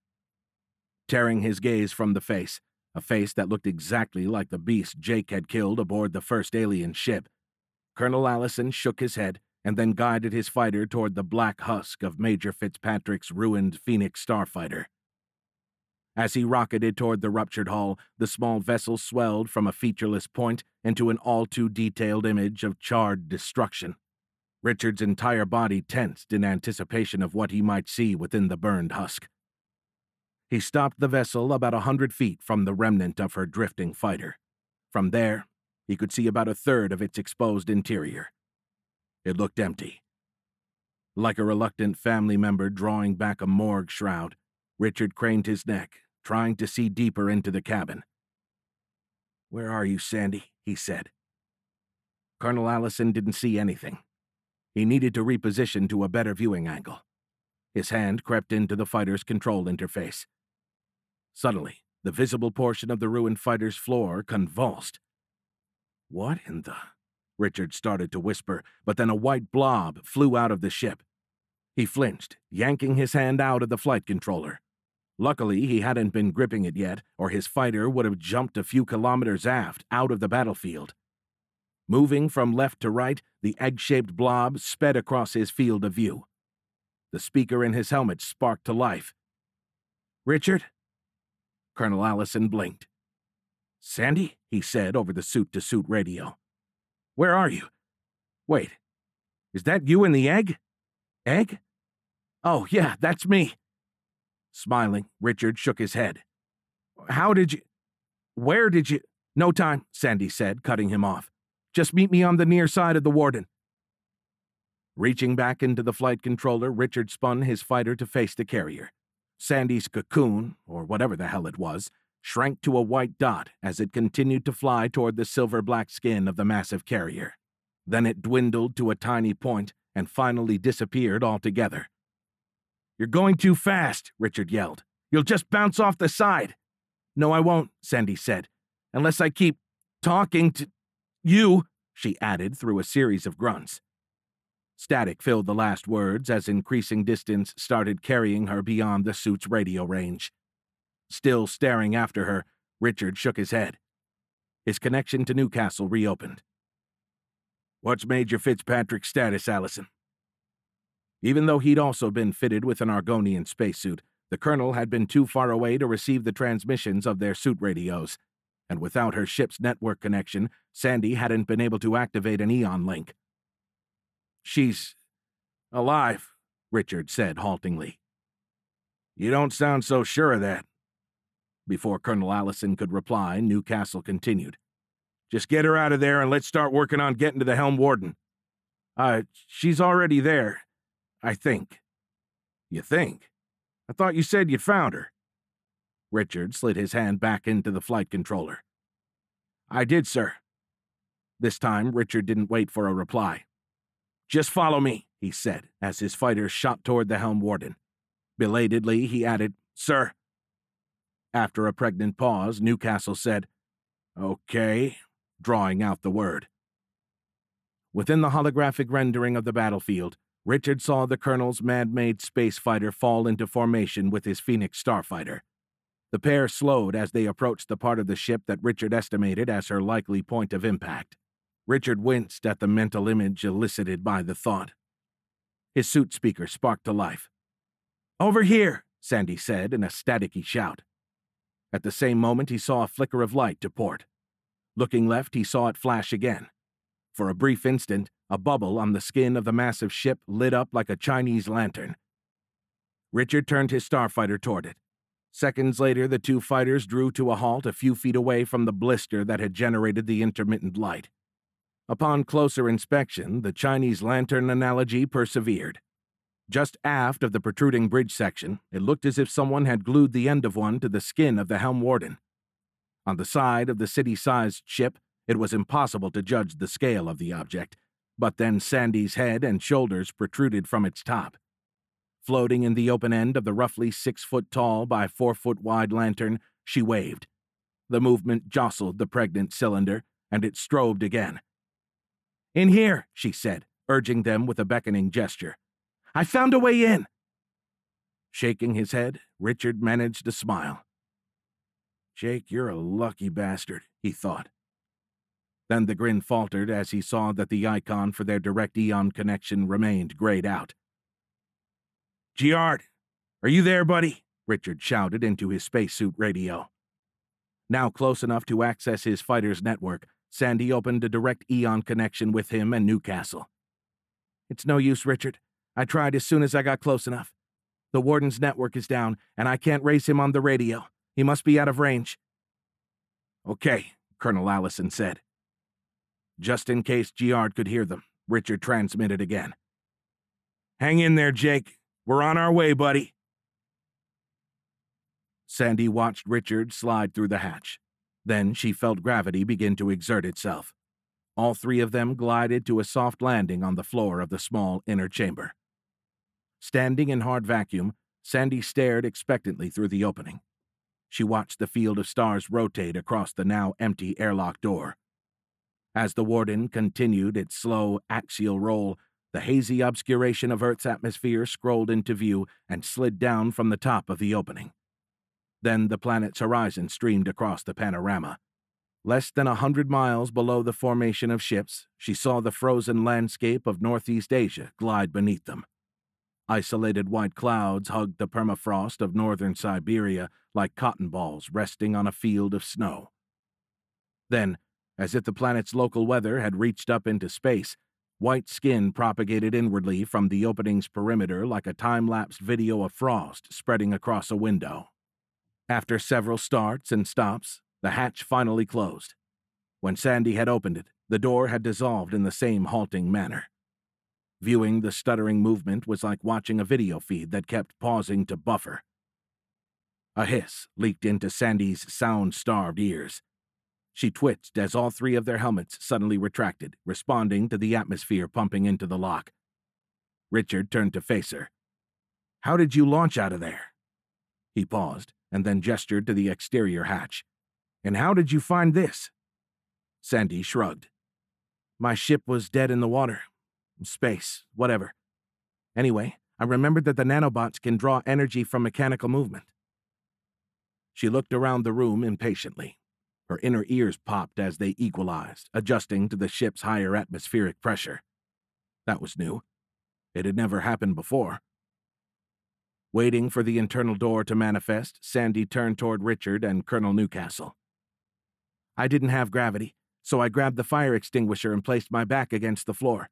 Tearing his gaze from the face, a face that looked exactly like the beast Jake had killed aboard the first alien ship, Colonel Allison shook his head and then guided his fighter toward the black husk of Major Fitzpatrick's ruined Phoenix starfighter. As he rocketed toward the ruptured hull, the small vessel swelled from a featureless point into an all-too-detailed image of charred destruction. Richard's entire body tensed in anticipation of what he might see within the burned husk. He stopped the vessel about 100 feet from the remnant of her drifting fighter. From there, he could see about a third of its exposed interior. It looked empty. Like a reluctant family member drawing back a morgue shroud, Richard craned his neck, trying to see deeper into the cabin. "Where are you, Sandy?" he said. Colonel Allison didn't see anything. He needed to reposition to a better viewing angle. His hand crept into the fighter's control interface. Suddenly, the visible portion of the ruined fighter's floor convulsed. "What in the—" Richard started to whisper, but then a white blob flew out of the ship. He flinched, yanking his hand out of the flight controller. Luckily, he hadn't been gripping it yet, or his fighter would have jumped a few kilometers aft, out of the battlefield. Moving from left to right, the egg-shaped blob sped across his field of view. The speaker in his helmet sparked to life. "Richard?" Colonel Allison blinked. "Sandy?" he said over the suit-to-suit radio. "Where are you? Wait, is that you in the egg? Egg? Oh, yeah, that's me." Smiling, Richard shook his head. "How did you— Where did you— No time," Sandy said, cutting him off. "Just meet me on the near side of the Warden." Reaching back into the flight controller, Richard spun his fighter to face the carrier. Sandy's cocoon, or whatever the hell it was, shrank to a white dot as it continued to fly toward the silver-black skin of the massive carrier. Then it dwindled to a tiny point and finally disappeared altogether. "You're going too fast," Richard yelled. "You'll just bounce off the side." "No, I won't," Sandy said. "Unless I keep talking to you," she added through a series of grunts. Static filled the last words as increasing distance started carrying her beyond the suit's radio range. Still staring after her, Richard shook his head. His connection to Newcastle reopened. "What's Major Fitzpatrick's status, Allison?" Even though he'd also been fitted with an Argonian spacesuit, the colonel had been too far away to receive the transmissions of their suit radios, and without her ship's network connection, Sandy hadn't been able to activate an Eon link. "She's alive," Richard said haltingly. "You don't sound so sure of that." Before Colonel Allison could reply, Newcastle continued. "Just get her out of there and let's start working on getting to the Helm Warden." She's already there, I think." "You think? I thought you said you'd found her." Richard slid his hand back into the flight controller. "I did, sir." This time, Richard didn't wait for a reply. "Just follow me," he said, as his fighter shot toward the Helm Warden. Belatedly, he added, "Sir." After a pregnant pause, Newcastle said, "Okay," drawing out the word. Within the holographic rendering of the battlefield, Richard saw the colonel's man-made space fighter fall into formation with his Phoenix starfighter. The pair slowed as they approached the part of the ship that Richard estimated as her likely point of impact. Richard winced at the mental image elicited by the thought. His suit speaker sparked to life. "Over here," Sandy said in a staticky shout. At the same moment, he saw a flicker of light to port. Looking left, he saw it flash again. For a brief instant, a bubble on the skin of the massive ship lit up like a Chinese lantern. Richard turned his starfighter toward it. Seconds later, the two fighters drew to a halt a few feet away from the blister that had generated the intermittent light. Upon closer inspection, the Chinese lantern analogy persevered. Just aft of the protruding bridge section, it looked as if someone had glued the end of one to the skin of the Helm Warden. On the side of the city-sized ship, it was impossible to judge the scale of the object, but then Sandy's head and shoulders protruded from its top. Floating in the open end of the roughly 6-foot-tall by 4-foot-wide lantern, she waved. The movement jostled the pregnant cylinder, and it strobed again. "In here," she said, urging them with a beckoning gesture. "I found a way in." Shaking his head, Richard managed to smile. "Jake, you're a lucky bastard," he thought. Then the grin faltered as he saw that the icon for their direct Eon connection remained grayed out. "Giard, are you there, buddy?" Richard shouted into his spacesuit radio. Now close enough to access his fighter's network, Sandy opened a direct Eon connection with him and Newcastle. "It's no use, Richard. I tried as soon as I got close enough. The Warden's network is down, and I can't raise him on the radio. He must be out of range." "Okay," Colonel Allison said. Just in case Giard could hear them, Richard transmitted again. "Hang in there, Jake. We're on our way, buddy." Sandy watched Richard slide through the hatch. Then she felt gravity begin to exert itself. All three of them glided to a soft landing on the floor of the small inner chamber. Standing in hard vacuum, Sandy stared expectantly through the opening. She watched the field of stars rotate across the now empty airlock door. As the Warden continued its slow, axial roll, the hazy obscuration of Earth's atmosphere scrolled into view and slid down from the top of the opening. Then the planet's horizon streamed across the panorama. Less than 100 miles below the formation of ships, she saw the frozen landscape of Northeast Asia glide beneath them. Isolated white clouds hugged the permafrost of northern Siberia like cotton balls resting on a field of snow. Then, as if the planet's local weather had reached up into space, white skin propagated inwardly from the opening's perimeter like a time-lapsed video of frost spreading across a window. After several starts and stops, the hatch finally closed. When Sandy had opened it, the door had dissolved in the same halting manner. Viewing the stuttering movement was like watching a video feed that kept pausing to buffer. A hiss leaked into Sandy's sound-starved ears. She twitched as all three of their helmets suddenly retracted, responding to the atmosphere pumping into the lock. Richard turned to face her. "How did you launch out of there?" He paused, and then gestured to the exterior hatch. "And how did you find this?" Sandy shrugged. "My ship was dead in the water. Space, whatever. Anyway, I remembered that the nanobots can draw energy from mechanical movement." She looked around the room impatiently. Her inner ears popped as they equalized, adjusting to the ship's higher atmospheric pressure. That was new. It had never happened before. Waiting for the internal door to manifest, Sandy turned toward Richard and Colonel Newcastle. "I didn't have gravity, so I grabbed the fire extinguisher and placed my back against the floor.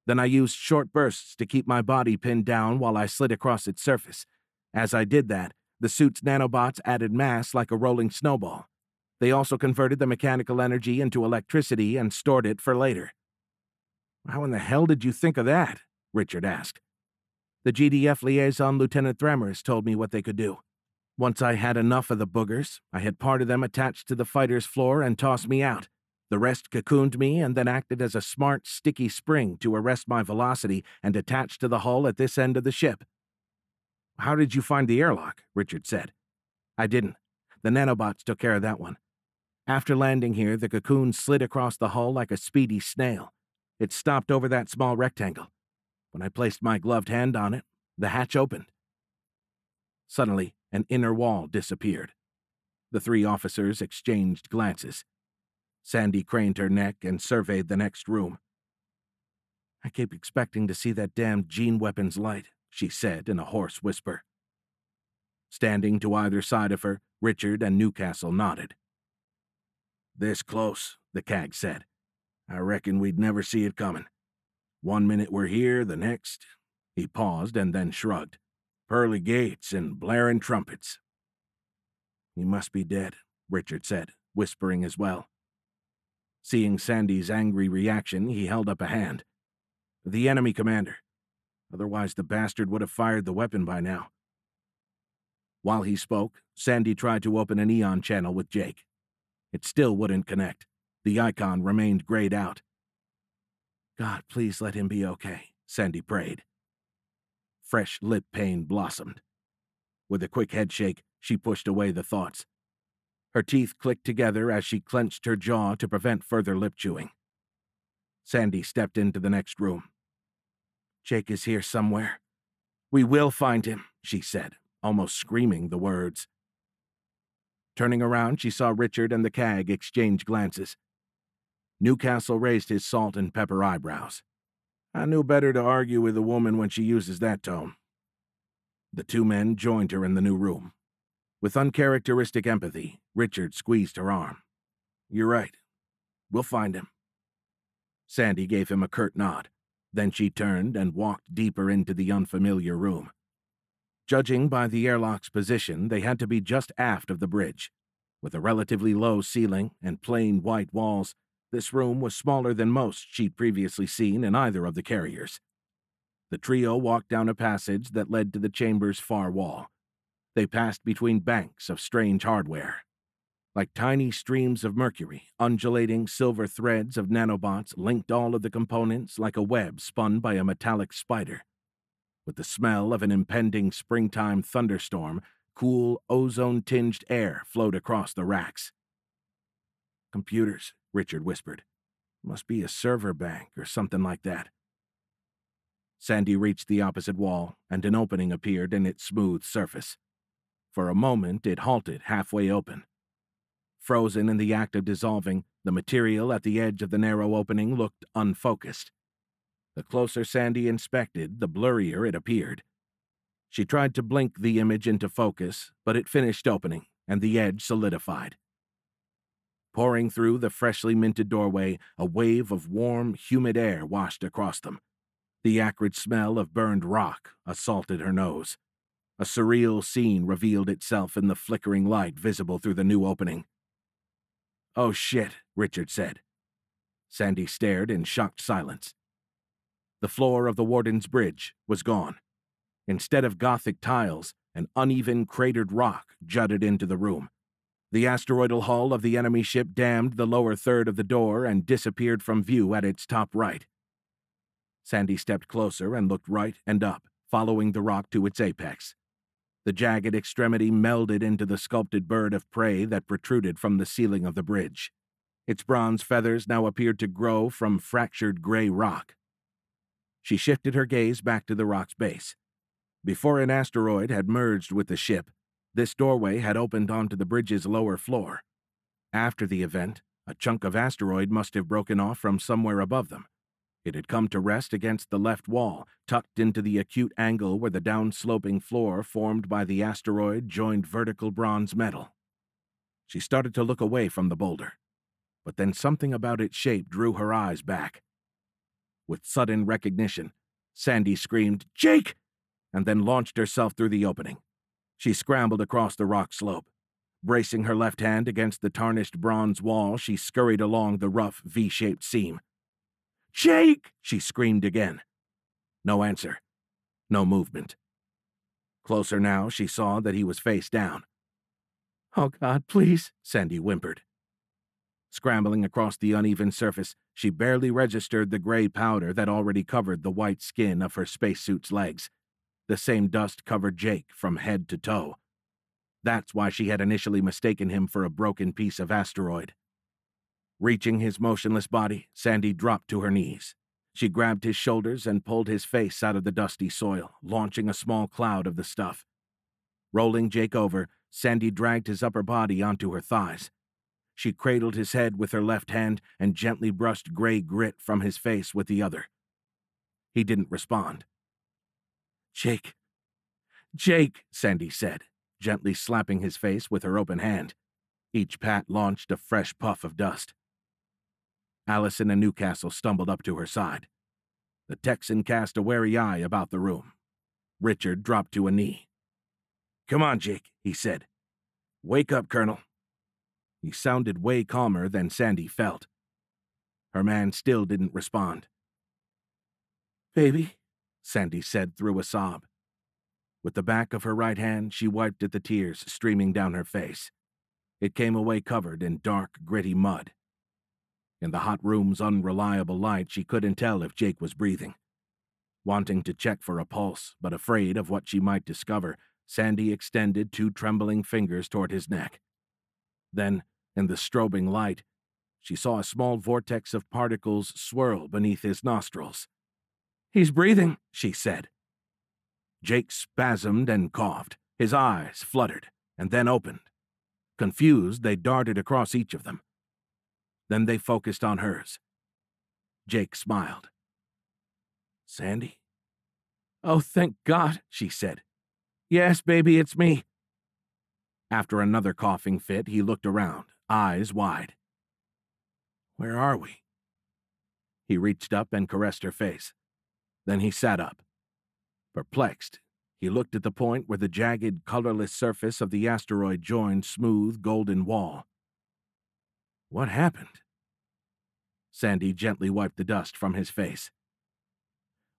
Then I used short bursts to keep my body pinned down while I slid across its surface. As I did that, the suit's nanobots added mass like a rolling snowball. They also converted the mechanical energy into electricity and stored it for later." "How in the hell did you think of that?" Richard asked. "The GDF liaison, Lieutenant Thremers, told me what they could do. Once I had enough of the boogers, I had part of them attached to the fighter's floor and tossed me out. The rest cocooned me and then acted as a smart, sticky spring to arrest my velocity and attach to the hull at this end of the ship." "How did you find the airlock?" Richard said. "I didn't. The nanobots took care of that one. After landing here, the cocoon slid across the hull like a speedy snail. It stopped over that small rectangle. When I placed my gloved hand on it, the hatch opened." Suddenly, an inner wall disappeared. The three officers exchanged glances. Sandy craned her neck and surveyed the next room. "I keep expecting to see that damn gene weapons light," she said in a hoarse whisper. Standing to either side of her, Richard and Newcastle nodded. "This close," the CAG said. "I reckon we'd never see it coming. One minute we're here, the next—" He paused and then shrugged. "Pearly gates and blaring trumpets." "He must be dead," Richard said, whispering as well. Seeing Sandy's angry reaction, he held up a hand. "The enemy commander. Otherwise the bastard would have fired the weapon by now." While he spoke, Sandy tried to open an Eon channel with Jake. It still wouldn't connect. The icon remained grayed out. "God, please let him be okay," Sandy prayed. Fresh lip pain blossomed. With a quick headshake, she pushed away the thoughts. Her teeth clicked together as she clenched her jaw to prevent further lip chewing. Sandy stepped into the next room. "Jake is here somewhere. We will find him," she said, almost screaming the words. Turning around, she saw Richard and the CAG exchange glances. Newcastle raised his salt and pepper eyebrows. "I knew better to argue with a woman when she uses that tone." The two men joined her in the new room. With uncharacteristic empathy, Richard squeezed her arm. "You're right. We'll find him." Sandy gave him a curt nod. Then she turned and walked deeper into the unfamiliar room. Judging by the airlock's position, they had to be just aft of the bridge. With a relatively low ceiling and plain white walls, this room was smaller than most she'd previously seen in either of the carriers. The trio walked down a passage that led to the chamber's far wall. They passed between banks of strange hardware. Like tiny streams of mercury, undulating silver threads of nanobots linked all of the components like a web spun by a metallic spider. With the smell of an impending springtime thunderstorm, cool, ozone-tinged air flowed across the racks. "Computers," Richard whispered. "Must be a server bank or something like that." Sandy reached the opposite wall, and an opening appeared in its smooth surface. For a moment, it halted halfway open. Frozen in the act of dissolving, the material at the edge of the narrow opening looked unfocused. The closer Sandy inspected, the blurrier it appeared. She tried to blink the image into focus, but it finished opening, and the edge solidified. Pouring through the freshly minted doorway, a wave of warm, humid air washed across them. The acrid smell of burned rock assaulted her nose. A surreal scene revealed itself in the flickering light visible through the new opening. "Oh shit," Richard said. Sandy stared in shocked silence. The floor of the Warden's bridge was gone. Instead of Gothic tiles, an uneven, cratered rock jutted into the room. The asteroidal hull of the enemy ship dammed the lower third of the door and disappeared from view at its top right. Sandy stepped closer and looked right and up, following the rock to its apex. The jagged extremity melded into the sculpted bird of prey that protruded from the ceiling of the bridge. Its bronze feathers now appeared to grow from fractured gray rock. She shifted her gaze back to the rock's base. Before an asteroid had merged with the ship, this doorway had opened onto the bridge's lower floor. After the event, a chunk of asteroid must have broken off from somewhere above them. It had come to rest against the left wall, tucked into the acute angle where the down-sloping floor formed by the asteroid joined vertical bronze metal. She started to look away from the boulder, but then something about its shape drew her eyes back. With sudden recognition, Sandy screamed, "Jake!" and then launched herself through the opening. She scrambled across the rock slope. Bracing her left hand against the tarnished bronze wall, she scurried along the rough V-shaped seam. "Jake!" she screamed again. No answer. No movement. Closer now, she saw that he was face down. "Oh, God, please," Sandy whimpered. Scrambling across the uneven surface, she barely registered the gray powder that already covered the white skin of her spacesuit's legs. The same dust covered Jake from head to toe. That's why she had initially mistaken him for a broken piece of asteroid. Reaching his motionless body, Sandy dropped to her knees. She grabbed his shoulders and pulled his face out of the dusty soil, launching a small cloud of the stuff. Rolling Jake over, Sandy dragged his upper body onto her thighs. She cradled his head with her left hand and gently brushed gray grit from his face with the other. He didn't respond. "Jake! Jake!" Sandy said, gently slapping his face with her open hand. Each pat launched a fresh puff of dust. Allison and Newcastle stumbled up to her side. The Texan cast a wary eye about the room. Richard dropped to a knee. "Come on, Jake," he said. "Wake up, Colonel." He sounded way calmer than Sandy felt. Her man still didn't respond. "Baby," Sandy said through a sob. With the back of her right hand, she wiped at the tears streaming down her face. It came away covered in dark, gritty mud. In the hot room's unreliable light, she couldn't tell if Jake was breathing. Wanting to check for a pulse, but afraid of what she might discover, Sandy extended 2 trembling fingers toward his neck. Then, in the strobing light, she saw a small vortex of particles swirl beneath his nostrils. "He's breathing," she said. Jake spasmed and coughed. His eyes fluttered, and then opened. Confused, they darted across each of them. Then they focused on hers. Jake smiled. "Sandy?" "Oh, thank God," she said. "Yes, baby, it's me." After another coughing fit, he looked around, eyes wide. "Where are we?" He reached up and caressed her face. Then he sat up. Perplexed, he looked at the point where the jagged, colorless surface of the asteroid joined smooth, golden wall. What happened? Sandy gently wiped the dust from his face.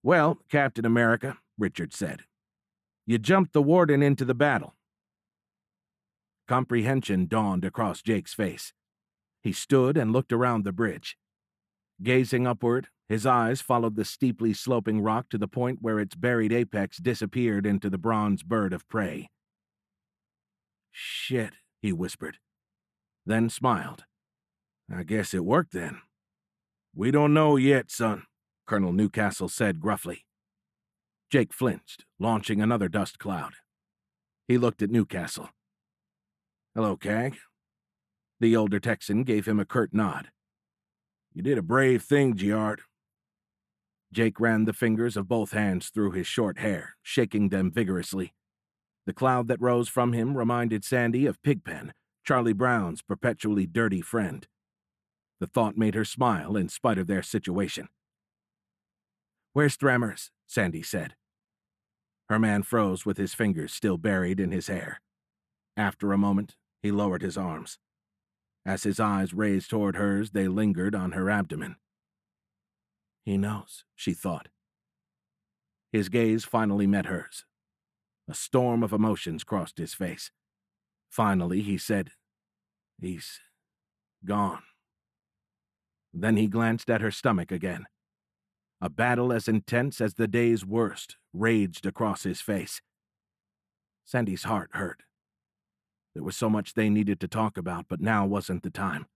"Well, Captain America," Richard said, "you jumped the Warden into the battle." Comprehension dawned across Jake's face. He stood and looked around the bridge. Gazing upward, his eyes followed the steeply sloping rock to the point where its buried apex disappeared into the bronze bird of prey. "Shit," he whispered, then smiled. "I guess it worked then." "We don't know yet, son," Colonel Newcastle said gruffly. Jake flinched, launching another dust cloud. He looked at Newcastle. "Hello, Cag." The older Texan gave him a curt nod. "You did a brave thing, Giard." Jake ran the fingers of both hands through his short hair, shaking them vigorously. The cloud that rose from him reminded Sandy of Pigpen, Charlie Brown's perpetually dirty friend. The thought made her smile in spite of their situation. "Where's Thremmers?" Sandy said. Her man froze with his fingers still buried in his hair. After a moment, he lowered his arms. As his eyes raised toward hers, they lingered on her abdomen. He knows, she thought. His gaze finally met hers. A storm of emotions crossed his face. Finally, he said, "He's gone." Then he glanced at her stomach again. A battle as intense as the day's worst raged across his face. Sandy's heart hurt. There was so much they needed to talk about, but now wasn't the time.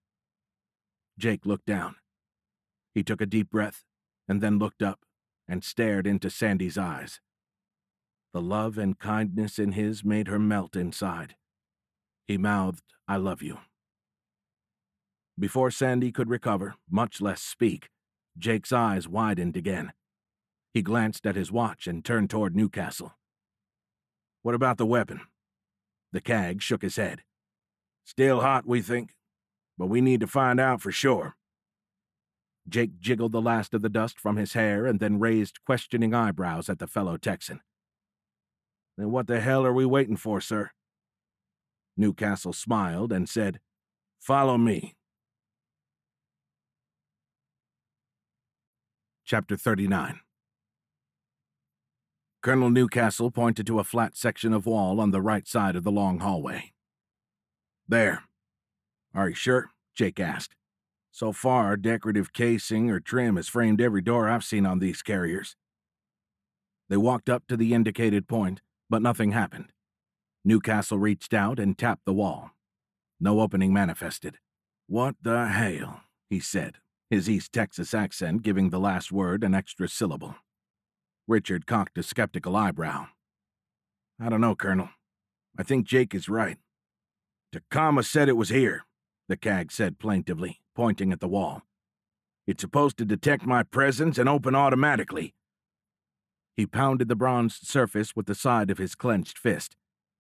Jake looked down. He took a deep breath, and then looked up and stared into Sandy's eyes. The love and kindness in his made her melt inside. He mouthed, "I love you." Before Sandy could recover, much less speak, Jake's eyes widened again. He glanced at his watch and turned toward Newcastle. "What about the weapon?" The Cag shook his head. "Still hot, we think, but we need to find out for sure." Jake jiggled the last of the dust from his hair and then raised questioning eyebrows at the fellow Texan. "Then what the hell are we waiting for, sir?" Newcastle smiled and said, "Follow me." Chapter 39. Colonel Newcastle pointed to a flat section of wall on the right side of the long hallway. "There." "Are you sure?" Jake asked. "So far, decorative casing or trim has framed every door I've seen on these carriers." They walked up to the indicated point, but nothing happened. Newcastle reached out and tapped the wall. No opening manifested. "What the hell?" he said, his East Texas accent giving the last word an extra syllable. Richard cocked a skeptical eyebrow. "I don't know, Colonel. I think Jake is right." "Tacoma said it was here," the Cag said plaintively, pointing at the wall. "It's supposed to detect my presence and open automatically." He pounded the bronzed surface with the side of his clenched fist.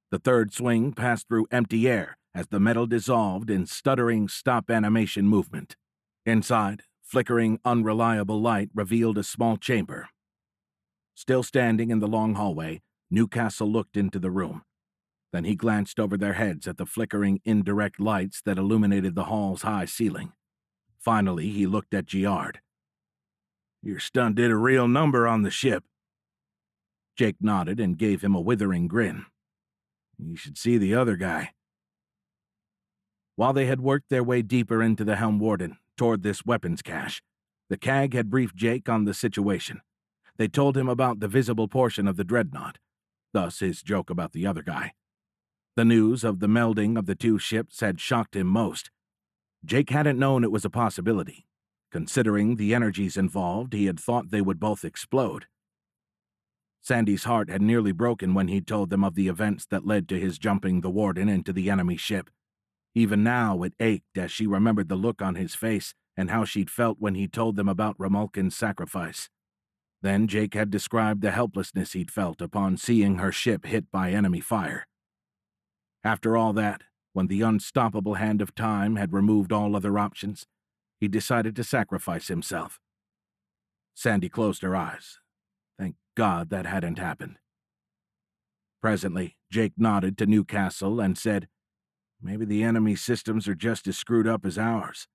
The third swing passed through empty air as the metal dissolved in stuttering stop animation movement. Inside, flickering, unreliable light revealed a small chamber. Still standing in the long hallway, Newcastle looked into the room. Then he glanced over their heads at the flickering, indirect lights that illuminated the hall's high ceiling. Finally, he looked at Giard. "Your stunt did a real number on the ship." Jake nodded and gave him a withering grin. "You should see the other guy." While they had worked their way deeper into the Helm Warden, toward this weapons cache, the Cag had briefed Jake on the situation. They told him about the visible portion of the dreadnought, thus his joke about the other guy. The news of the melding of the two ships had shocked him most. Jake hadn't known it was a possibility. Considering the energies involved, he had thought they would both explode. Sandy's heart had nearly broken when he told them of the events that led to his jumping the Warden into the enemy ship. Even now it ached as she remembered the look on his face and how she'd felt when he told them about Romulcan's sacrifice. Then Jake had described the helplessness he'd felt upon seeing her ship hit by enemy fire. After all that, when the unstoppable hand of time had removed all other options, he decided to sacrifice himself. Sandy closed her eyes. Thank God that hadn't happened. Presently, Jake nodded to Newcastle and said, "Maybe the enemy systems are just as screwed up as ours."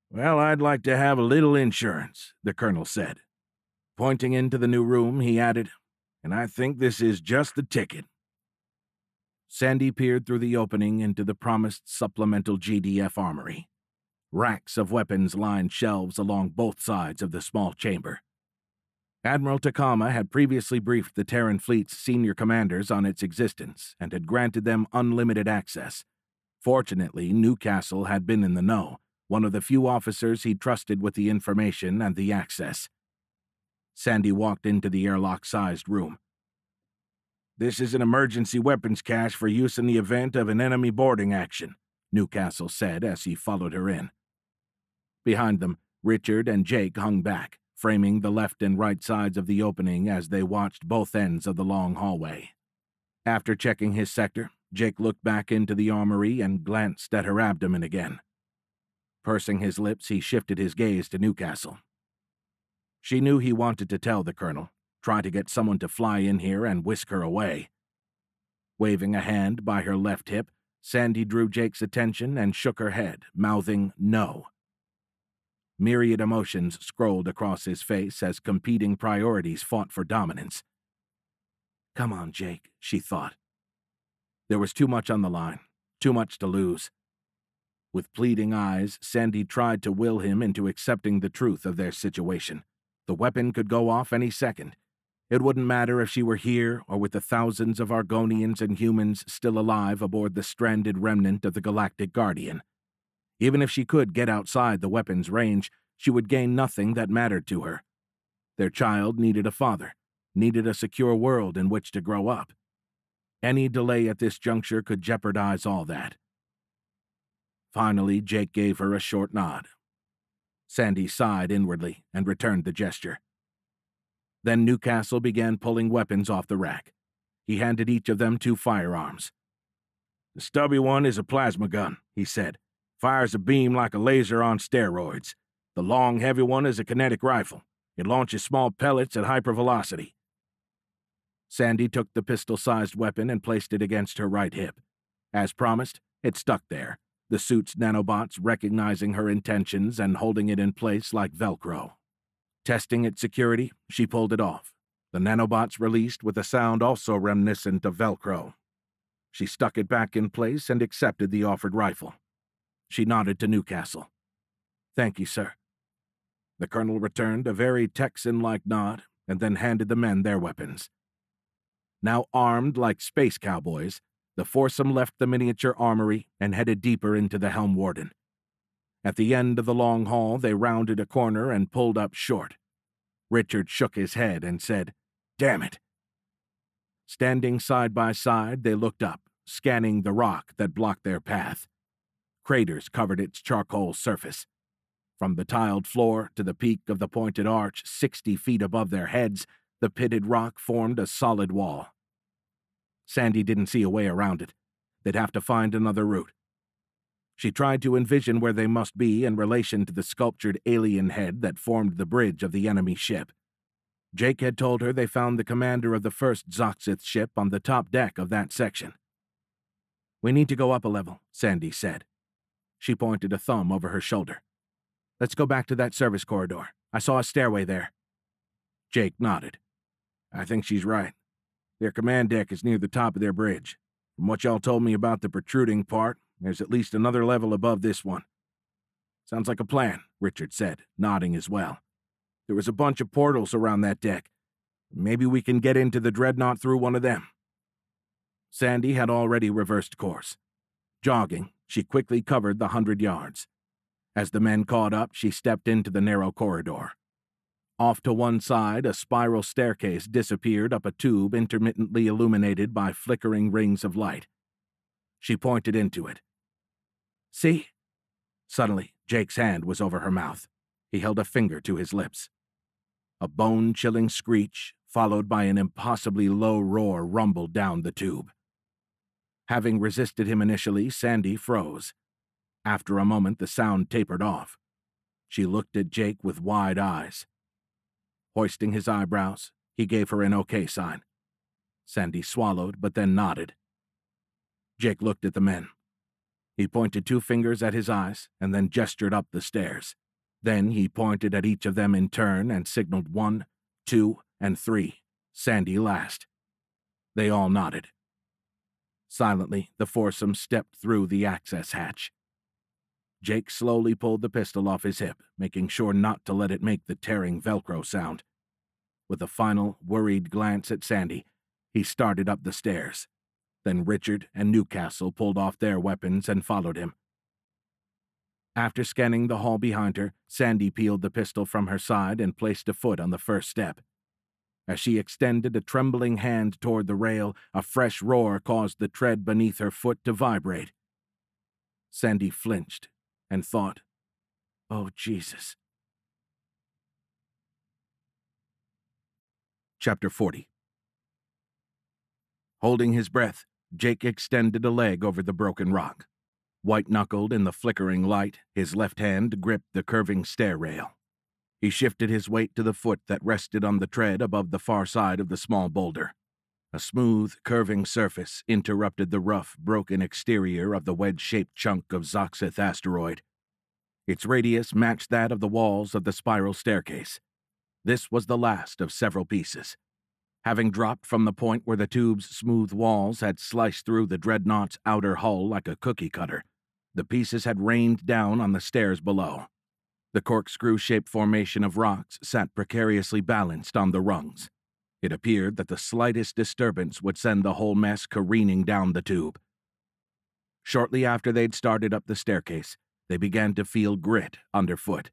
"Well, I'd like to have a little insurance," the colonel said. Pointing into the new room, he added, "And I think this is just the ticket." Sandy peered through the opening into the promised supplemental GDF armory. Racks of weapons lined shelves along both sides of the small chamber. Admiral Takama had previously briefed the Terran fleet's senior commanders on its existence and had granted them unlimited access. Fortunately, Newcastle had been in the know, one of the few officers he trusted with the information and the access. Sandy walked into the airlock-sized room. "This is an emergency weapons cache for use in the event of an enemy boarding action," Newcastle said as he followed her in. Behind them, Richard and Jake hung back, framing the left and right sides of the opening as they watched both ends of the long hallway. After checking his sector, Jake looked back into the armory and glanced at her abdomen again. Pursing his lips, he shifted his gaze to Newcastle. She knew he wanted to tell the colonel, try to get someone to fly in here and whisk her away. Waving a hand by her left hip, Sandy drew Jake's attention and shook her head, mouthing no. Myriad emotions scrolled across his face as competing priorities fought for dominance. Come on, Jake, she thought. There was too much on the line, too much to lose. With pleading eyes, Sandy tried to will him into accepting the truth of their situation. The weapon could go off any second. It wouldn't matter if she were here or with the thousands of Argonians and humans still alive aboard the stranded remnant of the Galactic Guardian. Even if she could get outside the weapon's range, she would gain nothing that mattered to her. Their child needed a father, needed a secure world in which to grow up. Any delay at this juncture could jeopardize all that. Finally, Jake gave her a short nod. Sandy sighed inwardly and returned the gesture. Then Newcastle began pulling weapons off the rack. He handed each of them 2 firearms. "The stubby one is a plasma gun," he said. "Fires a beam like a laser on steroids. The long, heavy one is a kinetic rifle. It launches small pellets at hypervelocity." Sandy took the pistol-sized weapon and placed it against her right hip. As promised, it stuck there, the suit's nanobots recognizing her intentions and holding it in place like Velcro. Testing its security, she pulled it off. The nanobots released with a sound also reminiscent of Velcro. She stuck it back in place and accepted the offered rifle. She nodded to Newcastle. "Thank you, sir." The colonel returned a very Texan-like nod and then handed the men their weapons. Now armed like space cowboys, the foursome left the miniature armory and headed deeper into the Helm Warden. At the end of the long hall, they rounded a corner and pulled up short. Richard shook his head and said, "Damn it." Standing side by side, they looked up, scanning the rock that blocked their path. Craters covered its charcoal surface. From the tiled floor to the peak of the pointed arch 60 feet above their heads, the pitted rock formed a solid wall. Sandy didn't see a way around it. They'd have to find another route. She tried to envision where they must be in relation to the sculptured alien head that formed the bridge of the enemy ship. Jake had told her they found the commander of the first Zoxith ship on the top deck of that section. "We need to go up a level," Sandy said. She pointed a thumb over her shoulder. "Let's go back to that service corridor. I saw a stairway there." Jake nodded. "I think she's right. Their command deck is near the top of their bridge. From what y'all told me about the protruding part, there's at least another level above this one." "Sounds like a plan," Richard said, nodding as well. "There was a bunch of portals around that deck. Maybe we can get into the dreadnought through one of them." Sandy had already reversed course. Jogging, she quickly covered the 100 yards. As the men caught up, she stepped into the narrow corridor. Off to one side, a spiral staircase disappeared up a tube intermittently illuminated by flickering rings of light. She pointed into it. "See?" Suddenly, Jake's hand was over her mouth. He held a finger to his lips. A bone-chilling screech, followed by an impossibly low roar, rumbled down the tube. Having resisted him initially, Sandy froze. After a moment, the sound tapered off. She looked at Jake with wide eyes. Hoisting his eyebrows, he gave her an okay sign. Sandy swallowed, but then nodded. Jake looked at the men. He pointed 2 fingers at his eyes and then gestured up the stairs. Then he pointed at each of them in turn and signaled 1, 2, and 3, Sandy last. They all nodded. Silently, the foursome stepped through the access hatch. Jake slowly pulled the pistol off his hip, making sure not to let it make the tearing Velcro sound. With a final, worried glance at Sandy, he started up the stairs. Then Richard and Newcastle pulled off their weapons and followed him. After scanning the hall behind her, Sandy peeled the pistol from her side and placed a foot on the first step. As she extended a trembling hand toward the rail, a fresh roar caused the tread beneath her foot to vibrate. Sandy flinched and thought, "Oh, Jesus." Chapter 40. Holding his breath, Jake extended a leg over the broken rock. White-knuckled in the flickering light, his left hand gripped the curving stair rail. He shifted his weight to the foot that rested on the tread above the far side of the small boulder. A smooth, curving surface interrupted the rough, broken exterior of the wedge-shaped chunk of Zoxith asteroid. Its radius matched that of the walls of the spiral staircase. This was the last of several pieces. Having dropped from the point where the tube's smooth walls had sliced through the dreadnought's outer hull like a cookie cutter, the pieces had rained down on the stairs below. The corkscrew-shaped formation of rocks sat precariously balanced on the rungs. It appeared that the slightest disturbance would send the whole mess careening down the tube. Shortly after they'd started up the staircase, they began to feel grit underfoot.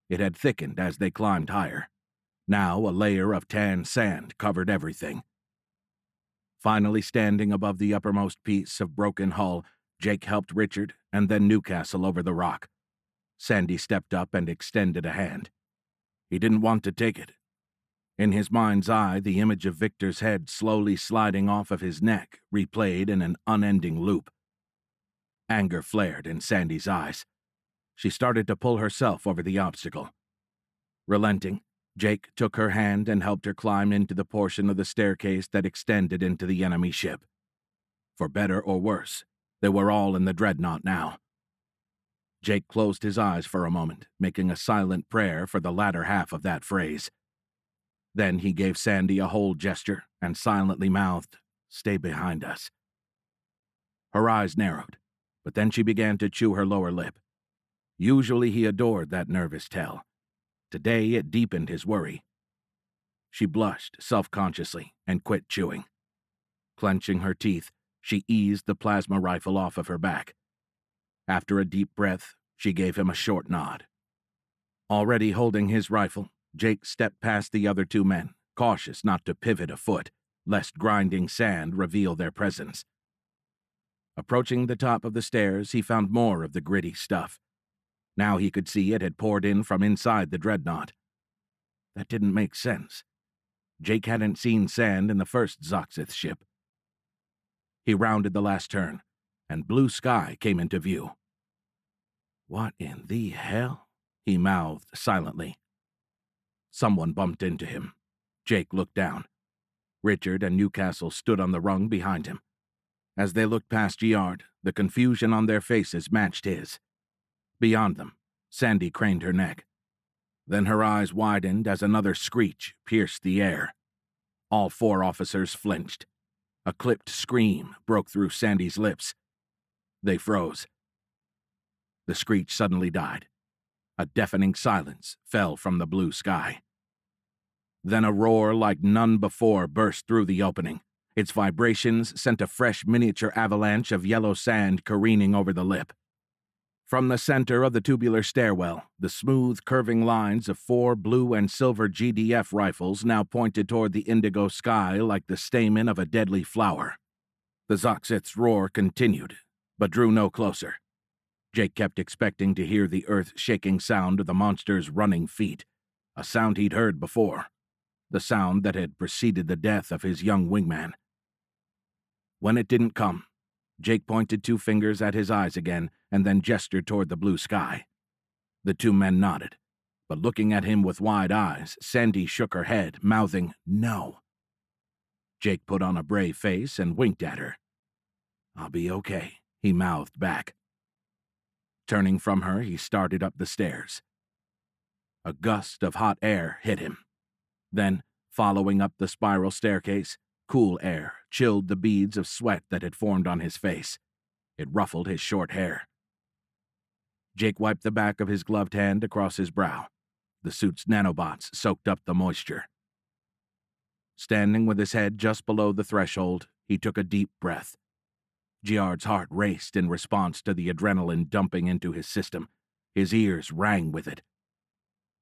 It had thickened as they climbed higher. Now a layer of tan sand covered everything. Finally standing above the uppermost piece of broken hull, Jake helped Richard and then Newcastle over the rock. Sandy stepped up and extended a hand. He didn't want to take it. In his mind's eye, the image of Victor's head slowly sliding off of his neck replayed in an unending loop. Anger flared in Sandy's eyes. She started to pull herself over the obstacle. Relenting, Jake took her hand and helped her climb into the portion of the staircase that extended into the enemy ship. For better or worse, they were all in the dreadnought now. Jake closed his eyes for a moment, making a silent prayer for the latter half of that phrase. Then he gave Sandy a hold gesture and silently mouthed, "Stay behind us." Her eyes narrowed, but then she began to chew her lower lip. Usually he adored that nervous tell. Today it deepened his worry. She blushed self-consciously and quit chewing. Clenching her teeth, she eased the plasma rifle off of her back. After a deep breath, she gave him a short nod. Already holding his rifle, Jake stepped past the other two men, cautious not to pivot a foot, lest grinding sand reveal their presence. Approaching the top of the stairs, he found more of the gritty stuff. Now he could see it had poured in from inside the dreadnought. That didn't make sense. Jake hadn't seen sand in the first Zoxith ship. He rounded the last turn, and blue sky came into view. "What in the hell?" he mouthed silently. Someone bumped into him. Jake looked down. Richard and Newcastle stood on the rung behind him. As they looked past Giard, the confusion on their faces matched his. Beyond them, Sandy craned her neck. Then her eyes widened as another screech pierced the air. All four officers flinched. A clipped scream broke through Sandy's lips. They froze. The screech suddenly died. A deafening silence fell from the blue sky. Then a roar like none before burst through the opening. Its vibrations sent a fresh miniature avalanche of yellow sand careening over the lip. From the center of the tubular stairwell, the smooth, curving lines of 4 blue and silver GDF rifles now pointed toward the indigo sky like the stamen of a deadly flower. The Zoxith's roar continued, but drew no closer. Jake kept expecting to hear the earth-shaking sound of the monster's running feet, a sound he'd heard before, the sound that had preceded the death of his young wingman. When it didn't come, Jake pointed 2 fingers at his eyes again and then gestured toward the blue sky. The 2 men nodded, but looking at him with wide eyes, Sandy shook her head, mouthing, "No." Jake put on a brave face and winked at her. "I'll be okay," he mouthed back. Turning from her, he started up the stairs. A gust of hot air hit him. Then, following up the spiral staircase, cool air chilled the beads of sweat that had formed on his face. It ruffled his short hair. Jake wiped the back of his gloved hand across his brow. The suit's nanobots soaked up the moisture. Standing with his head just below the threshold, he took a deep breath. Giard's heart raced in response to the adrenaline dumping into his system. His ears rang with it.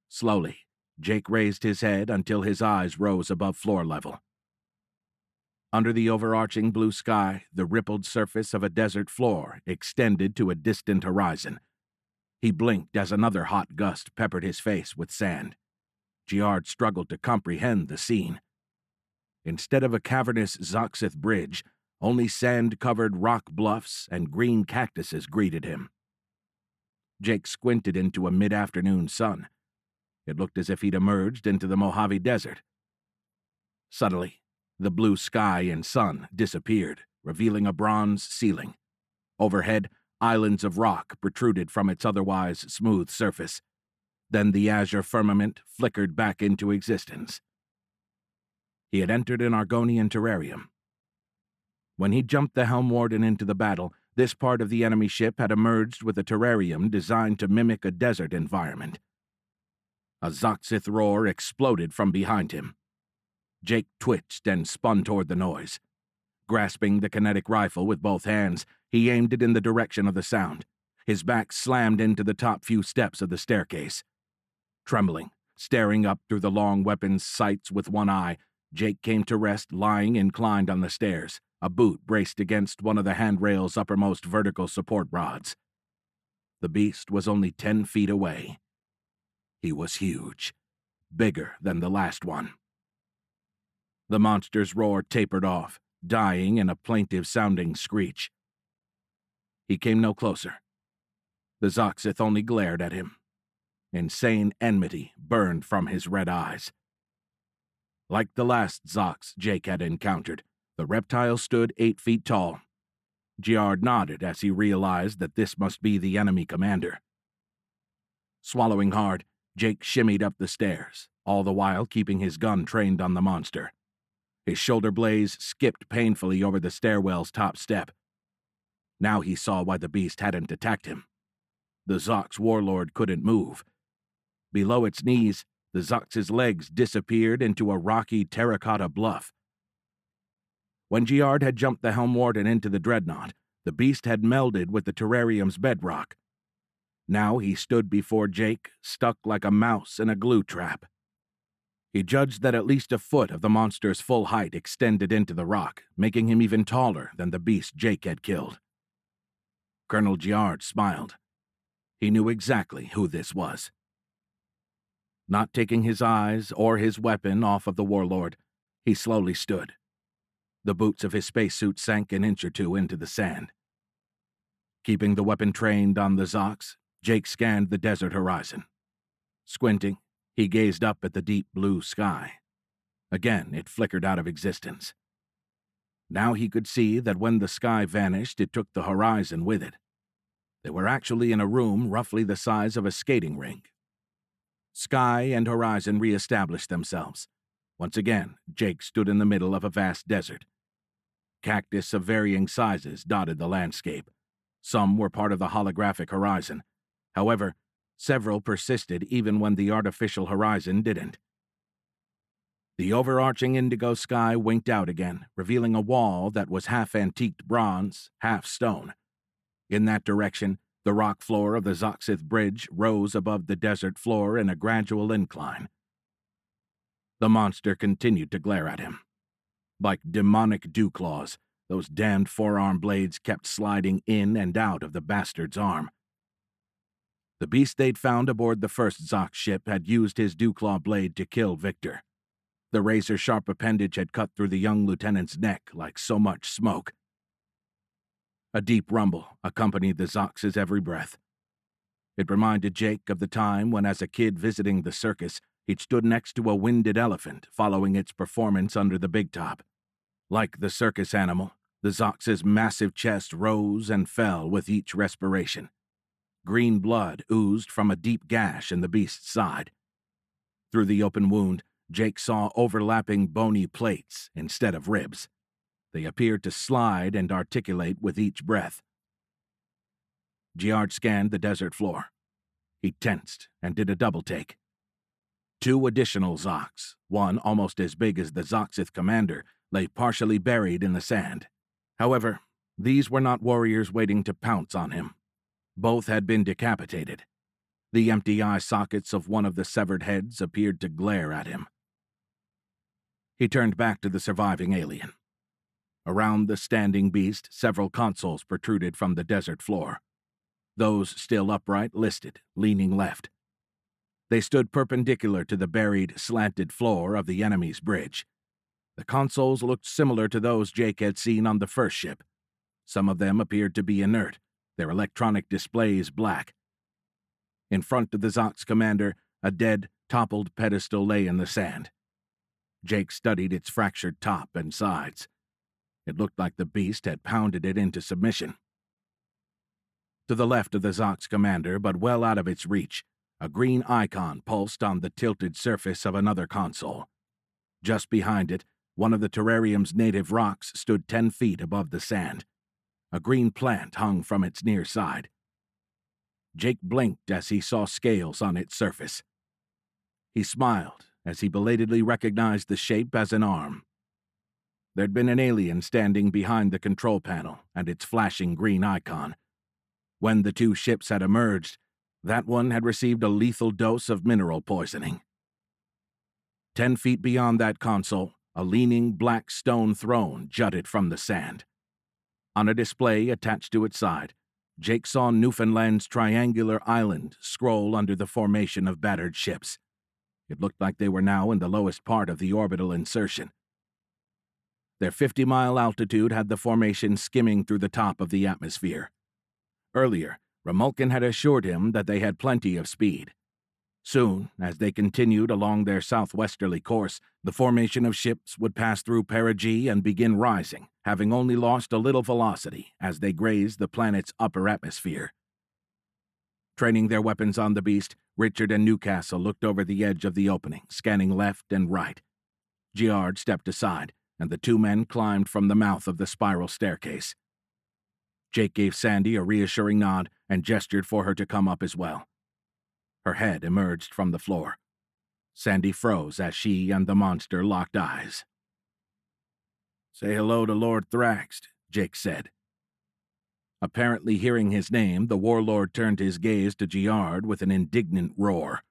Slowly, Jake raised his head until his eyes rose above floor level. Under the overarching blue sky, the rippled surface of a desert floor extended to a distant horizon. He blinked as another hot gust peppered his face with sand. Giard struggled to comprehend the scene. Instead of a cavernous Zoxith bridge, only sand-covered rock bluffs and green cactuses greeted him. Jake squinted into a mid-afternoon sun. It looked as if he'd emerged into the Mojave Desert. Suddenly, the blue sky and sun disappeared, revealing a bronze ceiling. Overhead, islands of rock protruded from its otherwise smooth surface. Then the azure firmament flickered back into existence. He had entered an Argonian terrarium. When he jumped the Helm Warden into the battle, this part of the enemy ship had emerged with a terrarium designed to mimic a desert environment. A Zoxith roar exploded from behind him. Jake twitched and spun toward the noise. Grasping the kinetic rifle with both hands, he aimed it in the direction of the sound. His back slammed into the top few steps of the staircase. Trembling, staring up through the long weapon's sights with one eye, Jake came to rest lying inclined on the stairs, a boot braced against one of the handrail's uppermost vertical support rods. The beast was only 10 feet away. He was huge, bigger than the last one. The monster's roar tapered off, dying in a plaintive-sounding screech. He came no closer. The Zoxith only glared at him. Insane enmity burned from his red eyes. Like the last Zox Jake had encountered, the reptile stood 8 feet tall. Giard nodded as he realized that this must be the enemy commander. Swallowing hard, Jake shimmied up the stairs, all the while keeping his gun trained on the monster. His shoulder blades skipped painfully over the stairwell's top step. Now he saw why the beast hadn't attacked him. The Zox warlord couldn't move. Below its knees, the Zox's legs disappeared into a rocky terracotta bluff. When Giard had jumped the Helm Warden into the dreadnought, the beast had melded with the terrarium's bedrock. Now he stood before Jake, stuck like a mouse in a glue trap. He judged that at least a foot of the monster's full height extended into the rock, making him even taller than the beast Jake had killed. Colonel Giard smiled. He knew exactly who this was. Not taking his eyes or his weapon off of the warlord, he slowly stood. The boots of his spacesuit sank an inch or two into the sand. Keeping the weapon trained on the Zox, Jake scanned the desert horizon. Squinting, he gazed up at the deep blue sky. Again, it flickered out of existence. Now he could see that when the sky vanished, it took the horizon with it. They were actually in a room roughly the size of a skating rink. Sky and horizon reestablished themselves. Once again, Jake stood in the middle of a vast desert. Cactus of varying sizes dotted the landscape. Some were part of the holographic horizon. However, several persisted even when the artificial horizon didn't. The overarching indigo sky winked out again, revealing a wall that was half antiqued bronze, half stone. In that direction, the rock floor of the Zoxith Bridge rose above the desert floor in a gradual incline. The monster continued to glare at him. Like demonic dew claws, those damned forearm blades kept sliding in and out of the bastard's arm. The beast they'd found aboard the first Zox ship had used his dewclaw blade to kill Victor. The razor-sharp appendage had cut through the young lieutenant's neck like so much smoke. A deep rumble accompanied the Zox's every breath. It reminded Jake of the time when, as a kid visiting the circus, he'd stood next to a winded elephant following its performance under the big top. Like the circus animal, the Zox's massive chest rose and fell with each respiration. Green blood oozed from a deep gash in the beast's side. Through the open wound, Jake saw overlapping bony plates instead of ribs. They appeared to slide and articulate with each breath. Giard scanned the desert floor. He tensed and did a double-take. 2 additional Zocs, one almost as big as the Zoxith commander, lay partially buried in the sand. However, these were not warriors waiting to pounce on him. Both had been decapitated. The empty eye sockets of one of the severed heads appeared to glare at him. He turned back to the surviving alien. Around the standing beast, several consoles protruded from the desert floor. Those still upright listed, leaning left. They stood perpendicular to the buried, slanted floor of the enemy's bridge. The consoles looked similar to those Jake had seen on the first ship. Some of them appeared to be inert, their electronic displays black. In front of the Zox commander, a dead, toppled pedestal lay in the sand. Jake studied its fractured top and sides. It looked like the beast had pounded it into submission. To the left of the Zox commander, but well out of its reach, a green icon pulsed on the tilted surface of another console. Just behind it, one of the terrarium's native rocks stood 10 feet above the sand. A green plant hung from its near side. Jake blinked as he saw scales on its surface. He smiled as he belatedly recognized the shape as an arm. There'd been an alien standing behind the control panel and its flashing green icon. When the 2 ships had emerged, that one had received a lethal dose of mineral poisoning. 10 feet beyond that console, a leaning black stone throne jutted from the sand. On a display attached to its side, Jake saw Newfoundland's triangular island scroll under the formation of battered ships. It looked like they were now in the lowest part of the orbital insertion. Their 50-mile altitude had the formation skimming through the top of the atmosphere. Earlier, Remulkin had assured him that they had plenty of speed. Soon, as they continued along their southwesterly course, the formation of ships would pass through perigee and begin rising, having only lost a little velocity as they grazed the planet's upper atmosphere. Training their weapons on the beast, Richard and Newcastle looked over the edge of the opening, scanning left and right. Giard stepped aside, and the 2 men climbed from the mouth of the spiral staircase. Jake gave Sandy a reassuring nod and gestured for her to come up as well. Her head emerged from the floor. Sandy froze as she and the monster locked eyes. "Say hello to Lord Thraxt," Jake said. Apparently hearing his name, the warlord turned his gaze to Giard with an indignant roar.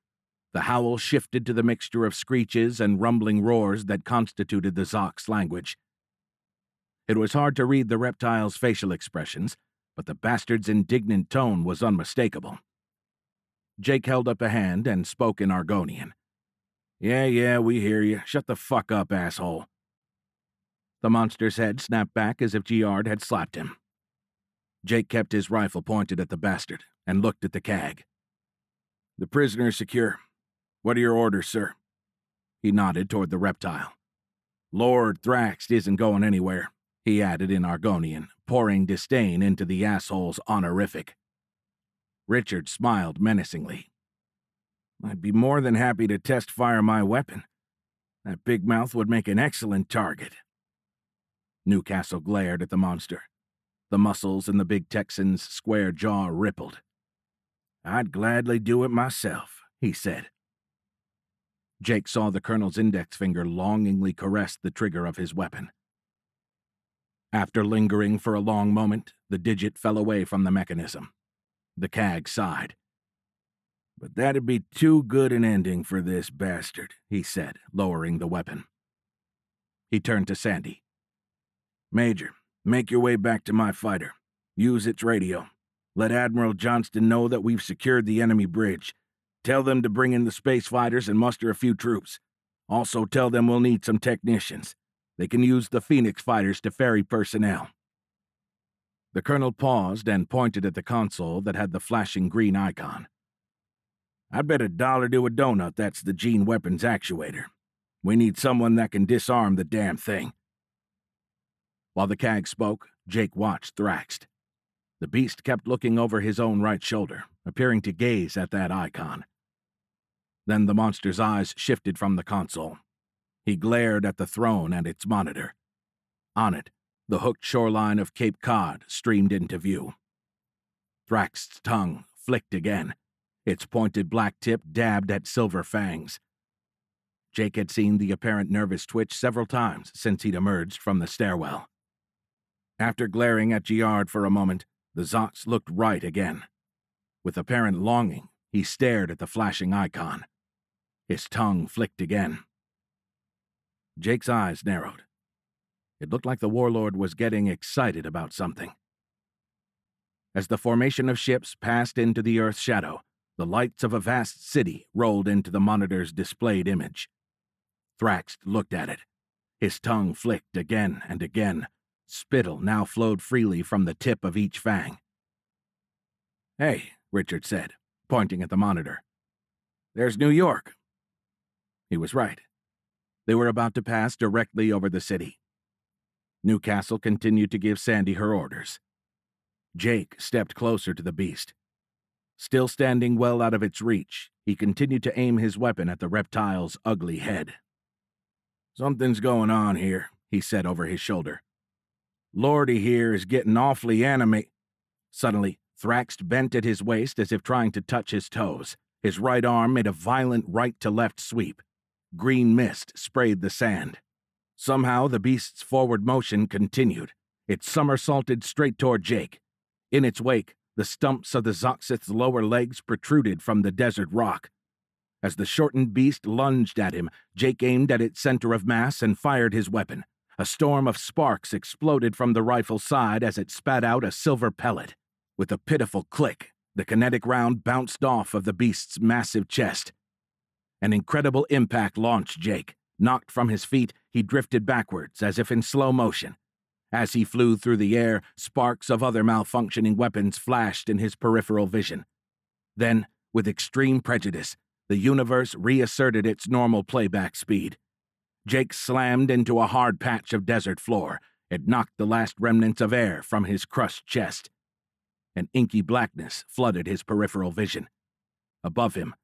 The howl shifted to the mixture of screeches and rumbling roars that constituted the Zox language. It was hard to read the reptile's facial expressions, but the bastard's indignant tone was unmistakable. Jake held up a hand and spoke in Argonian. Yeah, we hear you. Shut the fuck up, asshole." The monster's head snapped back as if Giard had slapped him. Jake kept his rifle pointed at the bastard and looked at the CAG. "The prisoner is secure. What are your orders, sir?" He nodded toward the reptile. "Lord Thraxt isn't going anywhere," he added in Argonian, pouring disdain into the asshole's honorific. Richard smiled menacingly. "I'd be more than happy to test-fire my weapon. That big mouth would make an excellent target." Newcastle glared at the monster. The muscles in the big Texan's square jaw rippled. "I'd gladly do it myself," he said. Jake saw the colonel's index finger longingly caress the trigger of his weapon. After lingering for a long moment, the digit fell away from the mechanism. The CAG sighed. "But that'd be too good an ending for this bastard," he said, lowering the weapon. He turned to Sandy. "Major, make your way back to my fighter. Use its radio. Let Admiral Johnston know that we've secured the enemy bridge. Tell them to bring in the space fighters and muster a few troops. Also tell them we'll need some technicians. They can use the Phoenix fighters to ferry personnel." The colonel paused and pointed at the console that had the flashing green icon. "I'd bet $1 to a donut that's the gene weapons actuator. We need someone that can disarm the damn thing." While the CAG spoke, Jake watched Thraxt. The beast kept looking over his own right shoulder, appearing to gaze at that icon. Then the monster's eyes shifted from the console, He glared at the throne and its monitor. On it, the hooked shoreline of Cape Cod streamed into view. Thrax's tongue flicked again, its pointed black tip dabbed at silver fangs. Jake had seen the apparent nervous twitch several times since he'd emerged from the stairwell. After glaring at Giard for a moment, the Zox looked right again. With apparent longing, he stared at the flashing icon. His tongue flicked again. Jake's eyes narrowed. It looked like the warlord was getting excited about something. As the formation of ships passed into the Earth's shadow, the lights of a vast city rolled into the monitor's displayed image. Thrax looked at it. His tongue flicked again and again. Spittle now flowed freely from the tip of each fang. "Hey," Richard said, pointing at the monitor. "There's New York." He was right. They were about to pass directly over the city. Newcastle continued to give Sandy her orders. Jake stepped closer to the beast. Still standing well out of its reach, he continued to aim his weapon at the reptile's ugly head. "Something's going on here," he said over his shoulder. "Lordy here is getting awfully Suddenly, Thrax bent at his waist as if trying to touch his toes. His right arm made a violent right-to-left sweep. Green mist sprayed the sand. Somehow, the beast's forward motion continued. It somersaulted straight toward Jake. In its wake, the stumps of the Zoxith's lower legs protruded from the desert rock. As the shortened beast lunged at him, Jake aimed at its center of mass and fired his weapon. A storm of sparks exploded from the rifle's side as it spat out a silver pellet. With a pitiful click, the kinetic round bounced off of the beast's massive chest. An incredible impact launched Jake. Knocked from his feet, he drifted backwards as if in slow motion. As he flew through the air, sparks of other malfunctioning weapons flashed in his peripheral vision. Then, with extreme prejudice, the universe reasserted its normal playback speed. Jake slammed into a hard patch of desert floor. It knocked the last remnants of air from his crushed chest. An inky blackness flooded his peripheral vision. Above him,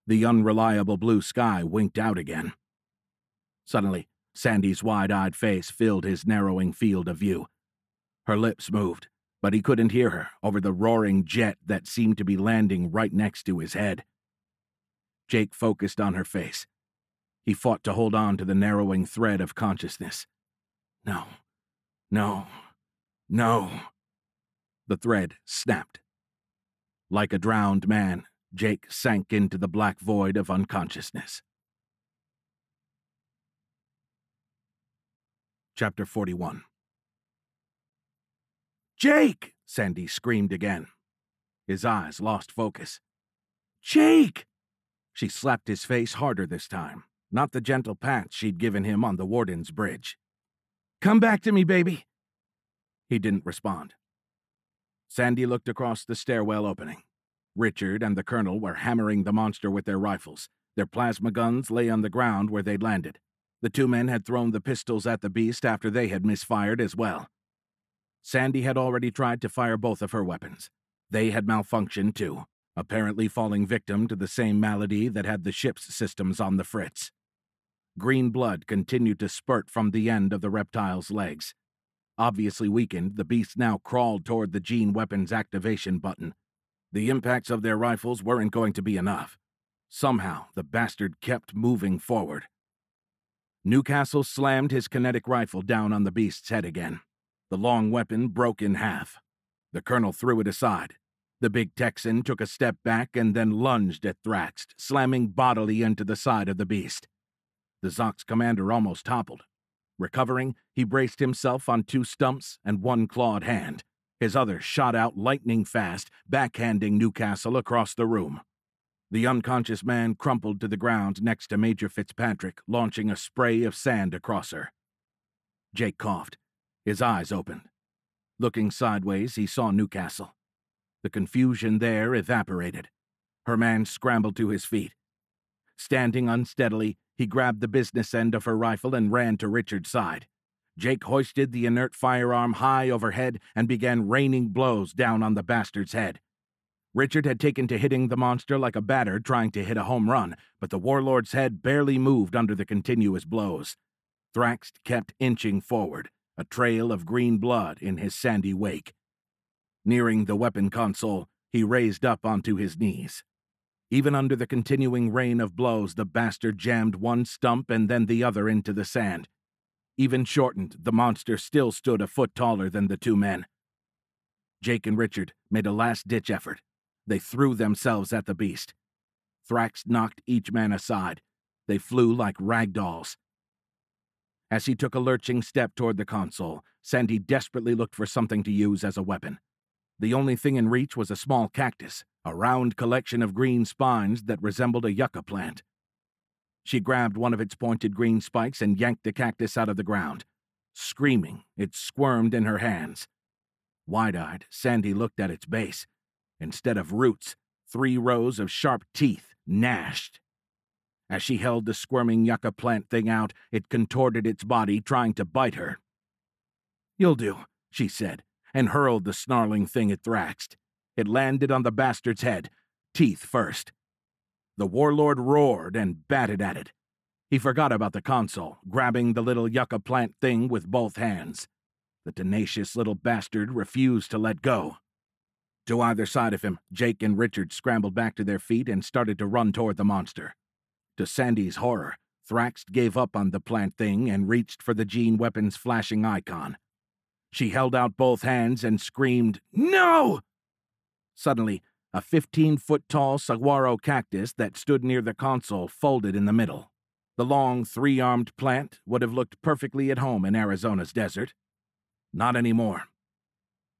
the unreliable blue sky winked out again. Suddenly, Sandy's wide-eyed face filled his narrowing field of view. Her lips moved, but he couldn't hear her over the roaring jet that seemed to be landing right next to his head. Jake focused on her face. He fought to hold on to the narrowing thread of consciousness. No. The thread snapped. Like a drowned man, Jake sank into the black void of unconsciousness. Chapter 41. "Jake!" Sandy screamed again. His eyes lost focus. "Jake!" She slapped his face harder this time, not the gentle pat she'd given him on the Warden's bridge. "Come back to me, baby!" He didn't respond. Sandy looked across the stairwell opening. Richard and the Colonel were hammering the monster with their rifles. Their plasma guns lay on the ground where they'd landed. The two men had thrown the pistols at the beast after they had misfired as well. Sandy had already tried to fire both of her weapons. They had malfunctioned too, apparently falling victim to the same malady that had the ship's systems on the fritz. Green blood continued to spurt from the end of the reptile's legs. Obviously weakened, the beast now crawled toward the gene weapon's activation button. The impacts of their rifles weren't going to be enough. Somehow, the bastard kept moving forward. Newcastle slammed his kinetic rifle down on the beast's head again. The long weapon broke in half. The Colonel threw it aside. The big Texan took a step back and then lunged at Thrax, slamming bodily into the side of the beast. The Zox commander almost toppled. Recovering, he braced himself on two stumps and one clawed hand. His other shot out lightning fast, backhanding Newcastle across the room. The unconscious man crumpled to the ground next to Major Fitzpatrick, launching a spray of sand across her. Jake coughed. His eyes opened. Looking sideways, he saw Newcastle. The confusion there evaporated. Her man scrambled to his feet. Standing unsteadily, he grabbed the business end of her rifle and ran to Richard's side. Jake hoisted the inert firearm high overhead and began raining blows down on the bastard's head. Richard had taken to hitting the monster like a batter trying to hit a home run, but the warlord's head barely moved under the continuous blows. Thrax kept inching forward, a trail of green blood in his sandy wake. Nearing the weapon console, he raised up onto his knees. Even under the continuing rain of blows, the bastard jammed one stump and then the other into the sand. Even shortened, the monster still stood a foot taller than the two men. Jake and Richard made a last-ditch effort. They threw themselves at the beast. Thrax knocked each man aside. They flew like rag dolls. As he took a lurching step toward the console, Sandy desperately looked for something to use as a weapon. The only thing in reach was a small cactus, a round collection of green spines that resembled a yucca plant. She grabbed one of its pointed green spikes and yanked the cactus out of the ground. Screaming, it squirmed in her hands. Wide-eyed, Sandy looked at its base. Instead of roots, 3 rows of sharp teeth gnashed. As she held the squirming yucca plant thing out, it contorted its body, trying to bite her. "You'll do," she said, and hurled the snarling thing at Thrax. It landed on the bastard's head, teeth first. The warlord roared and batted at it. He forgot about the console, grabbing the little yucca plant thing with both hands. The tenacious little bastard refused to let go. To either side of him, Jake and Richard scrambled back to their feet and started to run toward the monster. To Sandy's horror, Thrax gave up on the plant thing and reached for the gene weapon's flashing icon. She held out both hands and screamed, "No!" Suddenly, a 15-foot-tall saguaro cactus that stood near the console folded in the middle. The long, 3-armed plant would have looked perfectly at home in Arizona's desert. Not anymore.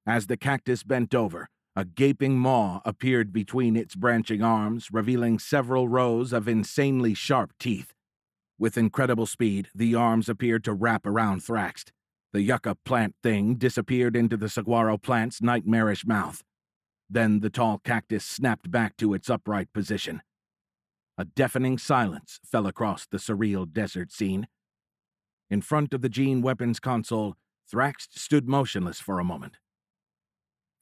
As the cactus bent over, a gaping maw appeared between its branching arms, revealing several rows of insanely sharp teeth. With incredible speed, the arms appeared to wrap around Thrax. The yucca plant thing disappeared into the saguaro plant's nightmarish mouth. Then the tall cactus snapped back to its upright position. A deafening silence fell across the surreal desert scene. In front of the gene weapons console, Thrax stood motionless for a moment.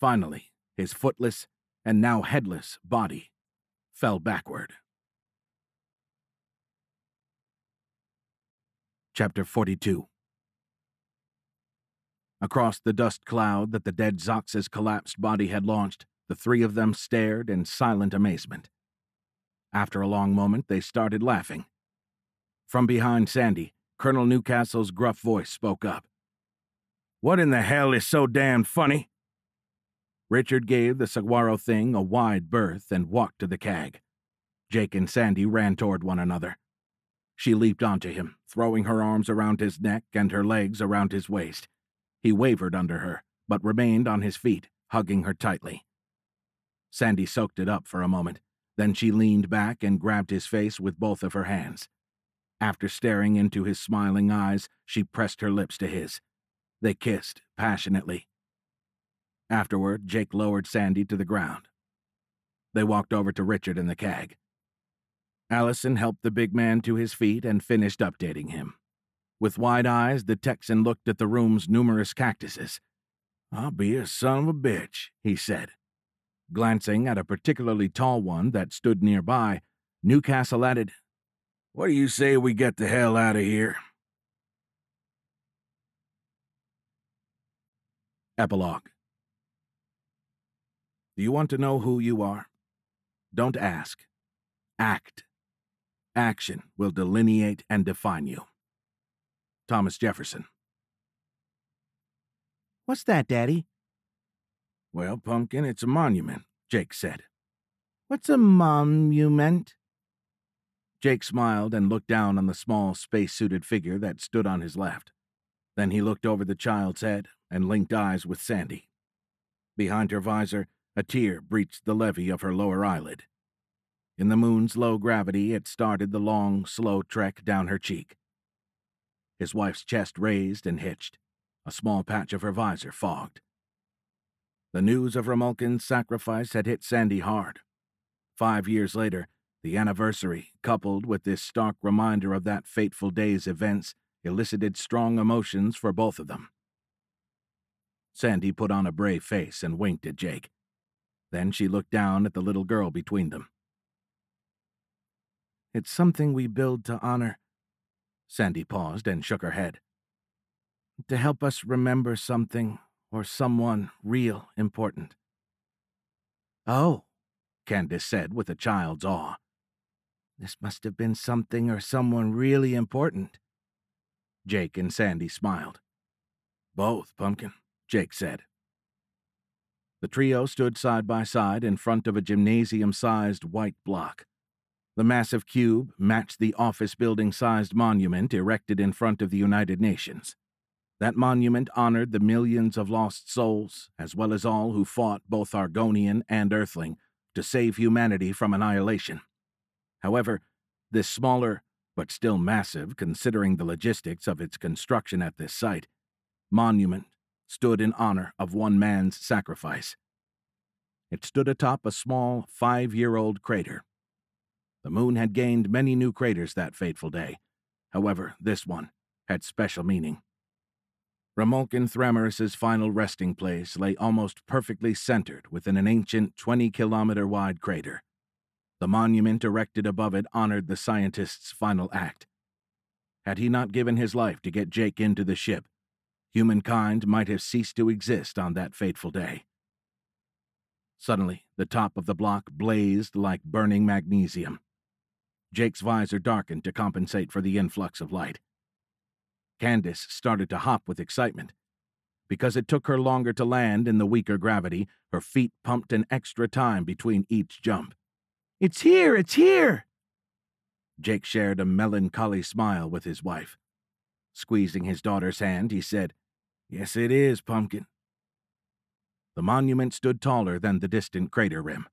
Finally, his footless and now headless body fell backward. Chapter 42. Across the dust cloud that the dead Zox's collapsed body had launched, the 3 of them stared in silent amazement. After a long moment, they started laughing. From behind Sandy, Colonel Newcastle's gruff voice spoke up. "What in the hell is so damned funny?" Richard gave the saguaro thing a wide berth and walked to the CAG. Jake and Sandy ran toward one another. She leaped onto him, throwing her arms around his neck and her legs around his waist. He wavered under her, but remained on his feet, hugging her tightly. Sandy soaked it up for a moment. Then she leaned back and grabbed his face with both of her hands. After staring into his smiling eyes, she pressed her lips to his. They kissed passionately. Afterward, Jake lowered Sandy to the ground. They walked over to Richard in the CAG. Allison helped the big man to his feet and finished updating him. With wide eyes, the Texan looked at the room's numerous cactuses. "I'll be a son of a bitch," he said. Glancing at a particularly tall one that stood nearby, Newcastle added, "What do you say we get the hell out of here?" Epilogue. Do you want to know who you are? Don't ask. Act. Action will delineate and define you. Thomas Jefferson. "What's that, Daddy?" "Well, Pumpkin, it's a monument," Jake said. "What's a monument?" Jake smiled and looked down on the small, space-suited figure that stood on his left. Then he looked over the child's head and linked eyes with Sandy. Behind her visor, a tear breached the levee of her lower eyelid. In the moon's low gravity, it started the long, slow trek down her cheek. His wife's chest raised and hitched. A small patch of her visor fogged. The news of Romulcan's sacrifice had hit Sandy hard. 5 years later, the anniversary, coupled with this stark reminder of that fateful day's events, elicited strong emotions for both of them. Sandy put on a brave face and winked at Jake. Then she looked down at the little girl between them. "It's something we build to honor." Sandy paused and shook her head. "To help us remember something or someone real important." "Oh," Candace said with a child's awe. "This must have been something or someone really important." Jake and Sandy smiled. "Both, Pumpkin," Jake said. The trio stood side by side in front of a gymnasium-sized white block. The massive cube matched the office building-sized monument erected in front of the United Nations. That monument honored the millions of lost souls, as well as all who fought, both Argonian and Earthling, to save humanity from annihilation. However, this smaller, but still massive considering the logistics of its construction at this site, monument stood in honor of one man's sacrifice. It stood atop a small 5-year-old crater. The moon had gained many new craters that fateful day. However, this one had special meaning. Romulcan Thrameris's final resting place lay almost perfectly centered within an ancient 20-kilometer-wide crater. The monument erected above it honored the scientist's final act. Had he not given his life to get Jake into the ship, humankind might have ceased to exist on that fateful day. Suddenly, the top of the block blazed like burning magnesium. Jake's visor darkened to compensate for the influx of light. Candace started to hop with excitement. Because it took her longer to land in the weaker gravity, her feet pumped an extra time between each jump. "It's here! It's here!" Jake shared a melancholy smile with his wife. Squeezing his daughter's hand, he said, "Yes, it is, Pumpkin." The monument stood taller than the distant crater rim.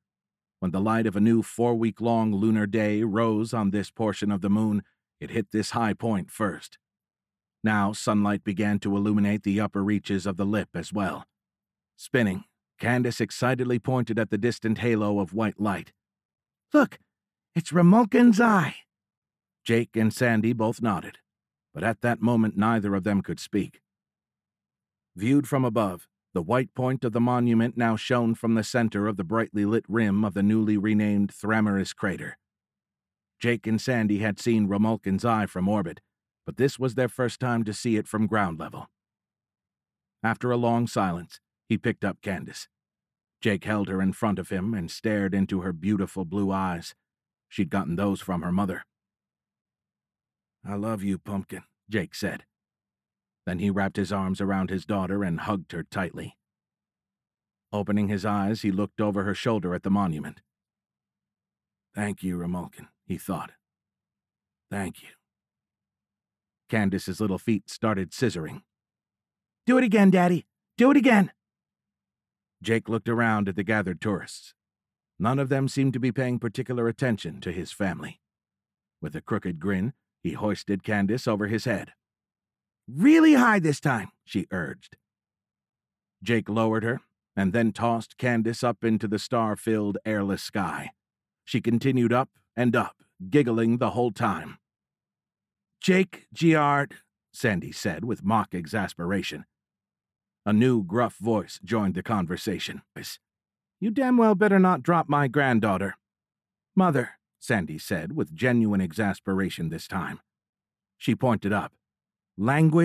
When the light of a new 4-week-long lunar day rose on this portion of the moon, it hit this high point first. Now sunlight began to illuminate the upper reaches of the lip as well. Spinning, Candace excitedly pointed at the distant halo of white light. "Look, it's Romulcan's eye." Jake and Sandy both nodded, but at that moment neither of them could speak. Viewed from above, the white point of the monument now shone from the center of the brightly lit rim of the newly renamed Thrameris crater. Jake and Sandy had seen Romulcan's eye from orbit, but this was their first time to see it from ground level. After a long silence, he picked up Candace. Jake held her in front of him and stared into her beautiful blue eyes. She'd gotten those from her mother. "I love you, Pumpkin," Jake said. Then he wrapped his arms around his daughter and hugged her tightly. Opening his eyes, he looked over her shoulder at the monument. "Thank you, Romulcan," he thought. "Thank you." Candace's little feet started scissoring. "Do it again, Daddy! Do it again!" Jake looked around at the gathered tourists. None of them seemed to be paying particular attention to his family. With a crooked grin, he hoisted Candace over his head. "Really high this time," she urged. Jake lowered her, and then tossed Candace up into the star-filled, airless sky. She continued up and up, giggling the whole time. "Jake Giard," Sandy said with mock exasperation. A new, gruff voice joined the conversation. "You damn well better not drop my granddaughter." "Mother," Sandy said with genuine exasperation this time. She pointed up. "Language